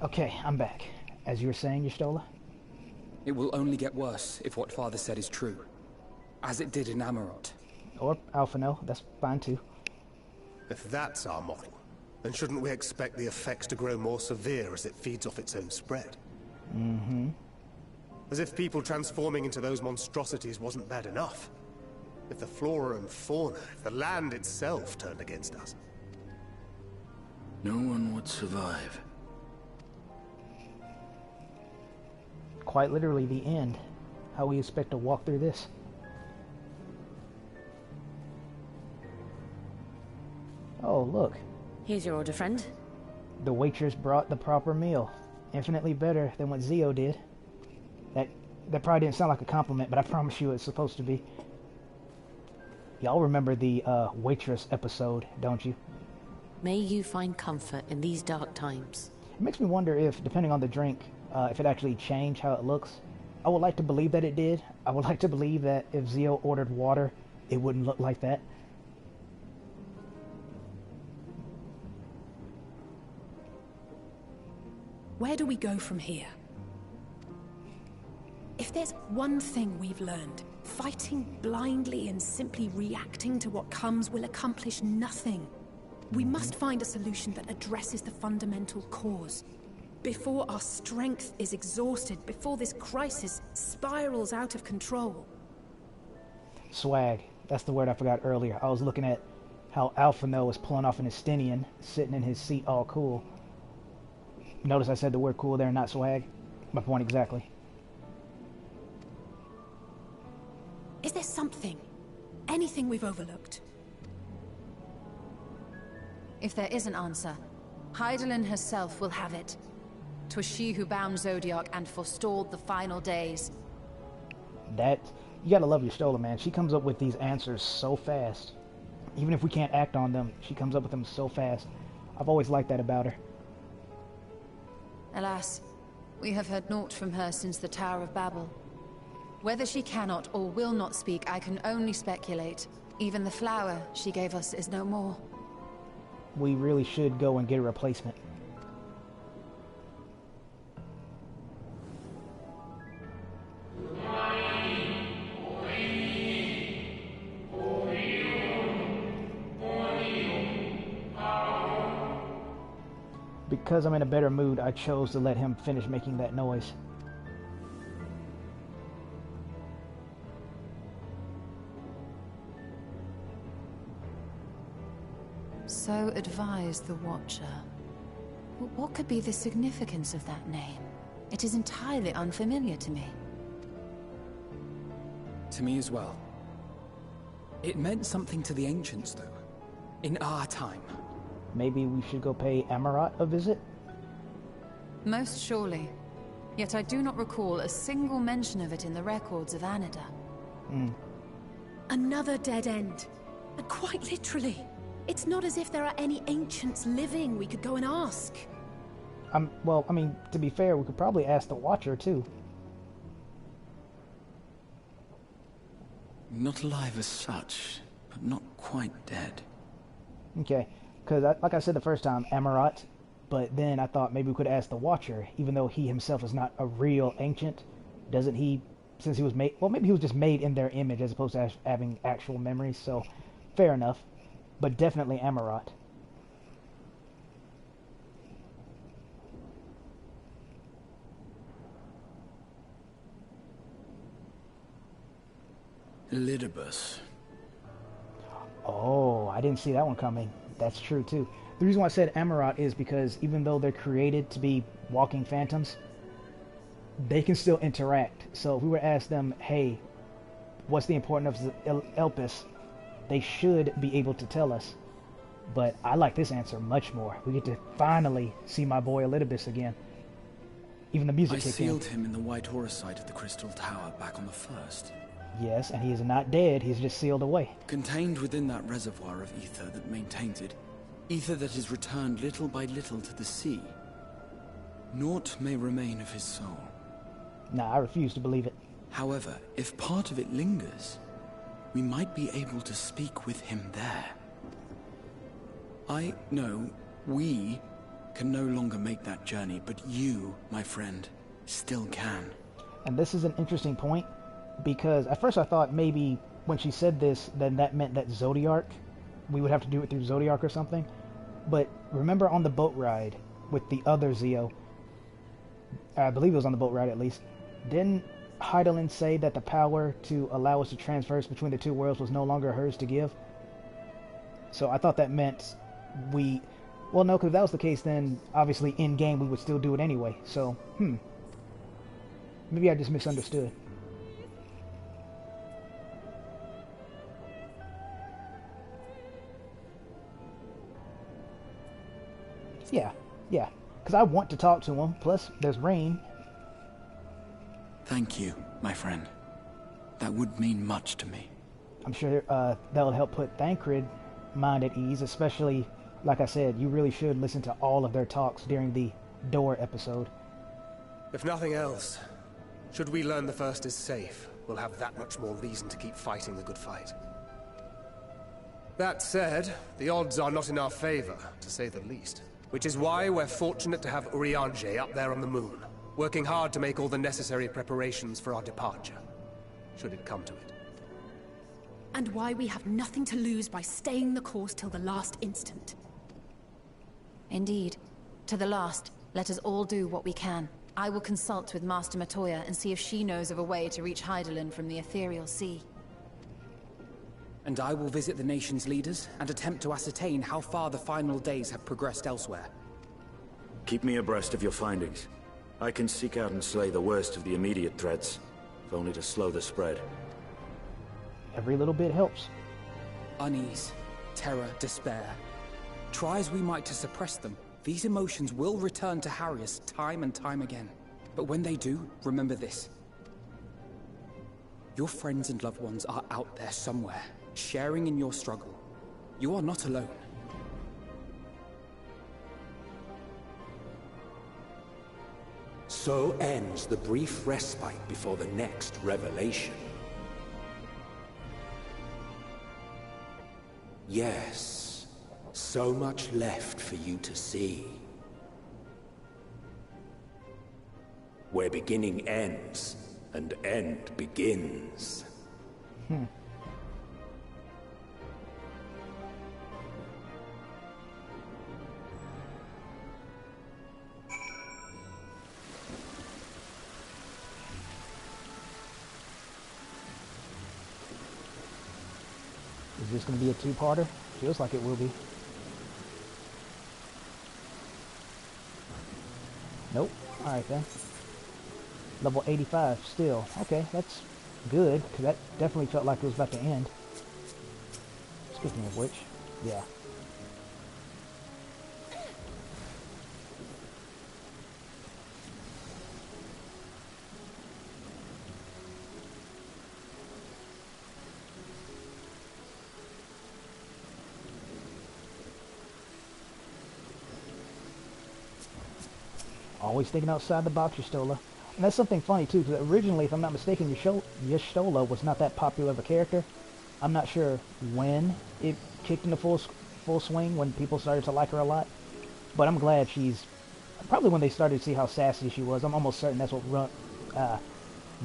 Okay, I'm back. As you were saying, Y'shtola? It will only get worse if what Father said is true. As it did in Amarot. Or Alphino, that's fine too. If that's our model, then shouldn't we expect the effects to grow more severe as it feeds off its own spread? Mm-hmm. As if people transforming into those monstrosities wasn't bad enough. If the flora and fauna, if the land itself turned against us. No one would survive. Quite literally the end. How we expect to walk through this. Oh, look. Here's your order, friend. The waitress brought the proper meal. Infinitely better than what Zio did. That probably didn't sound like a compliment, but I promise you it's supposed to be. Y'all remember the waitress episode, don't you? May you find comfort in these dark times. It makes me wonder if, depending on the drink, if it actually changed how it looks. I would like to believe that it did. I would like to believe that if Zio ordered water, it wouldn't look like that. Where do we go from here? If there's one thing we've learned, fighting blindly and simply reacting to what comes will accomplish nothing. We must find a solution that addresses the fundamental cause. Before our strength is exhausted, before this crisis spirals out of control. Swag. That's the word I forgot earlier. I was looking at how Alphino was pulling off an Estinian, sitting in his seat all cool. Notice I said the word cool there, not swag? My point exactly. Is there something? Anything we've overlooked? If there is an answer, Hydaelyn herself will have it. 'Twas she who bound Zodiac and forestalled the final days. That, you gotta love your Stola, man. She comes up with these answers so fast. Even if we can't act on them, she comes up with them so fast. I've always liked that about her. Alas, we have heard naught from her since the Tower of Babel. Whether she cannot or will not speak, I can only speculate. Even the flower she gave us is no more. We really should go and get a replacement. Because I'm in a better mood, I chose to let him finish making that noise. So advised the Watcher. But what could be the significance of that name? It is entirely unfamiliar to me. To me as well. It meant something to the ancients, though. In our time. Maybe we should go pay Amarat a visit? Most surely. Yet I do not recall a single mention of it in the records of Anida. Another dead end. And quite literally. It's not as if there are any ancients living we could go and ask. Well, I mean, to be fair, we could probably ask the Watcher, too. Not alive as such, but not quite dead. Okay, because like I said the first time, Amarat, but then I thought maybe we could ask the Watcher, even though he himself is not a real ancient. Doesn't he, since he was made, well, maybe he was just made in their image as opposed to having actual memories, so fair enough. But definitely Amarat. Elidibus. Oh, I didn't see that one coming. That's true, too. The reason why I said Amarat is because even though they're created to be walking phantoms, they can still interact. So if we were to ask them, hey, what's the importance of Elpis, they should be able to tell us. But I like this answer much more. We get to finally see my boy Elidibus again. Even the music kicked in. I sealed him in the White Horus site of the Crystal Tower back on the first. Yes, and he is not dead. He's just sealed away. Contained within that reservoir of ether that maintains it. Ether that is returned little by little to the sea. Naught may remain of his soul. Nah, I refuse to believe it. However, if part of it lingers, we might be able to speak with him there. I know we can no longer make that journey, but you, my friend, still can. And this is an interesting point, because at first I thought maybe when she said this, then that meant that Zodiac, we would have to do it through Zodiac or something. But remember on the boat ride with the other Zio, I believe it was on the boat ride at least, didn't Hydaelyn say that the power to allow us to transverse between the two worlds was no longer hers to give? So I thought that meant Well, no, because if that was the case, then obviously in game we would still do it anyway. So, maybe I just misunderstood. Yeah, because I want to talk to him. Plus, there's Rain. Thank you, my friend. That would mean much to me. I'm sure that'll help put Thancred's mind at ease, especially, like I said, you really should listen to all of their talks during the Door episode. If nothing else, should we learn the First is safe, we'll have that much more reason to keep fighting the good fight. That said, the odds are not in our favor, to say the least. Which is why we're fortunate to have Urianger up there on the moon, working hard to make all the necessary preparations for our departure, should it come to it. And why we have nothing to lose by staying the course till the last instant. Indeed. To the last, let us all do what we can. I will consult with Master Matoya and see if she knows of a way to reach Hydaelyn from the Ethereal Sea. And I will visit the nation's leaders and attempt to ascertain how far the final days have progressed elsewhere. Keep me abreast of your findings. I can seek out and slay the worst of the immediate threats, if only to slow the spread. Every little bit helps. Unease, terror, despair. Try as we might to suppress them, these emotions will return to harry us time and time again. But when they do, remember this. Your friends and loved ones are out there somewhere, sharing in your struggle. You are not alone. So ends the brief respite before the next revelation. Yes, so much left for you to see. Where beginning ends, and end begins. Is this going to be a two-parter? Feels like it will be. Nope. Alright then. Level 85 still. Okay, that's good, because that definitely felt like it was about to end. Speaking of which, yeah. Always thinking outside the box, Y'shtola. And that's something funny too, because originally, if I'm not mistaken, Y'shtola was not that popular of a character. I'm not sure when it kicked into full swing, when people started to like her a lot. But I'm glad she's... Probably when they started to see how sassy she was. I'm almost certain that's what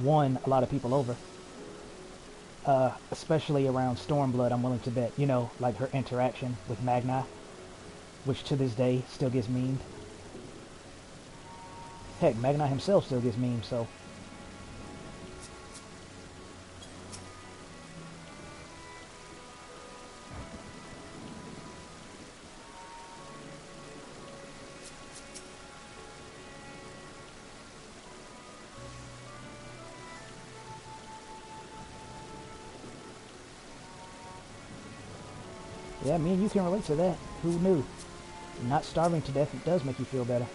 won a lot of people over. Especially around Stormblood, I'm willing to bet. You know, like her interaction with Magni, which to this day still gets memed. Heck, Magni himself still gets memes, so... Yeah, me and you can relate to that. Who knew? Not starving to death, it does make you feel better.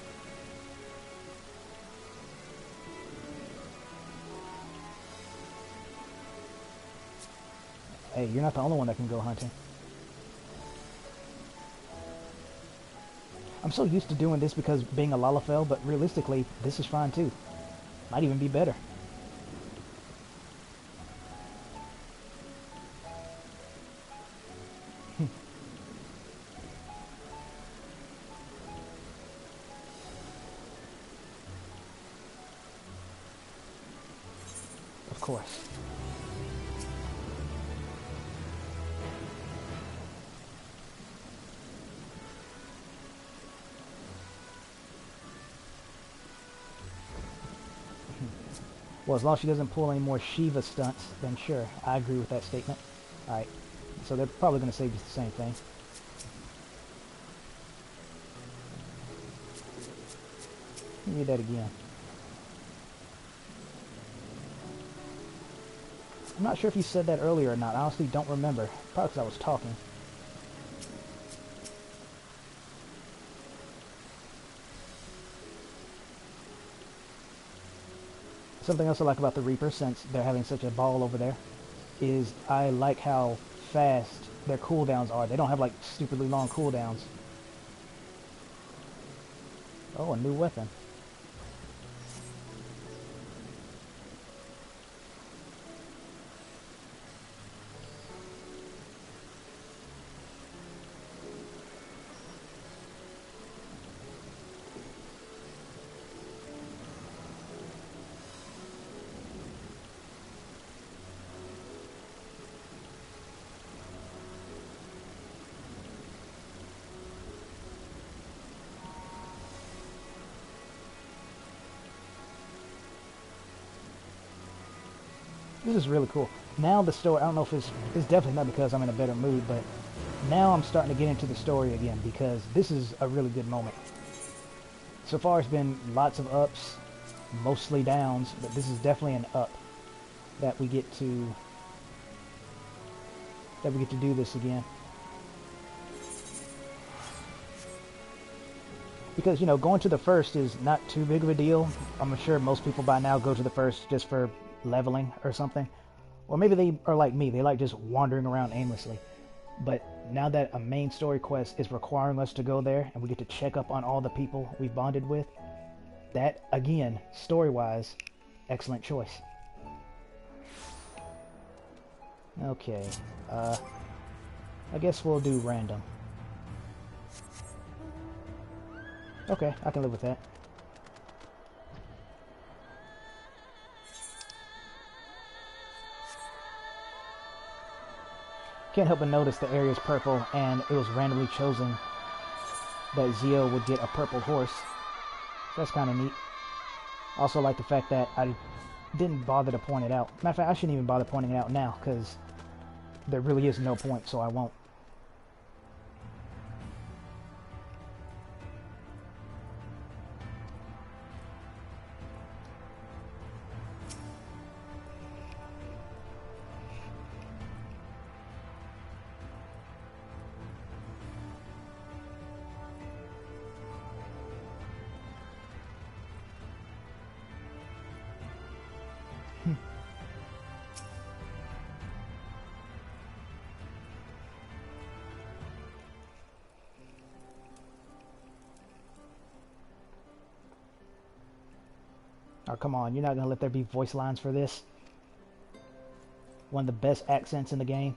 Hey, you're not the only one that can go hunting. I'm so used to doing this because being a Lalafell, but realistically, this is fine too. Might even be better. Of course. Well, as long as she doesn't pull any more Shiva stunts, then sure, I agree with that statement. Alright, so they're probably going to say just the same thing. Read that again. I'm not sure if you said that earlier or not. I honestly don't remember. Probably because I was talking. Something else I like about the Reaper, since they're having such a ball over there, is I like how fast their cooldowns are. They don't have like stupidly long cooldowns. Oh, a new weapon. This is really cool. Now the story, I don't know if it's definitely not because I'm in a better mood, but now I'm starting to get into the story again because this is a really good moment. So far it's been lots of ups, mostly downs, but this is definitely an up that we get to do this again. Because, you know, going to the first is not too big of a deal. I'm sure most people by now go to the first just for leveling or something. Or maybe they are like me, they like just wandering around aimlessly. But now that a main story quest is requiring us to go there and we get to check up on all the people we bonded with, that, again, story-wise, excellent choice. Okay, I guess we'll do random. Okay, I can live with that. Can't help but notice the area is purple, and it was randomly chosen that Zio would get a purple horse. So that's kind of neat. Also like the fact that I didn't bother to point it out. Matter of fact, I shouldn't even bother pointing it out now, because there really is no point, so I won't. Oh, come on, you're not going to let there be voice lines for this? One of the best accents in the game.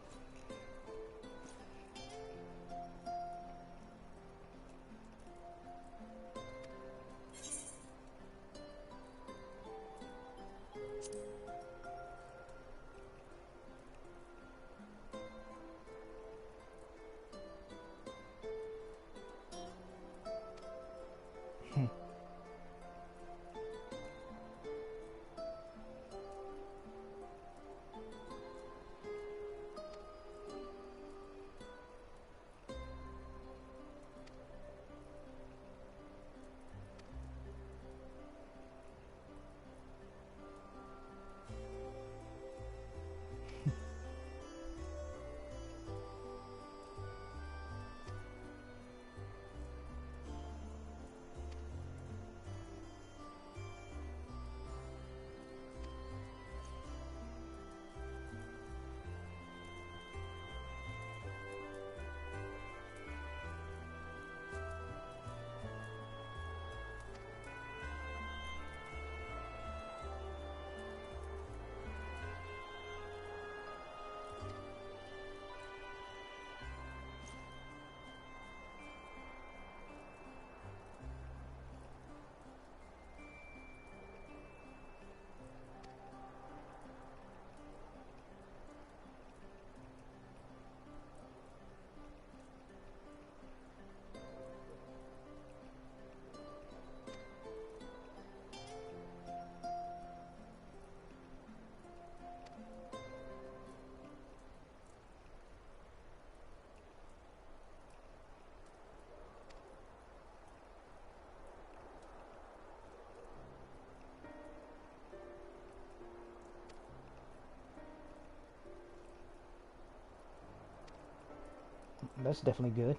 That's definitely good.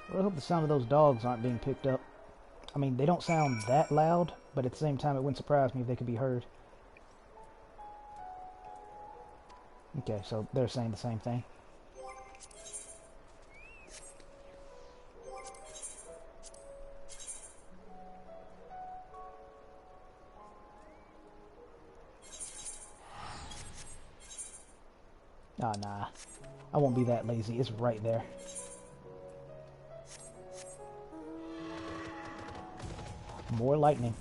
Well, I hope the sound of those dogs aren't being picked up. I mean, they don't sound that loud, but at the same time, it wouldn't surprise me if they could be heard. Okay, so they're saying the same thing. Ah, nah. I won't be that lazy. It's right there. More lightning.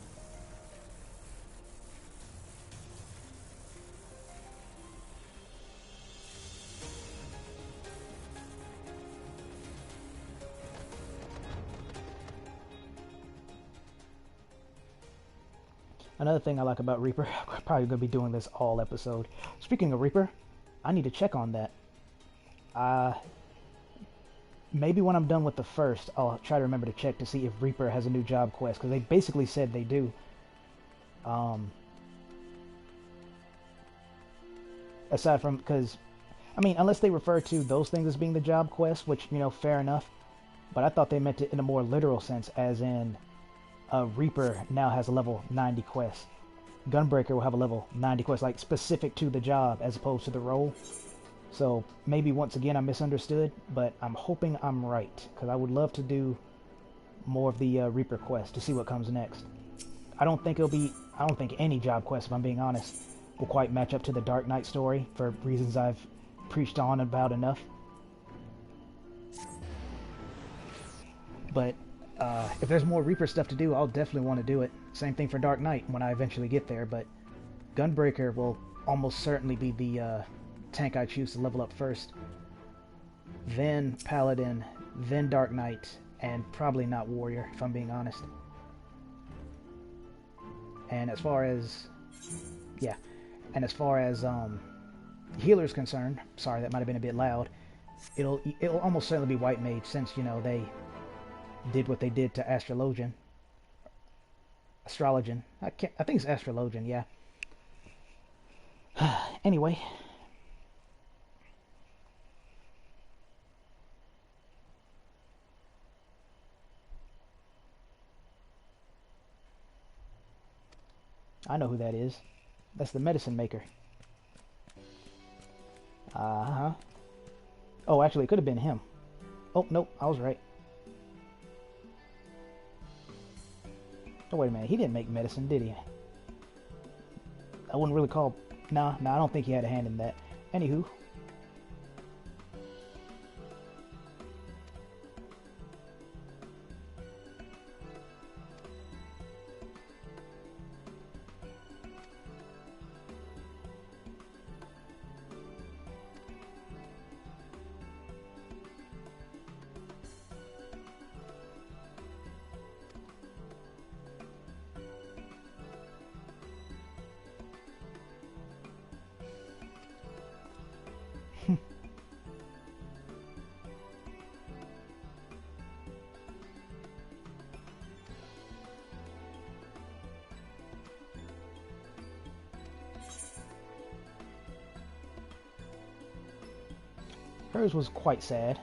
Another thing I like about Reaper, I'm probably going to be doing this all episode. Speaking of Reaper, I need to check on that. Maybe when I'm done with the first, I'll try to remember to check to see if Reaper has a new job quest, because they basically said they do. Aside from, because, I mean, unless they refer to those things as being the job quest, which, you know, fair enough. But I thought they meant it in a more literal sense, as in, Reaper now has a level 90 quest. Gunbreaker will have a level 90 quest, like specific to the job as opposed to the role. So maybe once again I misunderstood, but I'm hoping I'm right, because I would love to do more of the Reaper quest to see what comes next. I don't think any job quest, if I'm being honest, will quite match up to the Dark Knight story for reasons I've preached on about enough. But if there's more Reaper stuff to do, I'll definitely want to do it. Same thing for Dark Knight when I eventually get there, but Gunbreaker will almost certainly be the tank I choose to level up first. Then Paladin, then Dark Knight, and probably not Warrior, if I'm being honest. And as far as... yeah. And as far as healer's concerned, sorry, that might have been a bit loud, it'll almost certainly be White Mage, since, you know, they did what they did to Astrologian. I think it's Astrologian, yeah. Anyway. I know who that is. That's the medicine maker. Uh-huh. Oh, actually, it could have been him. Oh, nope, I was right. Oh, wait a minute. He didn't make medicine, did he? I wouldn't really call... Nah, I don't think he had a hand in that. Anywho. Hers was quite sad.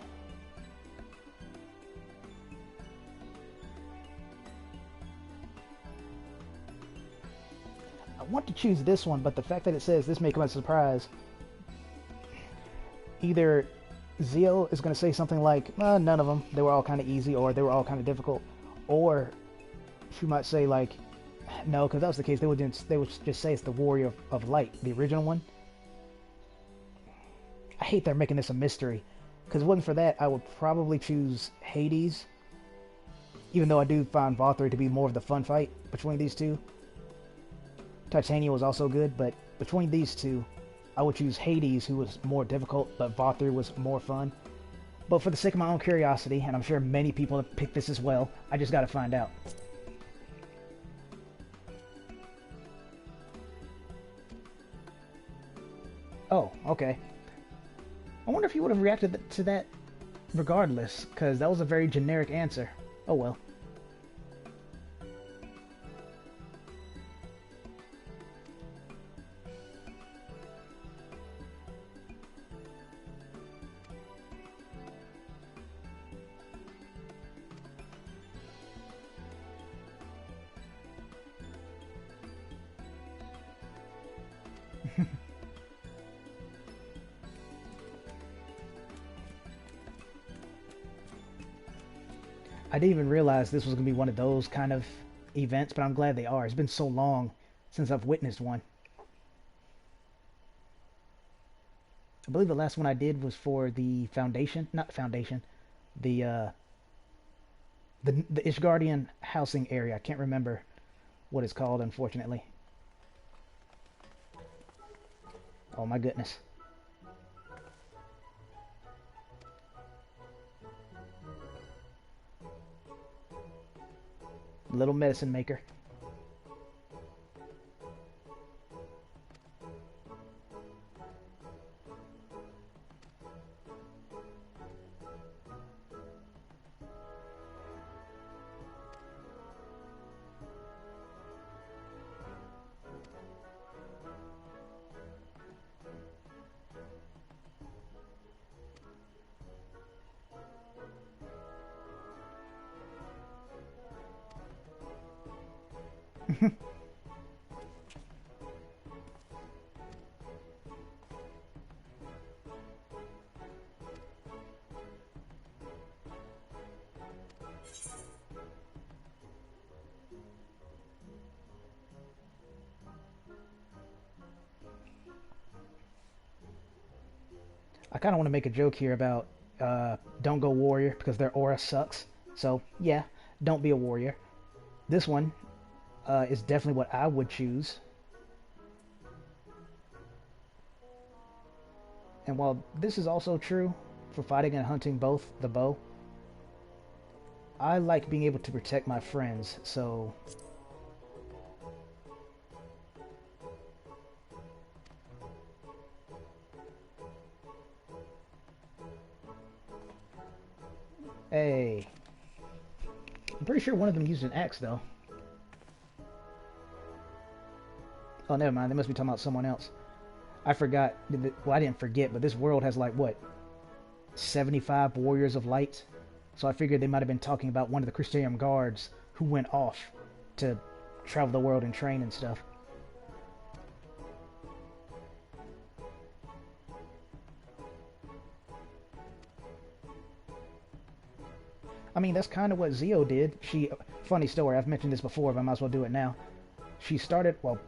I want to choose this one, but the fact that it says this may come as a surprise. Either Zio is going to say something like, none of them, they were all kind of easy, or they were all kind of difficult. Or she might say, like, no, because that was the case, they would just say it's the Warrior of Light, the original one. I hate they're making this a mystery, because if it wasn't for that, I would probably choose Hades, even though I do find Valkyrie to be more of the fun fight between these two. Titania was also good, but between these two, I would choose Hades, who was more difficult, but Vothir was more fun. But for the sake of my own curiosity, and I'm sure many people have picked this as well, I just gotta find out. Oh, okay. I wonder if you would have reacted to that regardless, because that was a very generic answer. Oh well. I didn't even realize this was going to be one of those kind of events, but I'm glad they are. It's been so long since I've witnessed one. I believe the last one I did was for the Foundation, not the Foundation, the Ishgardian housing area. I can't remember what it's called, unfortunately. Oh my goodness. Little medicine maker. I kind of want to make a joke here about don't go warrior because their aura sucks. So yeah, don't be a warrior. This one is definitely what I would choose. And while this is also true for fighting and hunting both the bow, I like being able to protect my friends, so hey. I'm pretty sure one of them used an axe, though. Oh, never mind. They must be talking about someone else. I forgot. Well, I didn't forget, but this world has, like, what? 75 Warriors of Light? So I figured they might have been talking about one of the Christian guards who went off to travel the world and train and stuff. I mean, that's kind of what Zio did. Funny story, I've mentioned this before, but I might as well do it now. She started, well,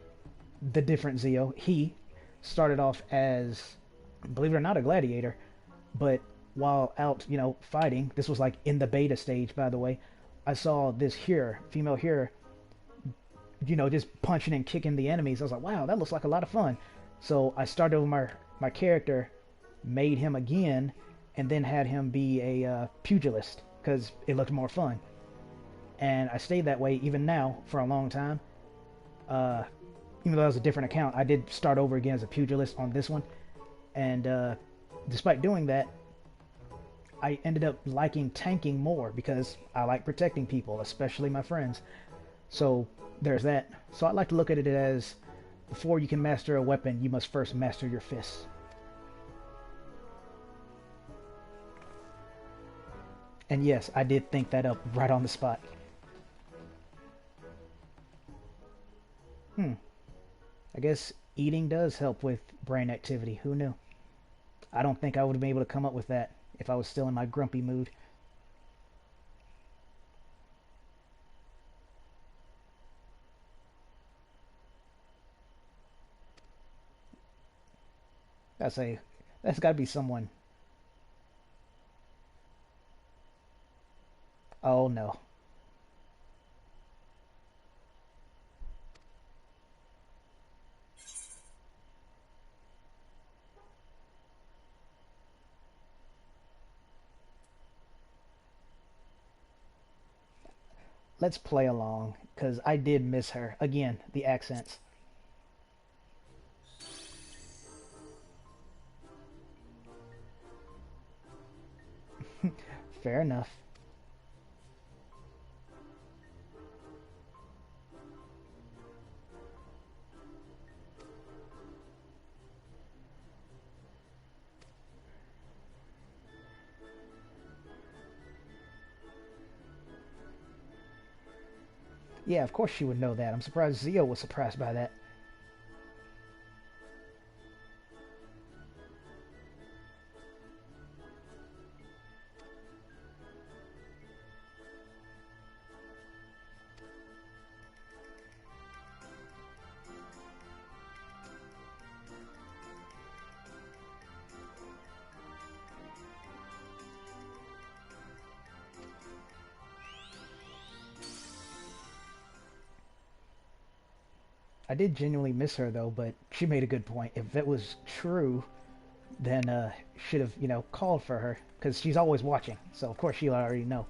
the different Zio, he started off as, believe it or not, a gladiator. But while out, fighting, this was like in the beta stage, by the way, I saw this here, female here, just punching and kicking the enemies. I was like, wow, that looks like a lot of fun. So I started with my character, made him again, and then had him be a pugilist, because it looked more fun. And I stayed that way even now for a long time. Even though that was a different account, I did start over again as a pugilist on this one. And despite doing that, I ended up liking tanking more because I like protecting people, especially my friends. So there's that. So I like to look at it as, before you can master a weapon, you must first master your fists. And yes, I did think that up right on the spot. I guess eating does help with brain activity. Who knew? I don't think I would have been able to come up with that if I was still in my grumpy mood. That's got to be someone. Oh no. let's play along, because I did miss her. Again, the accents. Fair enough. Yeah, of course she would know that. I'm surprised Zio was surprised by that. I did genuinely miss her, though, but she made a good point. If it was true, then should have, you know, called for her, because she's always watching, so of course she'll already know.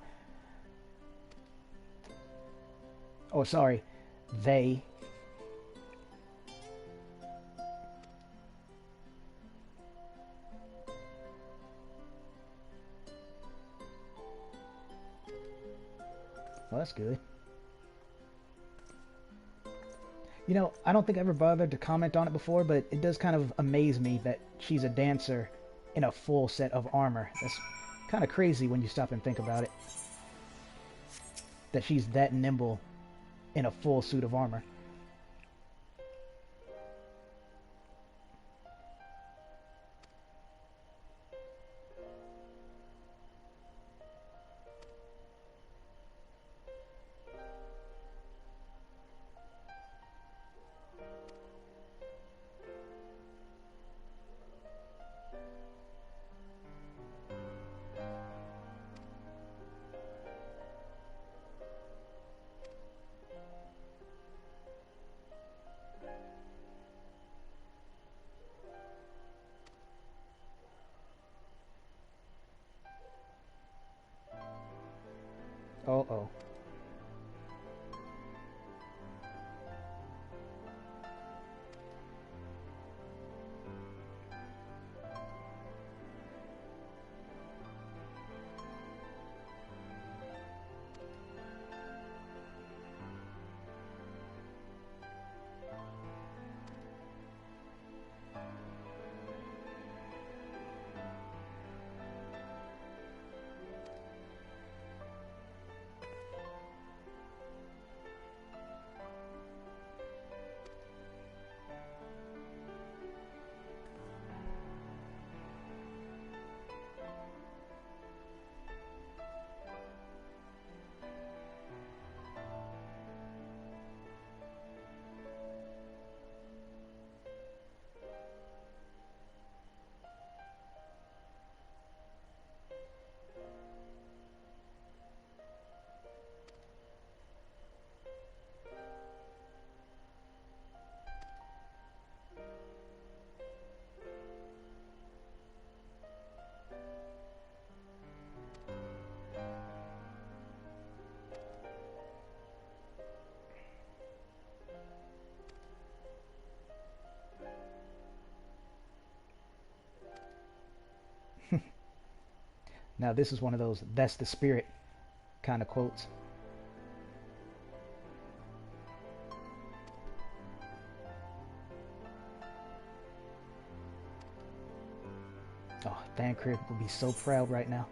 Oh, sorry. They. Well, that's good. You know, I don't think I ever bothered to comment on it before, but it does kind of amaze me that she's a dancer in a full set of armor. That's kind of crazy when you stop and think about it. That she's that nimble in a full suit of armor. Uh-oh. Now this is one of those "that's the spirit" kind of quotes. Oh, Thancred will be so proud right now.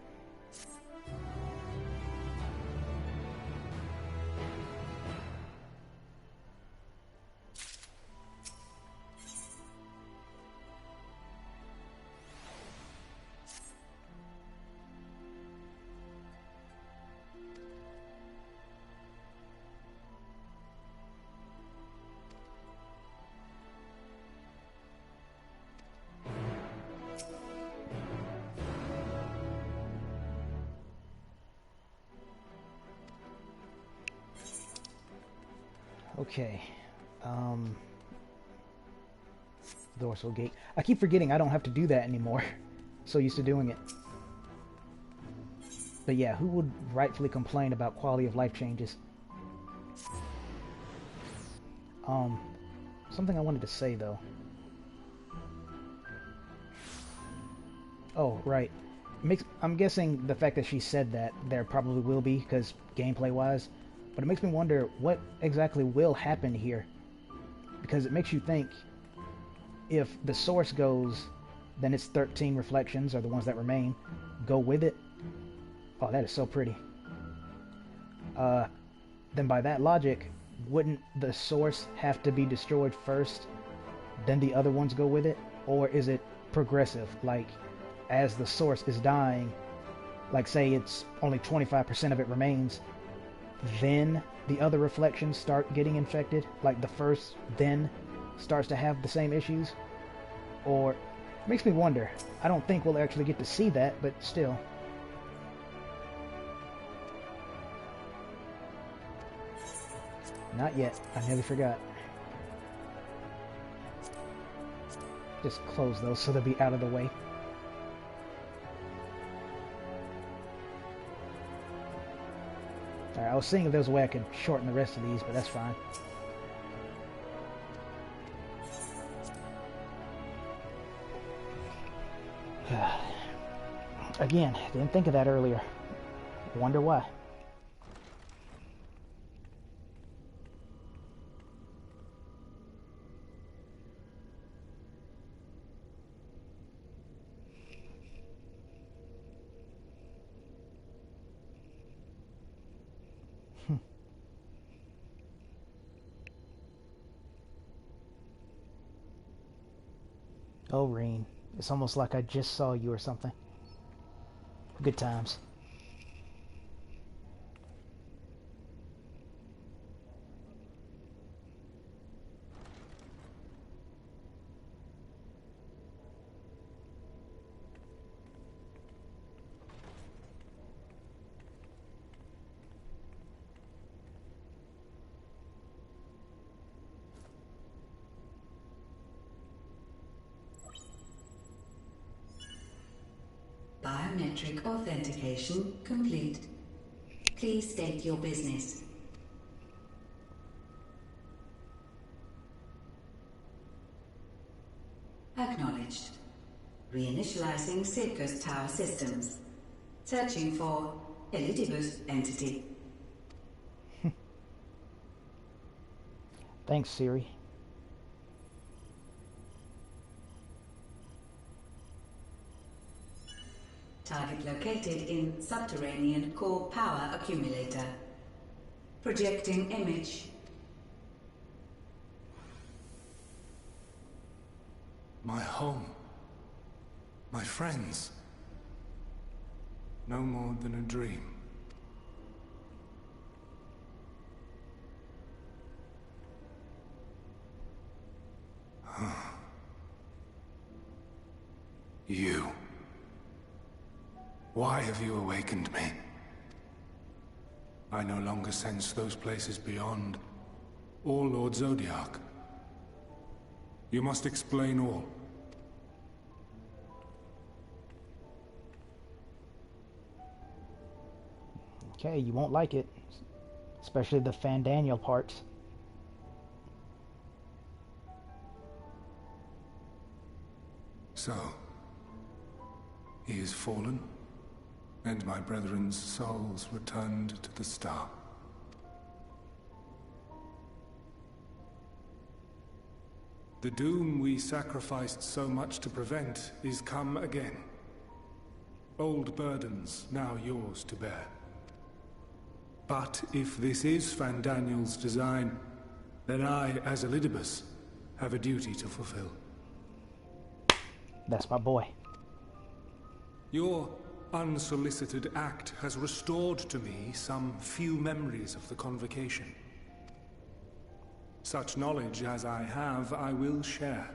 Okay. Dorsal gate. I keep forgetting I don't have to do that anymore. So used to doing it. But yeah, who would rightfully complain about quality of life changes? Something I wanted to say though. Oh, right. I'm guessing the fact that she said that there probably will be, because gameplay-wise, but it makes me wonder what exactly will happen here. Because it makes you think, if the source goes, then its 13 reflections, or the ones that remain, go with it. Oh, that is so pretty. Then by that logic, wouldn't the source have to be destroyed first, then the other ones go with it? Or is it progressive? Like, as the source is dying, like say it's only 25% of it remains, then the other reflections start getting infected? Like the first then starts to have the same issues? Or, it makes me wonder. I don't think we'll actually get to see that, but still. Not yet. I nearly forgot. Just close those so they'll be out of the way. Alright, I was seeing if there was a way I could shorten the rest of these, but that's fine. Again, didn't think of that earlier. Wonder why. Oh, Reen. It's almost like I just saw you or something. Good times. Biometric authentication complete. Please state your business. Acknowledged. Reinitializing Circus Tower systems. Searching for Elidibus entity. Thanks, Siri. Target located in subterranean core power accumulator. Projecting image. My home. My friends. No more than a dream. You. Why have you awakened me? I no longer sense those places beyond, or Lord Zodiac. You must explain all. Okay, you won't like it. Especially the Fandaniel parts. So, he is fallen, and my brethren's souls returned to the star. The doom we sacrificed so much to prevent is come again. Old burdens now yours to bear. But if this is Fandaniel's design, then I, as Elidibus, have a duty to fulfill. That's my boy. Your unsolicited act has restored to me some few memories of the Convocation. Such knowledge as I have, I will share.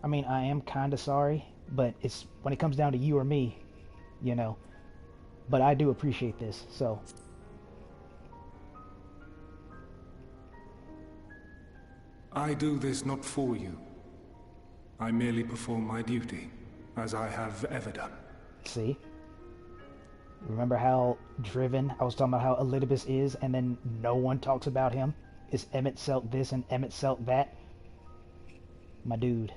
I mean, I am kind of sorry, but it's when it comes down to you or me, you know. But I do appreciate this, so. I do this not for you. I merely perform my duty, as I have ever done. See? Remember how driven I was talking about how Elidibus is, and then no one talks about him? Is Emmett Selk this and Emmett Selk that? My dude.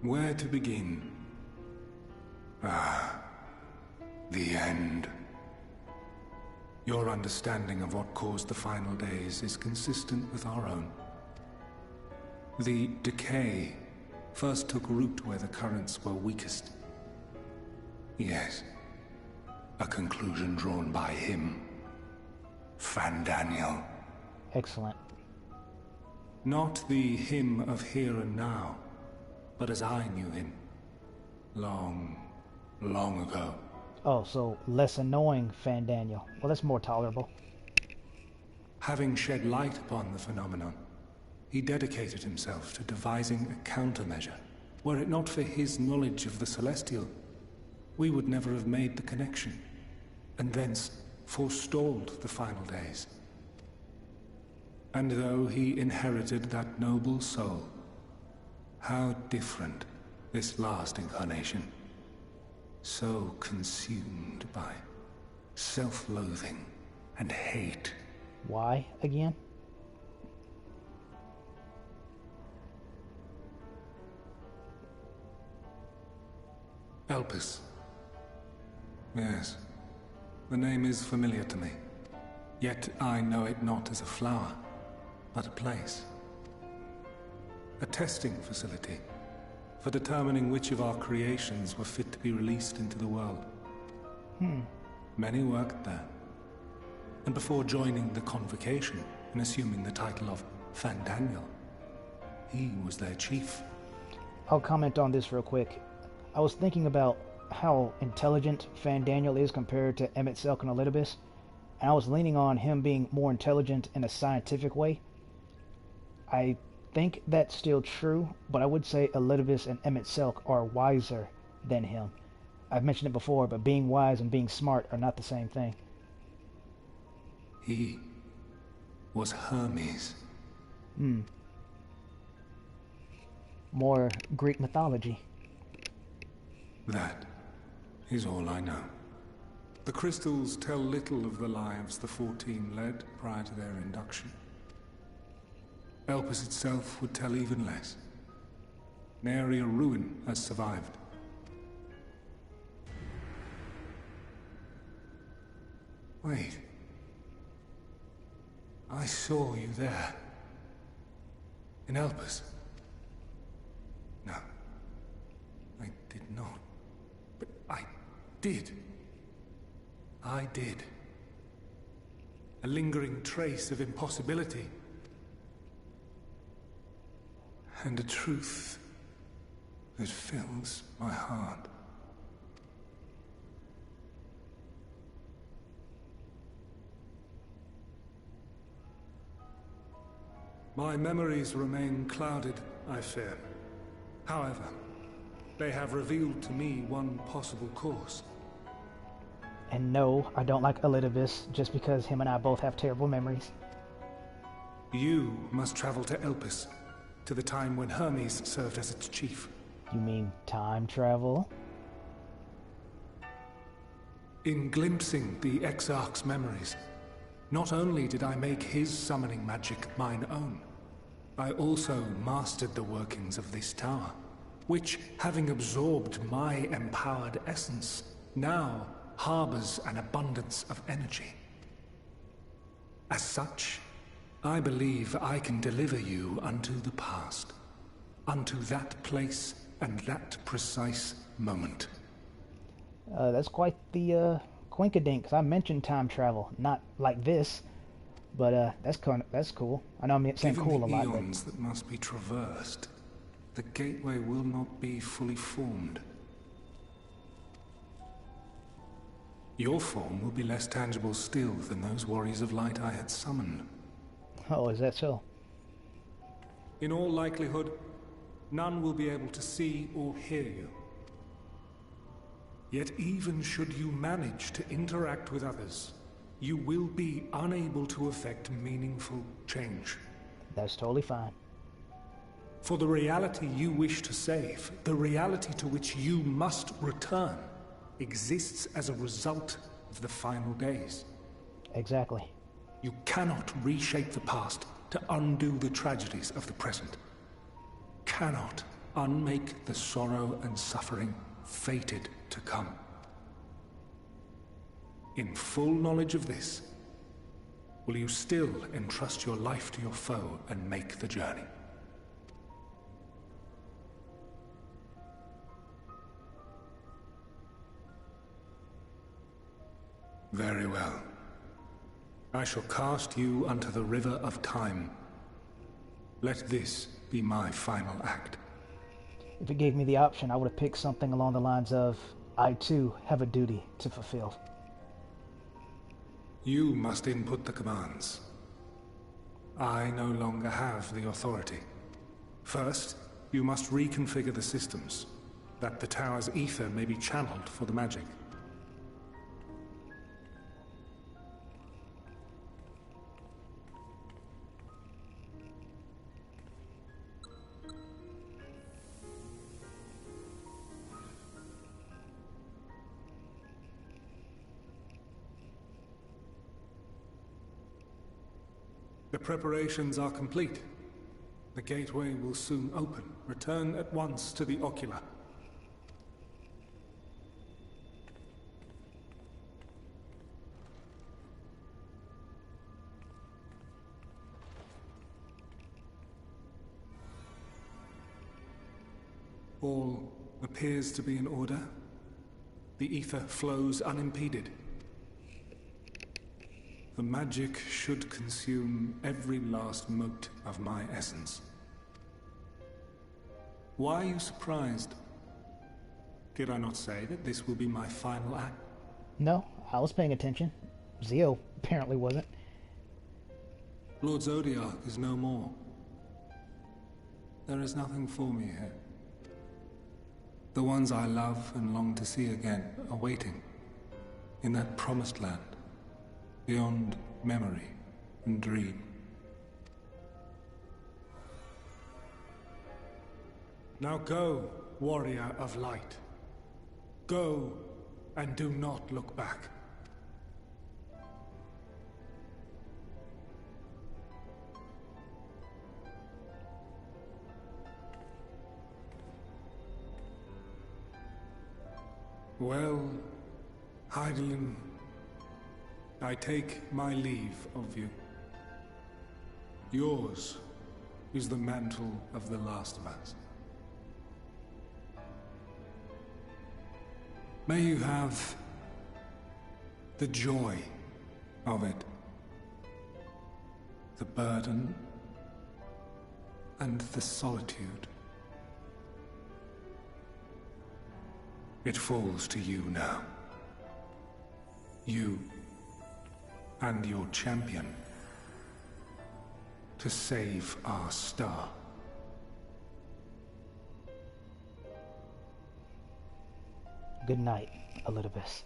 Where to begin? Ah, the end. Your understanding of what caused the final days is consistent with our own. The decay first took root where the currents were weakest. Yes, a conclusion drawn by him, Fandaniel. Excellent. Not the him of here and now, but as I knew him, long, long ago. Oh, so less annoying Fandaniel. Well, that's more tolerable. Having shed light upon the phenomenon, he dedicated himself to devising a countermeasure. Were it not for his knowledge of the Celestial, we would never have made the connection, and thence forestalled the final days. And though he inherited that noble soul, how different this last incarnation. So consumed by self-loathing and hate. Why, again? Elpis. Yes, the name is familiar to me. Yet I know it not as a flower, but a place. A testing facility for determining which of our creations were fit to be released into the world. Many worked there. And before joining the Convocation and assuming the title of Fandaniel, he was their chief. I'll comment on this real quick. I was thinking about how intelligent Fandaniel is compared to Emmett Selk and Elidibus, and I was leaning on him being more intelligent in a scientific way. I think that's still true, but I would say Elidibus and Emmett Selk are wiser than him. I've mentioned it before, but being wise and being smart are not the same thing. He was Hermes. More Greek mythology. That is all I know. The crystals tell little of the lives the 14 led prior to their induction. Elpis itself would tell even less. Nary a ruin has survived. Wait. I saw you there. In Elpis. No. I did not. But I did. I did. A lingering trace of impossibility. And a truth that fills my heart. My memories remain clouded, I fear. However, they have revealed to me one possible course. And no, I don't like Elidibus just because him and I both have terrible memories. You must travel to Elpis, to the time when Hermes served as its chief. You mean time travel? In glimpsing the Exarch's memories, not only did I make his summoning magic mine own, I also mastered the workings of this tower, which, having absorbed my empowered essence, now harbors an abundance of energy. As such, I believe I can deliver you unto the past, unto that place and that precise moment. That's quite the quinkadink, 'cause I mentioned time travel, not like this, but that's cool. I know I'm saying cool a lot. Given the eons that must be traversed, the gateway will not be fully formed. Your form will be less tangible still than those warriors of light I had summoned. Oh, is that so? In all likelihood, none will be able to see or hear you. Yet even should you manage to interact with others, you will be unable to effect meaningful change. That's totally fine. For the reality you wish to save, the reality to which you must return, exists as a result of the final days. Exactly. You cannot reshape the past to undo the tragedies of the present. Cannot unmake the sorrow and suffering fated to come. In full knowledge of this, will you still entrust your life to your foe and make the journey? Very well. I shall cast you unto the river of time. Let this be my final act. If it gave me the option, I would have picked something along the lines of, I too have a duty to fulfill. You must input the commands. I no longer have the authority. First, you must reconfigure the systems, that the tower's ether may be channeled for the magic. The preparations are complete. The gateway will soon open. Return at once to the Ocular. All appears to be in order. The ether flows unimpeded. The magic should consume every last mote of my essence. Why are you surprised? Did I not say that this will be my final act? No, I was paying attention. Zio apparently wasn't. Lord Zodiac is no more. There is nothing for me here. The ones I love and long to see again are waiting in that promised land. Beyond memory and dream. Now go, warrior of light. Go, and do not look back. Well, Heidelin, I take my leave of you. Yours is the mantle of the last of us. May you have the joy of it, the burden and the solitude. It falls to you now. You and your champion to save our star. Good night, Elidibus.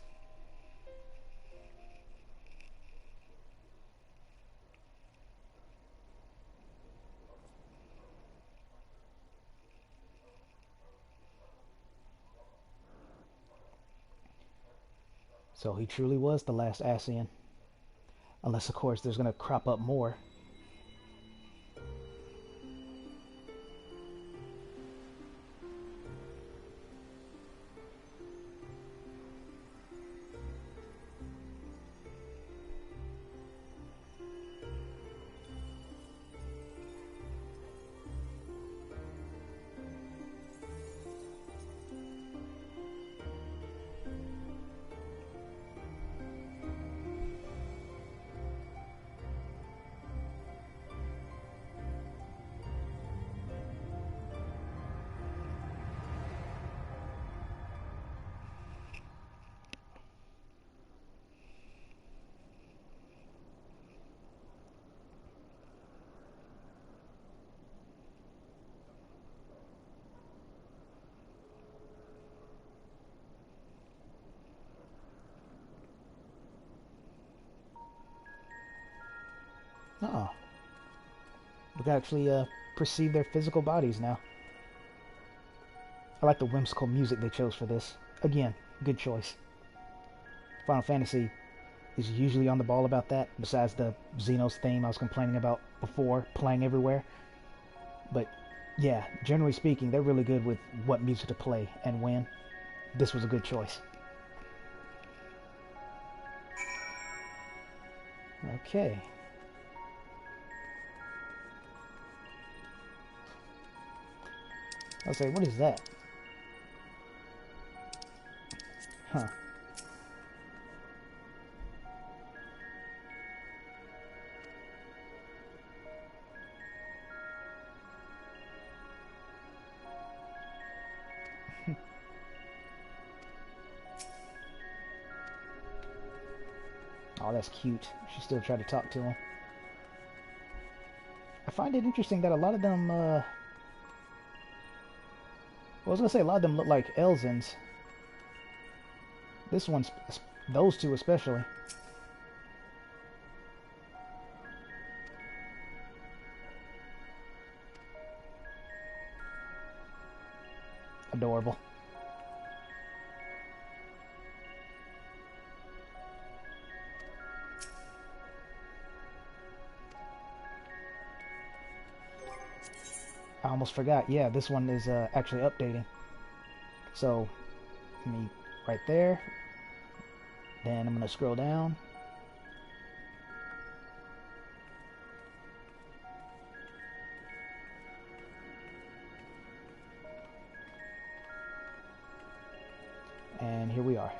So he truly was the last Ascian. Unless, of course, there's going to crop up more. can actually perceive their physical bodies now. I like the whimsical music they chose for this. Again, good choice. Final Fantasy is usually on the ball about that, besides the Xenos theme I was complaining about before, playing everywhere. But yeah, generally speaking, they're really good with what music to play and when. This was a good choice. Okay. I'll say, what is that? Huh. Oh, that's cute. She still tried to talk to him. I find it interesting that a lot of them, well, I was gonna say a lot of them look like Elzins. This one's, those two especially. Adorable. I almost forgot. Yeah, this one is actually updating. So, me right there. Then I'm going to scroll down. And here we are.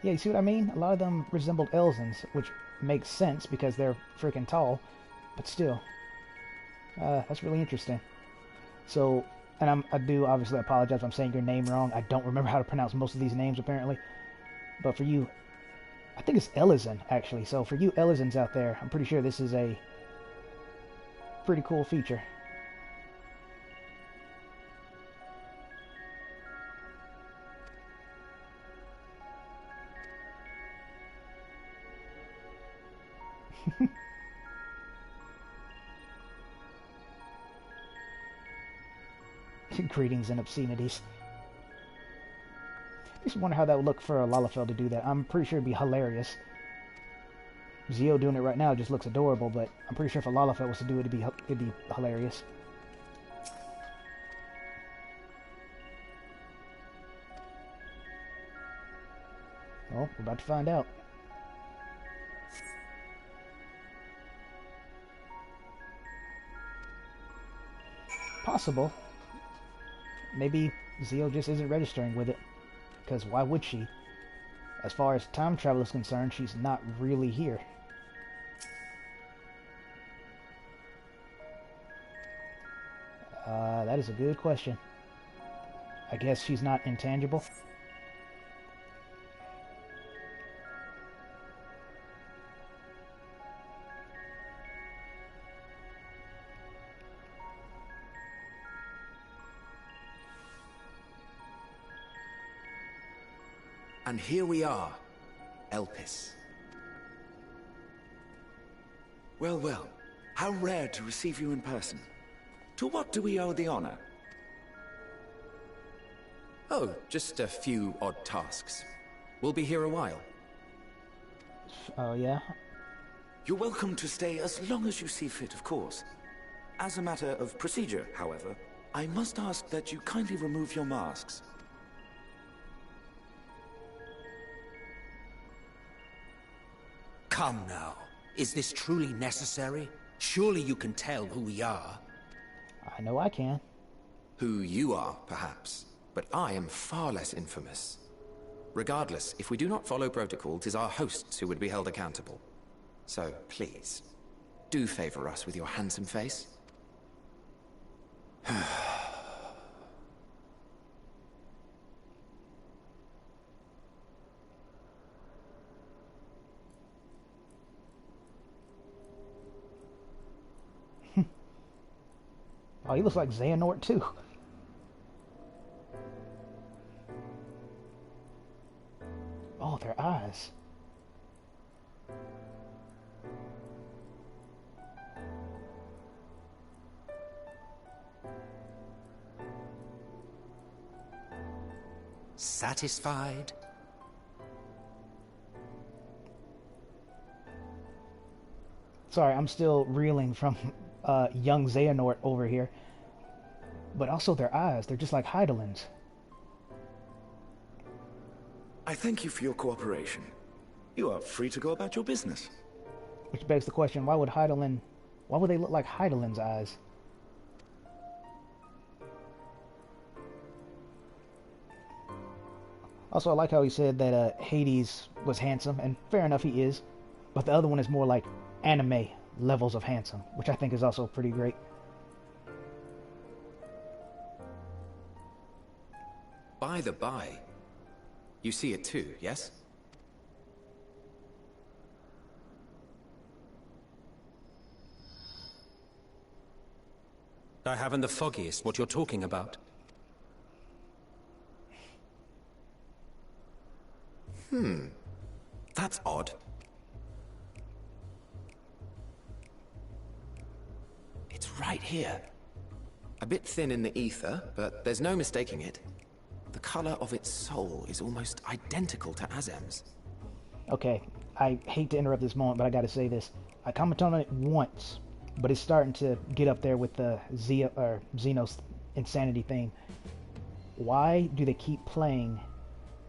Yeah, you see what I mean? A lot of them resembled Elzins, which makes sense because they're freaking tall, but still. That's really interesting. So, and I do obviously apologize if I'm saying your name wrong. I don't remember how to pronounce most of these names, apparently. But for you, I think it's Elizin, actually. So for you Elizins out there, I'm pretty sure this is a pretty cool feature. Greetings and obscenities. I just wonder how that would look for a Lalafell to do that. I'm pretty sure it'd be hilarious. Zio doing it right now just looks adorable, but I'm pretty sure if a Lalafell was to do it, it'd be hilarious. Well, we're about to find out. Possible. Maybe Zio just isn't registering with it. Because why would she? As far as time travel is concerned, she's not really here. That is a good question. I guess she's not intangible. And here we are, Elpis. Well, well, how rare to receive you in person. To what do we owe the honor? Oh, just a few odd tasks. We'll be here a while. Oh, yeah? You're welcome to stay as long as you see fit, of course. As a matter of procedure, however, I must ask that you kindly remove your masks. Come now. Is this truly necessary? Surely you can tell who we are. I know I can. Who you are, perhaps. But I am far less infamous. Regardless, if we do not follow protocol, 'tis our hosts who would be held accountable. So, please, do favor us with your handsome face. Oh, he looks like Xehanort too. Satisfied? Sorry, I'm still reeling from young Xehanort over here. But also their eyes, they're just like Heidelins. I thank you for your cooperation. You are free to go about your business. Which begs the question, why would they look like Heidelin's eyes? Also, I like how he said that Hades was handsome, and fair enough, he is. But the other one is more like anime levels of handsome, which I think is also pretty great. By the by, you see it too, yes? I haven't the foggiest what you're talking about. That's odd. It's right here. A bit thin in the ether, but there's no mistaking it. The color of its soul is almost identical to Azem's. Okay, I hate to interrupt this moment, but I gotta say this. I commented on it once, but it's starting to get up there with the Xenos insanity theme. Why do they keep playing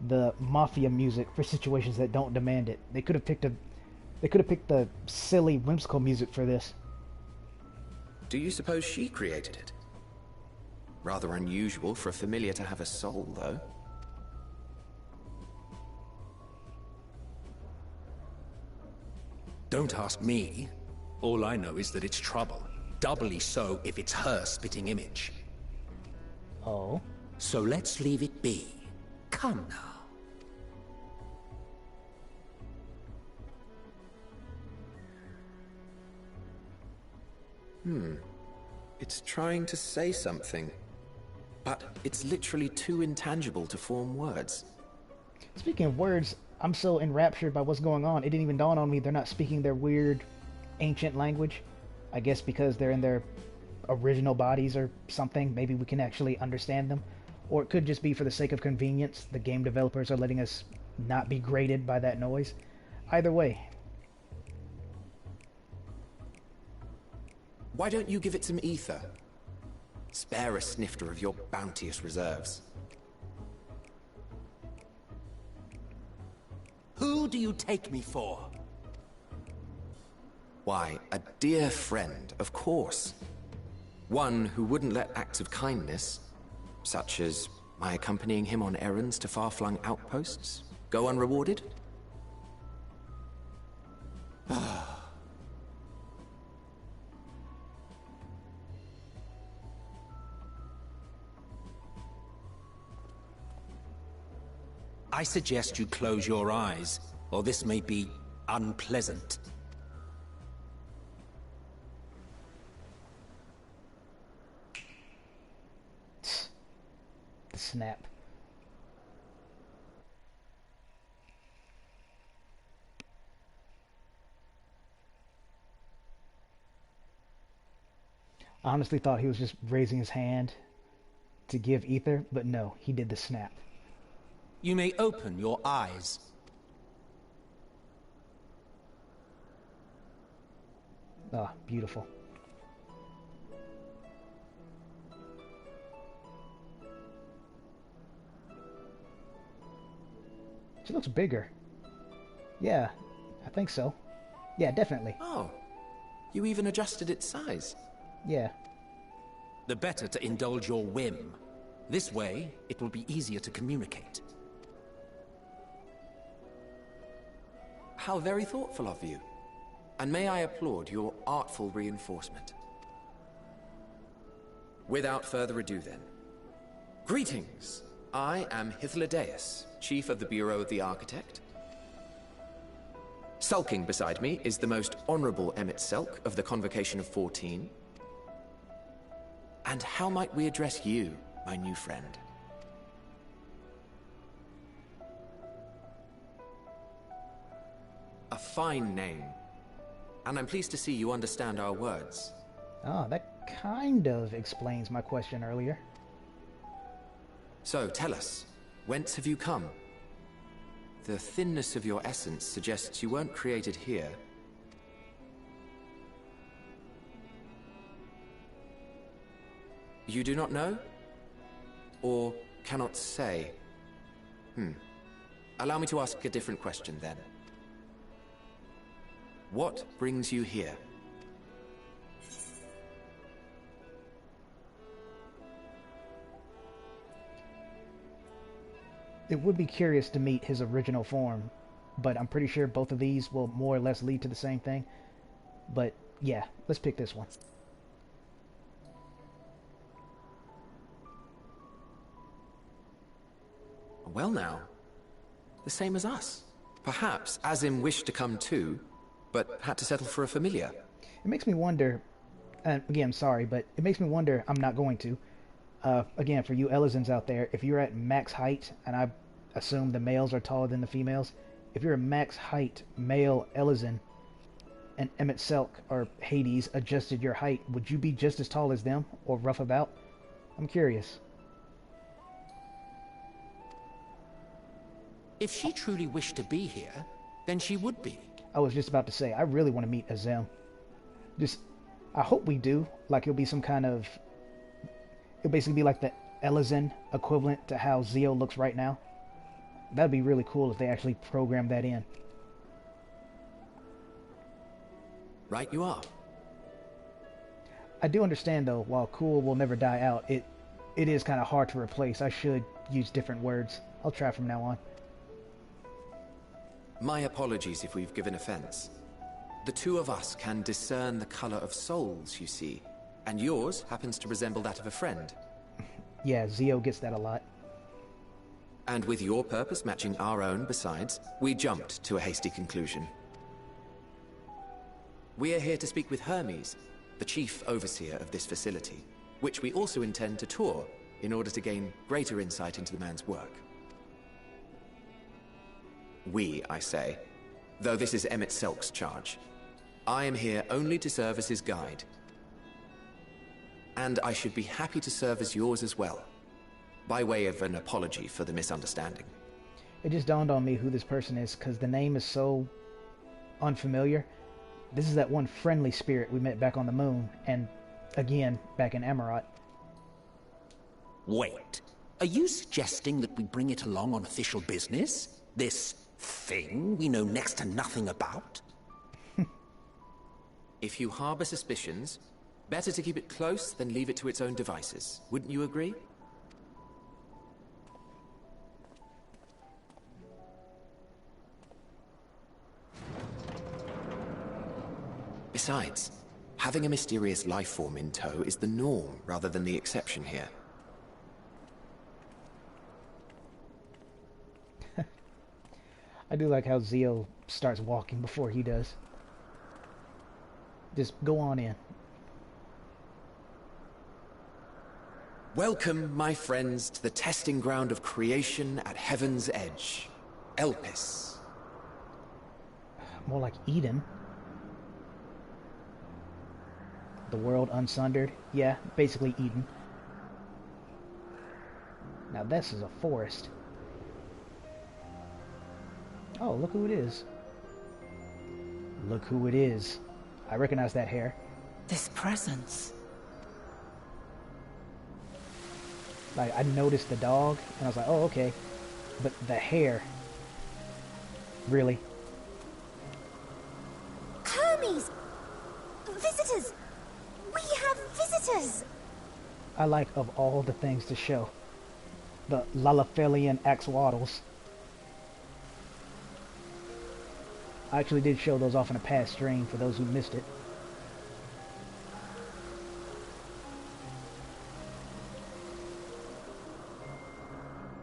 the Mafia music for situations that don't demand it? They could have picked the silly, whimsical music for this. Do you suppose she created it? Rather unusual for a familiar to have a soul, though. Don't ask me. All I know is that it's trouble. Doubly so if it's her spitting image. Oh? So let's leave it be. Come now. It's trying to say something. But it's literally too intangible to form words. Speaking of words, I'm so enraptured by what's going on, it didn't even dawn on me they're not speaking their weird, ancient language. I guess because they're in their original bodies or something, maybe we can actually understand them. Or it could just be for the sake of convenience, the game developers are letting us not be grated by that noise. Either way. Why don't you give it some ether? Spare a snifter of your bounteous reserves. Who do you take me for? Why, a dear friend, of course. One who wouldn't let acts of kindness, such as my accompanying him on errands to far-flung outposts, go unrewarded? I suggest you close your eyes, or this may be unpleasant. Snap. I honestly thought he was just raising his hand to give ether, but no, he did the snap. You may open your eyes. Ah, beautiful. She looks bigger. Yeah, I think so. Yeah, definitely. Oh, you even adjusted its size. Yeah. The better to indulge your whim. This way, it will be easier to communicate. How very thoughtful of you. And may I applaud your artful reinforcement. Without further ado then. Greetings! I am Hythlodaeus, Chief of the Bureau of the Architect. Sulking beside me is the most honorable Emmett Selk of the Convocation of 14. And how might we address you, my new friend? A fine name. And I'm pleased to see you understand our words. Ah, that kind of explains my question earlier. So, tell us, Whence have you come? The thinness of your essence suggests you weren't created here. You do not know? Or cannot say? Allow me to ask a different question then. What brings you here? It would be curious to meet his original form, but I'm pretty sure both of these will more or less lead to the same thing. But yeah, let's pick this one. Well now, the same as us. Perhaps Azim wished to come too, but had to settle for a familiar. It makes me wonder, and again, I'm sorry, but it makes me wonder, I'm not going to, again, for you Elizans out there, if you're at max height, and I assume the males are taller than the females, if you're a max height male Elizan, and Emmett Selk or Hades adjusted your height, would you be just as tall as them, or rough about? I'm curious. If she truly wished to be here, then she would be. I was just about to say, I really want to meet Azim. I hope we do. Like, it'll be some kind of... It'll basically be like the Elizan equivalent to how Zeo looks right now. That'd be really cool if they actually programmed that in. Right you are. I do understand, though, while cool will never die out, it is kind of hard to replace. I should use different words. I'll try from now on. My apologies if we've given offense. The two of us can discern the color of souls, you see, and yours happens to resemble that of a friend. Yeah, Zeo gets that a lot. And with your purpose matching our own besides, we jumped to a hasty conclusion. We are here to speak with Hermes, the chief overseer of this facility, which we also intend to tour in order to gain greater insight into the man's work. We, I say, though this is Emmett Selk's charge. I am here only to serve as his guide. And I should be happy to serve as yours as well, by way of an apology for the misunderstanding. It just dawned on me who this person is, because the name is so unfamiliar. This is that one friendly spirit we met back on the moon, and again, back in Amarat. Wait, are you suggesting that we bring it along on official business? This thing we know next to nothing about? If you harbor suspicions, better to keep it close than leave it to its own devices. Wouldn't you agree? Besides, having a mysterious life form in tow is the norm rather than the exception here. I do like how Zeo starts walking before he does. Just go on in. Welcome, my friends, to the testing ground of creation at Heaven's Edge. Elpis. More like Eden. The world unsundered. Yeah, basically Eden. Now this is a forest. Oh, look who it is. Look who it is. I recognize that hair. This presence. Like, I noticed the dog, and I was like, oh, okay. But the hair. Really? Hermes! Visitors! We have visitors! I like, of all the things to show, the Lalafelian axolotls. I actually did show those off in a past stream for those who missed it.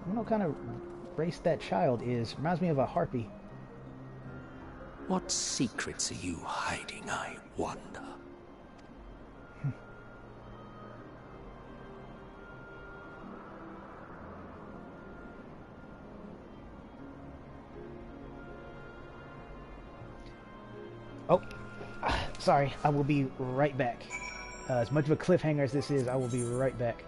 I don't know what kind of race that child is. Reminds me of a harpy. What secrets are you hiding, I wonder? Oh, sorry, I will be right back. As much of a cliffhanger as this is, I will be right back.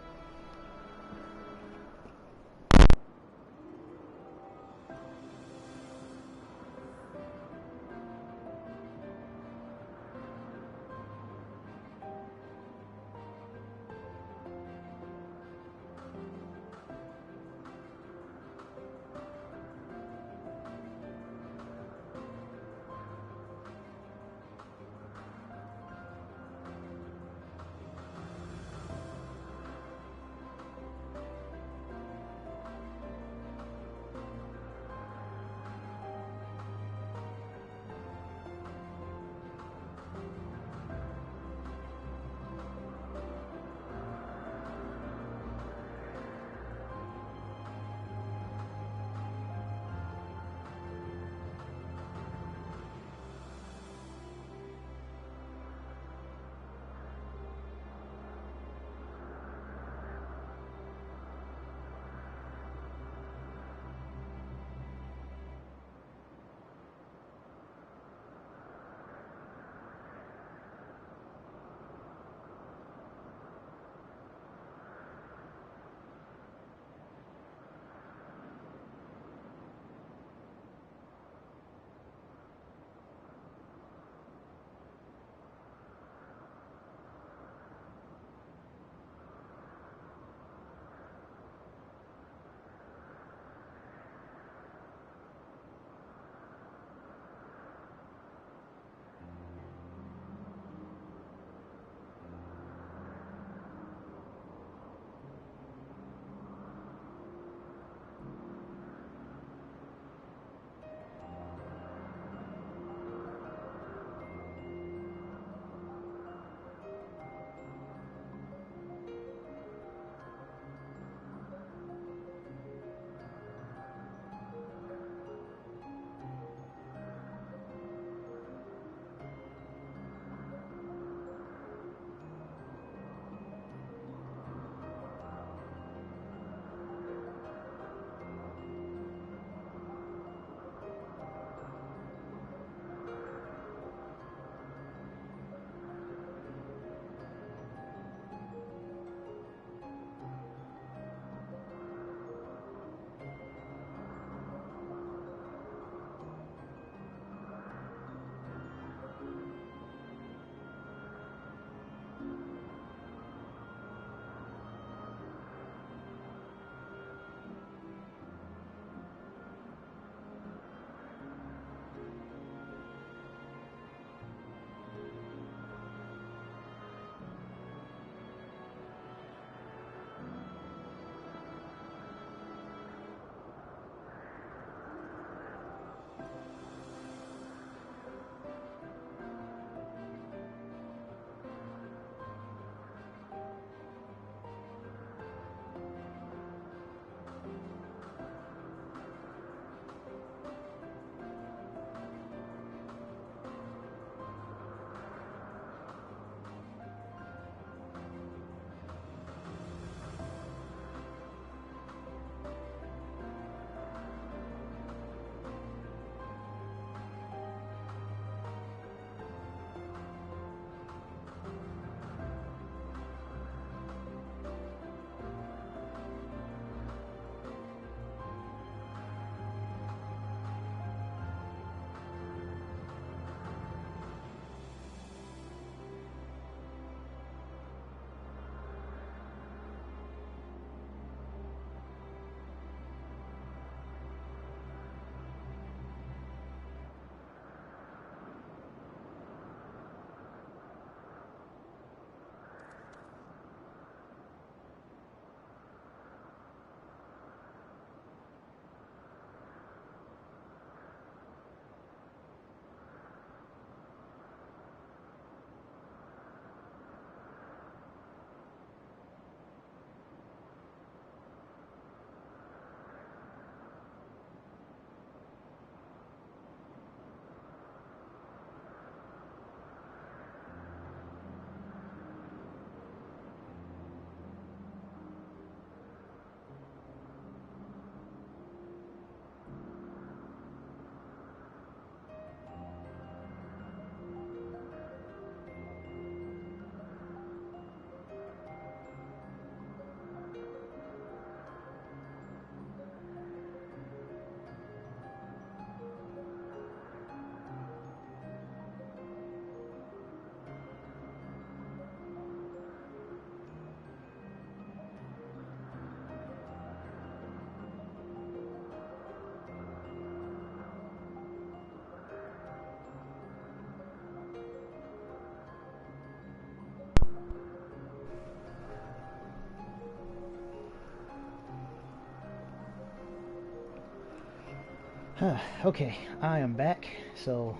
Okay, I am back, so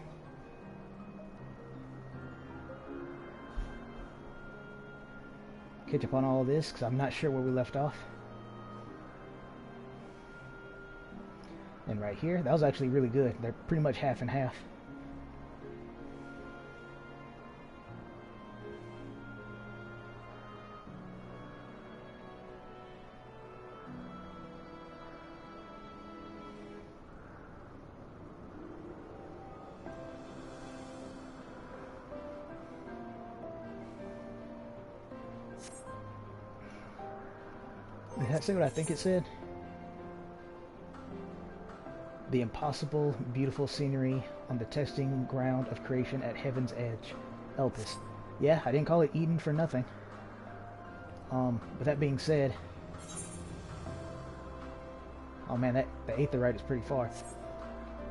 catch up on all this because I'm not sure where we left off. And right here, that was actually really good. They're pretty much half and half. Did that say what I think it said? The impossible, beautiful scenery on the testing ground of creation at Heaven's Edge. Elpis. Yeah, I didn't call it Eden for nothing. With that being said... Oh man, the Aetherite is pretty far.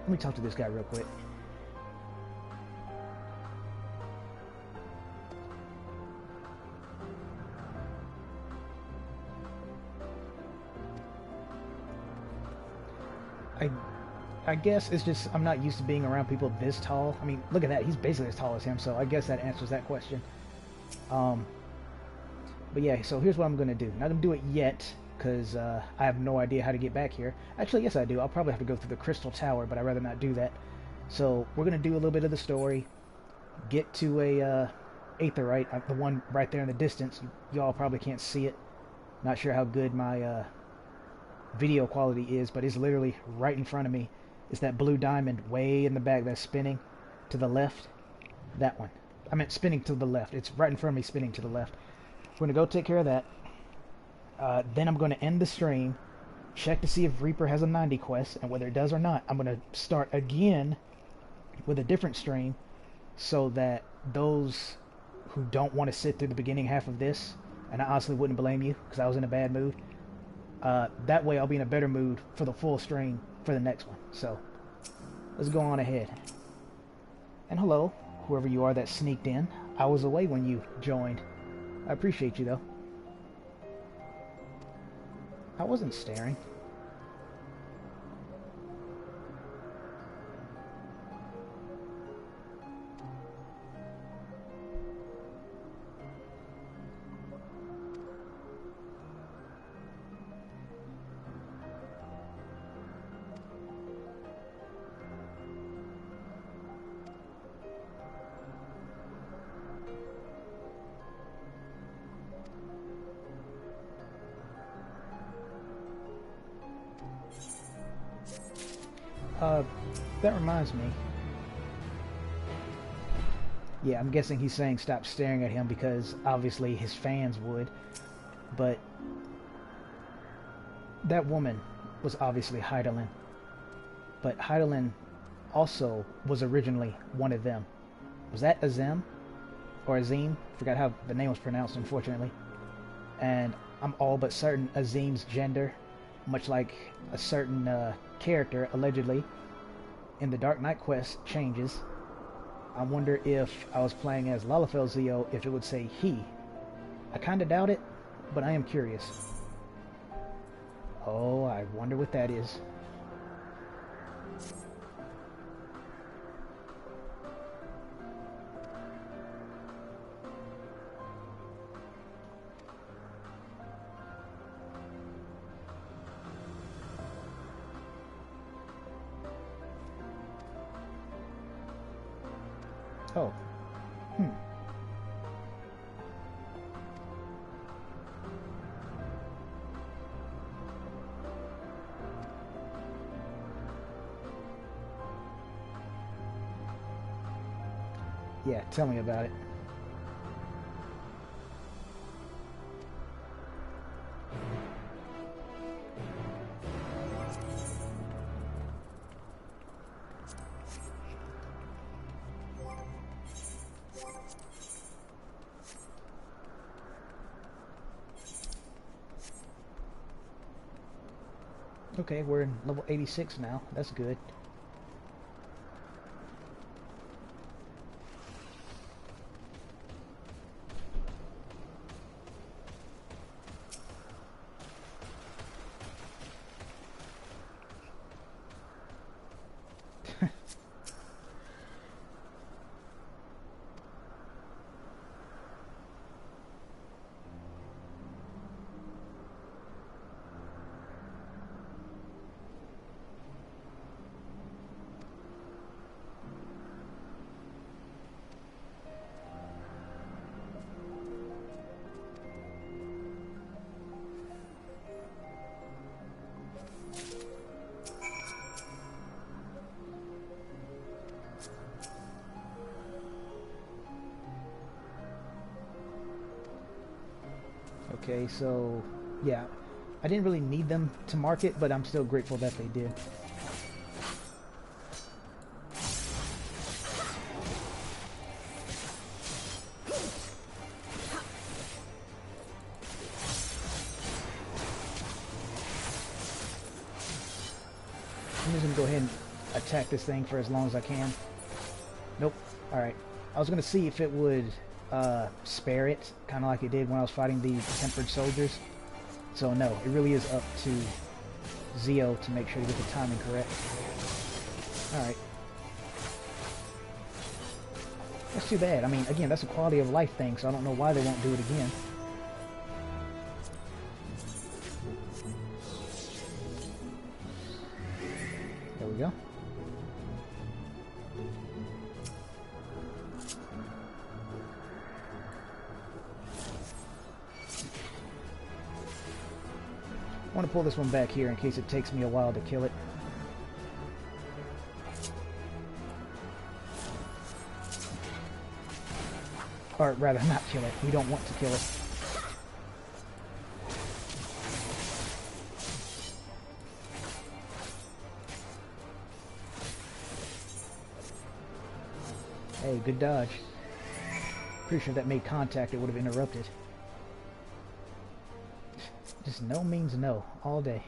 Let me talk to this guy real quick. I guess it's just I'm not used to being around people this tall. I mean, look at that. He's basically as tall as him, so I guess that answers that question. But yeah, so here's what I'm going to do. Not going to do it yet, because I have no idea how to get back here. Actually, yes I do. I'll probably have to go through the Crystal Tower, but I'd rather not do that. So we're going to do a little bit of the story, get to a Aetherite, the one right there in the distance. Y'all probably can't see it. Not sure how good my video quality is, but it's literally right in front of me. It's that blue diamond way in the back that's spinning to the left. That one. I meant spinning to the left. It's right in front of me, spinning to the left. We're going to go take care of that. Then I'm going to end the stream, check to see if Reaper has a 90 quest, and whether it does or not, I'm going to start again with a different stream so that those who don't want to sit through the beginning half of this, and I honestly wouldn't blame you because I was in a bad mood, that way I'll be in a better mood for the full stream for the next one. So let's go on ahead. And hello, whoever you are that sneaked in. I was away when you joined. I appreciate you though. I wasn't staring. That reminds me. Yeah, I'm guessing he's saying stop staring at him because obviously his fans would. But that woman was obviously Hydaelyn. But Hydaelyn also was originally one of them. Was that Azem? Or Azim? Forgot how the name was pronounced, unfortunately. And I'm all but certain Azim's gender, much like a certain character, allegedly, in the Dark Knight quest, changes. I wonder if I was playing as Lalafell Zio, if it would say he. I kinda doubt it, but I am curious. Oh, I wonder what that is. Oh. Yeah, tell me about it. Okay, we're in level 86 now. That's good. Okay, so yeah, I didn't really need them to market, but I'm still grateful that they did. I'm just gonna go ahead and attack this thing for as long as I can. Nope. Alright. I was gonna see if it would spare it, kind of like it did when I was fighting the tempered soldiers. So no, it really is up to Zio to make sure to get the timing correct. Alright. That's too bad. I mean, again, that's a quality of life thing, so I don't know why they won't do it again. There we go. I want to pull this one back here in case it takes me a while to kill it. Or rather, not kill it. We don't want to kill it. Hey, good dodge. Pretty sure that made contact, it would have interrupted. Just no means no, all day.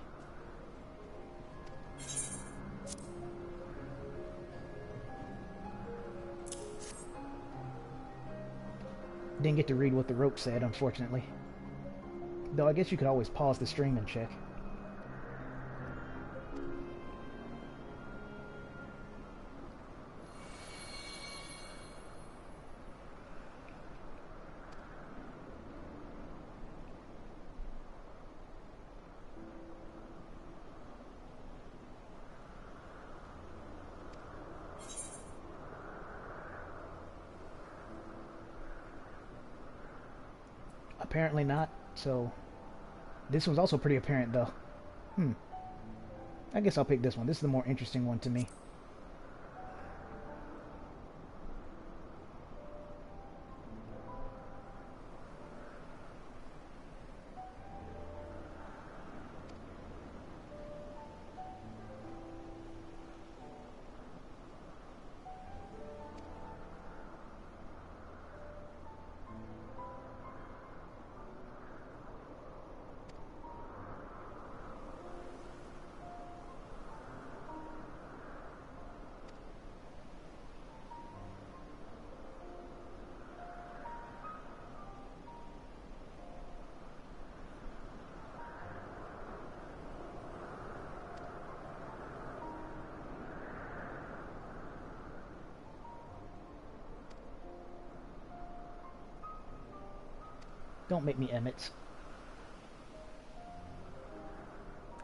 Didn't get to read what the rope said, unfortunately. Though I guess you could always pause the stream and check. Apparently not, so this one's also pretty apparent though. I guess I'll pick this one. This is the more interesting one to me. Don't make me Emmett.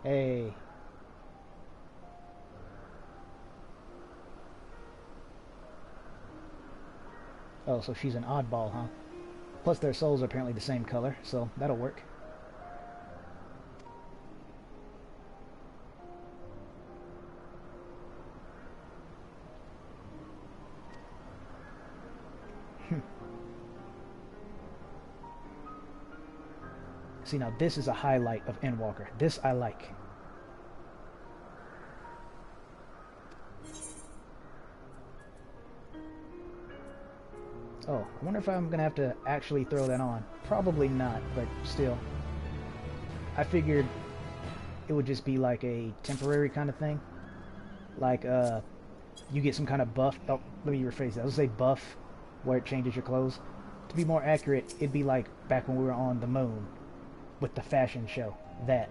Hey. Oh, so she's an oddball, huh? Plus their souls are apparently the same color, so that'll work. See, now this is a highlight of Endwalker. This I like. Oh, I wonder if I'm going to have to actually throw that on. Probably not, but still. I figured it would just be like a temporary kind of thing. Like, you get some kind of buff. Oh, let me rephrase that. Let's say buff, where it changes your clothes. To be more accurate, it'd be like back when we were on the moon with the fashion show. That.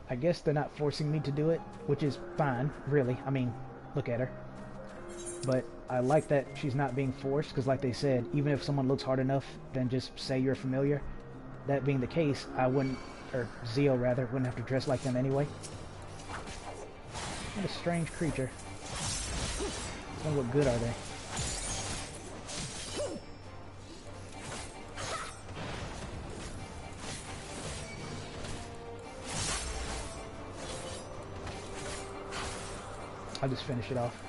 I guess they're not forcing me to do it, which is fine, really. I mean, look at her. But I like that she's not being forced, because like they said, even if someone looks hard enough, then just say you're familiar. That being the case, I wouldn't, or Zio rather, wouldn't have to dress like them anyway. What a strange creature. So what good are they? I'll just finish it off.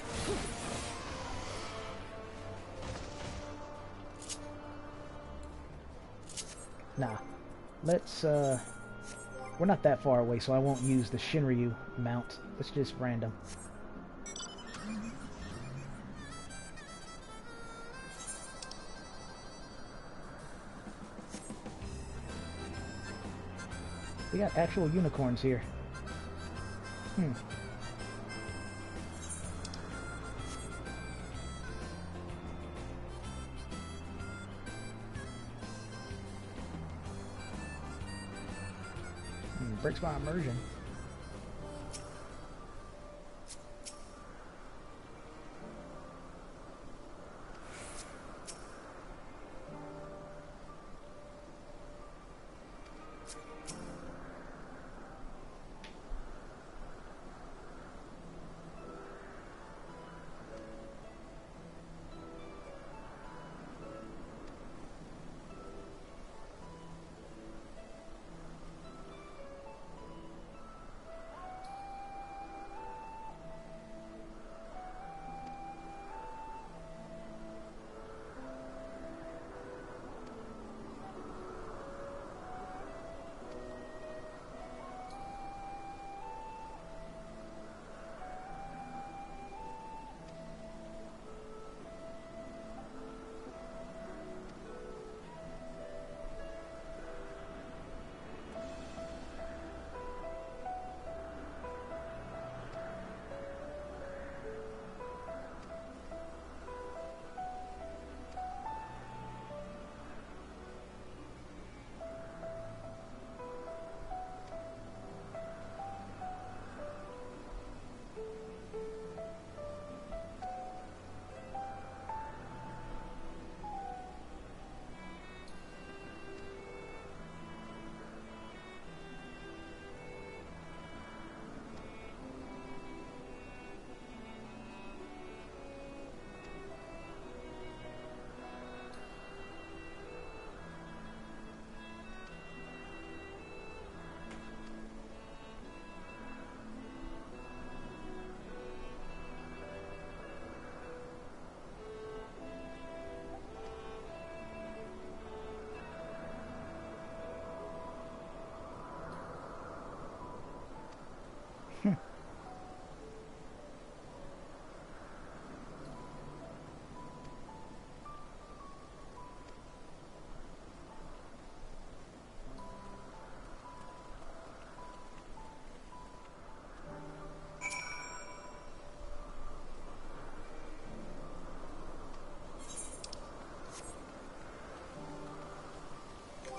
Nah. Let's, we're not that far away, so I won't use the Shinryu mount. Let's just random. We got actual unicorns here. Breaks my immersion.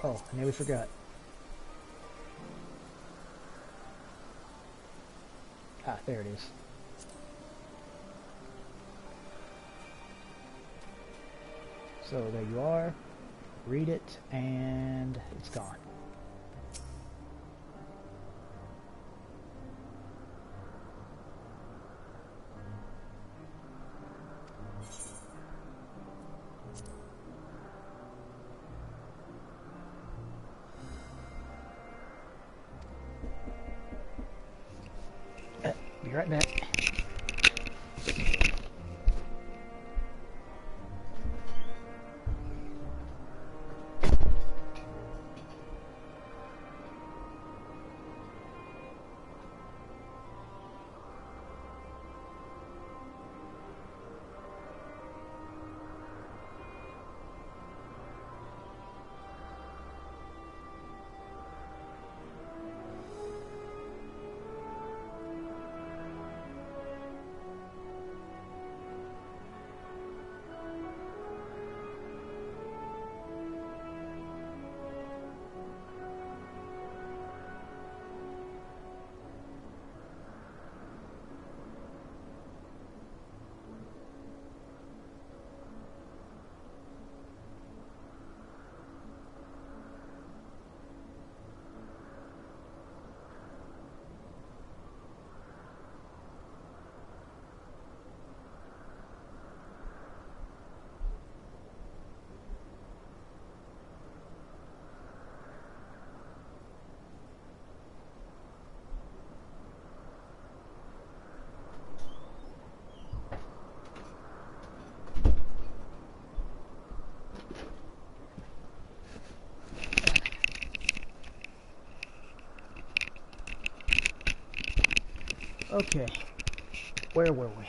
Oh, I nearly forgot. Ah, there it is. So there you are. Read it, and it's gone. Be right back. Okay. Where were we?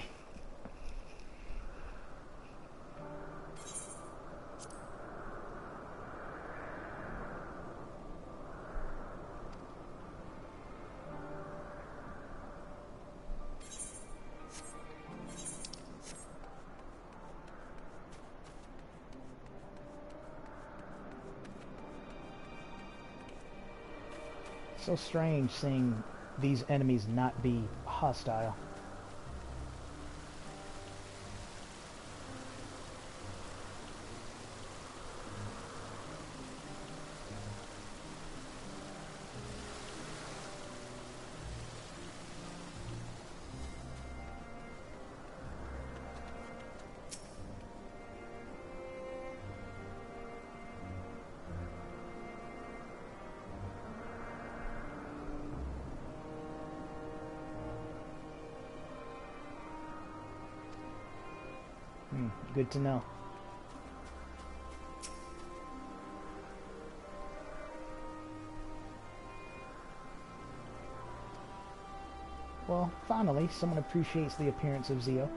So strange seeing these enemies not be hostile. Good to know. Well, finally, someone appreciates the appearance of Zio.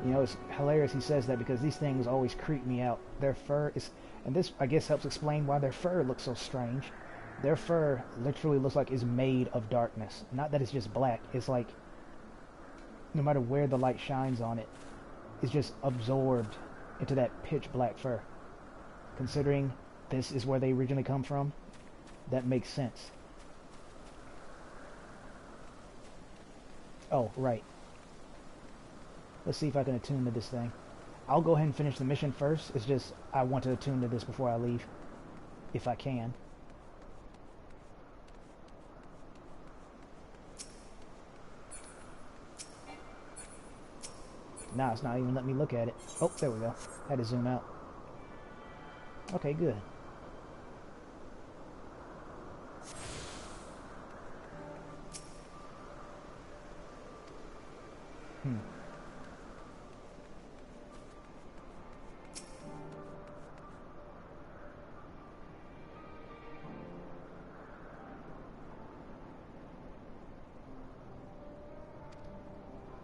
You know, it's hilarious he says that because these things always creep me out. Their fur is, and this I guess helps explain why their fur looks so strange. Their fur literally looks like it's made of darkness. Not that it's just black. It's like, no matter where the light shines on it, it's just absorbed into that pitch black fur. Considering this is where they originally come from, that makes sense. Oh, right. Let's see if I can attune to this thing. I'll go ahead and finish the mission first. It's just, I want to attune to this before I leave. If I can. Nah, it's not even letting me look at it. Oh, there we go. Had to zoom out. Okay, good.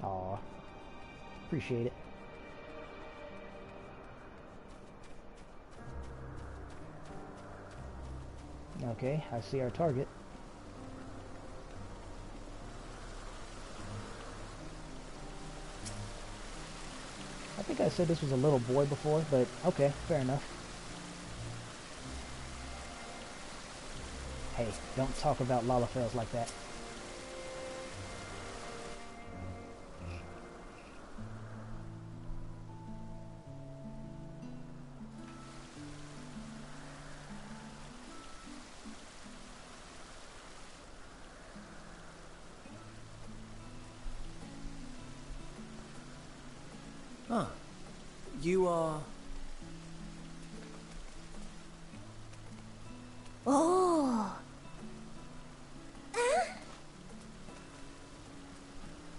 Aw. Appreciate it. Okay, I see our target. I think I said this was a little boy before, but okay, fair enough. Hey, don't talk about Lalafels like that. Huh. You are... Oh.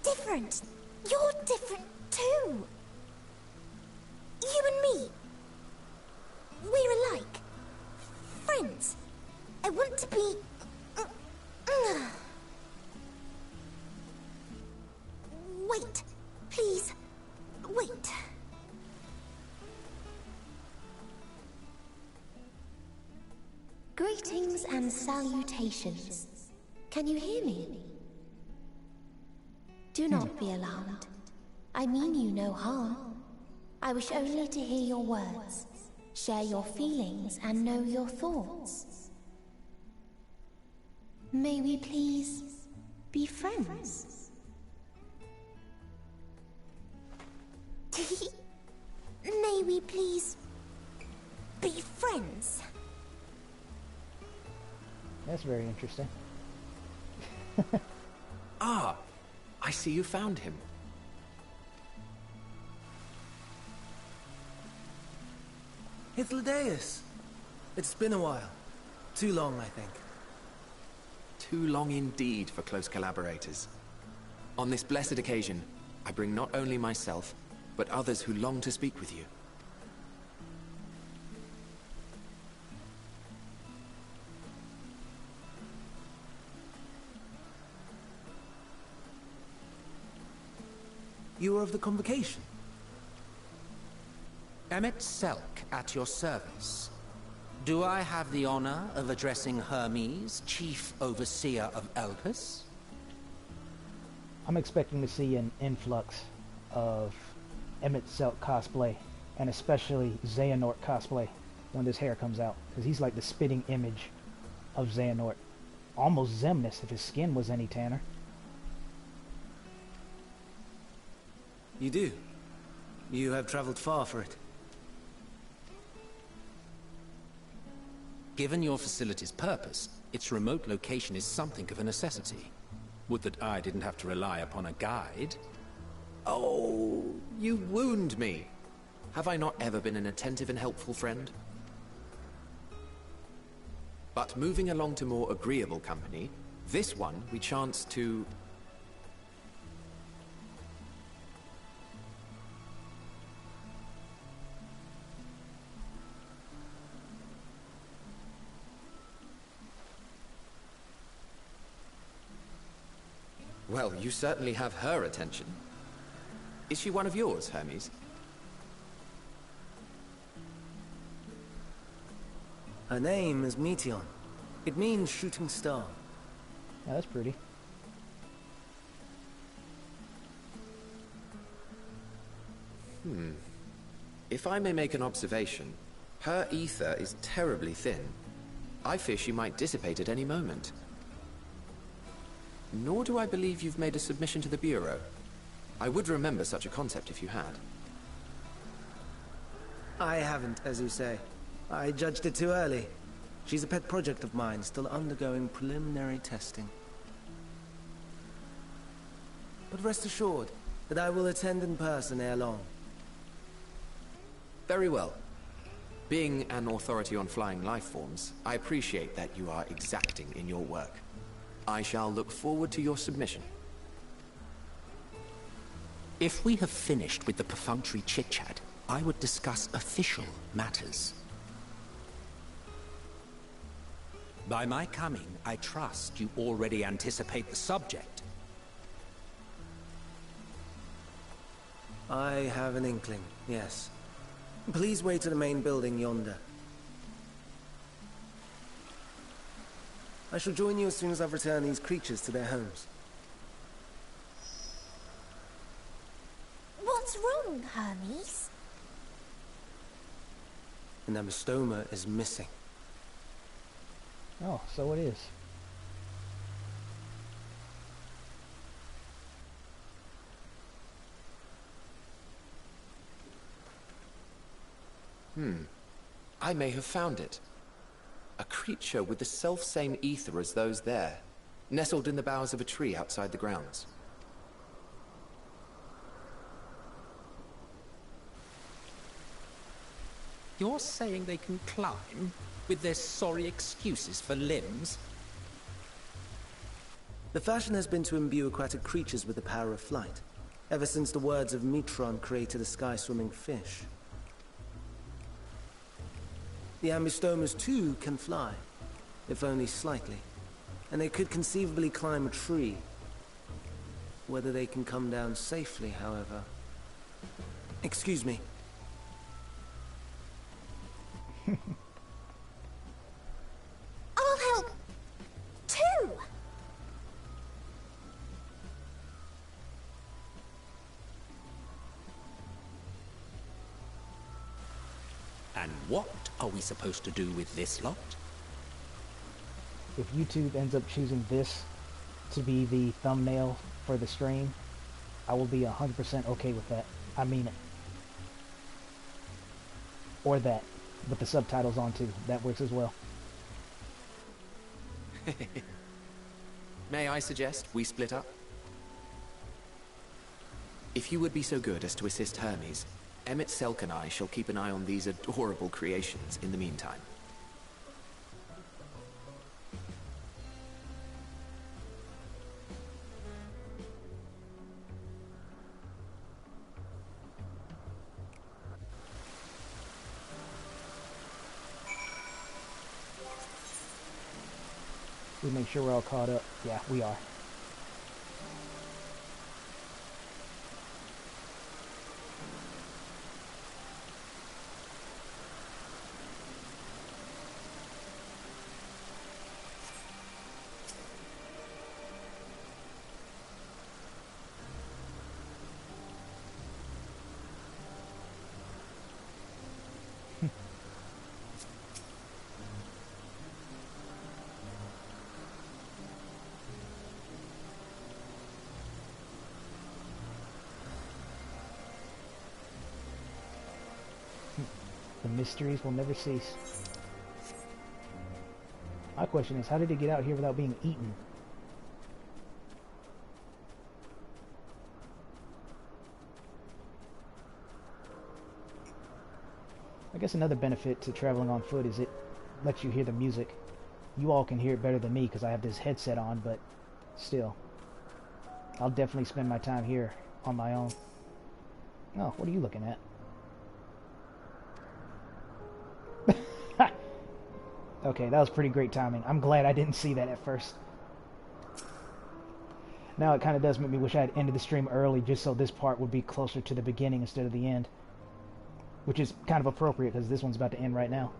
Different. You're different too. You and me. We're alike. Friends. I want to be... Wait. Please. Wait. Greetings and salutations. Can you hear me? Do not be alarmed. I mean you no harm. I wish only to hear your words, share your feelings, and know your thoughts. May we please be friends? May we please be friends? That's very interesting. Ah, I see you found him. Hythlodaeus. It's been a while. Too long, I think. Too long indeed for close collaborators. On this blessed occasion, I bring not only myself, but others who long to speak with you. You are of the convocation? Emmet Selk at your service. Do I have the honor of addressing Hermes, Chief Overseer of Elpis? I'm expecting to see an influx of Emmett Selk cosplay, and especially Xehanort cosplay when this hair comes out, because he's like the spitting image of Xehanort. Almost Xemnas if his skin was any tanner. You do. You have traveled far for it. Given your facility's purpose, its remote location is something of a necessity. Would that I didn't have to rely upon a guide. Oh, you wound me. Have I not ever been an attentive and helpful friend? But moving along to more agreeable company, this one we chance to... Well, you certainly have her attention. Is she one of yours, Hermes? Her name is Meteon. It means shooting star. Yeah, that's pretty. If I may make an observation, her ether is terribly thin. I fear she might dissipate at any moment. Nor do I believe you've made a submission to the Bureau. I would remember such a concept if you had. I haven't, as you say. I judged it too early. She's a pet project of mine, still undergoing preliminary testing. But rest assured that I will attend in person ere long. Very well. Being an authority on flying life forms, I appreciate that you are exacting in your work. I shall look forward to your submission. If we have finished with the perfunctory chit-chat, I would discuss official matters. By my coming, I trust you already anticipate the subject. I have an inkling, yes. Please wait to the main building yonder. I shall join you as soon as I've returned these creatures to their homes. What's wrong, Hermes? An amistoma is missing. Oh, so it is. I may have found it. A creature with the self-same ether as those there, nestled in the boughs of a tree outside the grounds. You're saying they can climb, with their sorry excuses for limbs? The fashion has been to imbue aquatic creatures with the power of flight, ever since the words of Metron created a sky-swimming fish. The Ambistomas too can fly, if only slightly, and they could conceivably climb a tree. Whether they can come down safely, however... Excuse me. I'll help, too! And what are we supposed to do with this lot? If YouTube ends up choosing this to be the thumbnail for the stream, I will be 100% okay with that. I mean it. Or that, with the subtitles on too. That works as well. May I suggest we split up? If you would be so good as to assist Hermes, Emmet Selk and I shall keep an eye on these adorable creations in the meantime. We make sure we're all caught up. Yeah, we are. The mysteries will never cease. My question is, how did it get out here without being eaten? I guess another benefit to traveling on foot is it lets you hear the music. You all can hear it better than me because I have this headset on, but still. I'll definitely spend my time here on my own. Oh, what are you looking at? Okay, that was pretty great timing. I'm glad I didn't see that at first. Now it kind of does make me wish I had ended the stream early just so this part would be closer to the beginning instead of the end. Which is kind of appropriate because this one's about to end right now.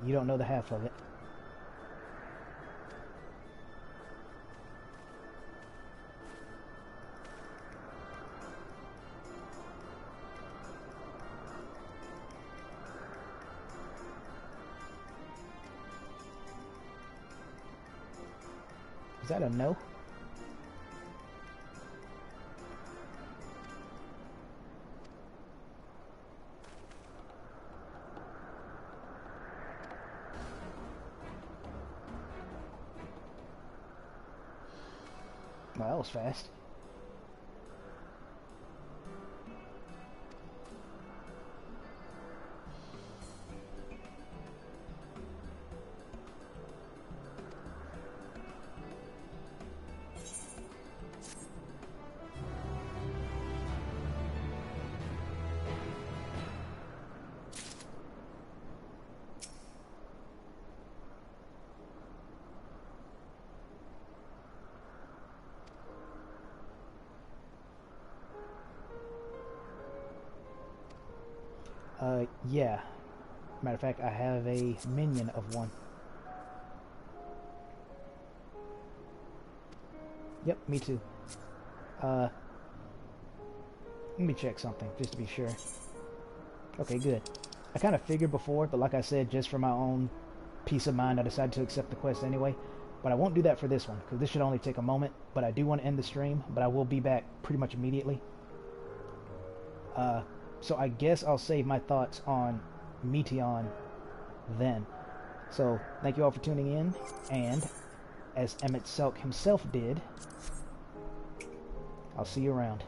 You don't know the half of it. Is that a no? Well, that was fast. Yeah. Matter of fact, I have a minion of one. Yep, me too. Let me check something, just to be sure. Okay, good. I kind of figured before, but like I said, just for my own peace of mind, I decided to accept the quest anyway. But I won't do that for this one, because this should only take a moment. But I do want to end the stream, but I will be back pretty much immediately. So I guess I'll save my thoughts on Meteion then. So, thank you all for tuning in, and as Emmett Selk himself did, I'll see you around.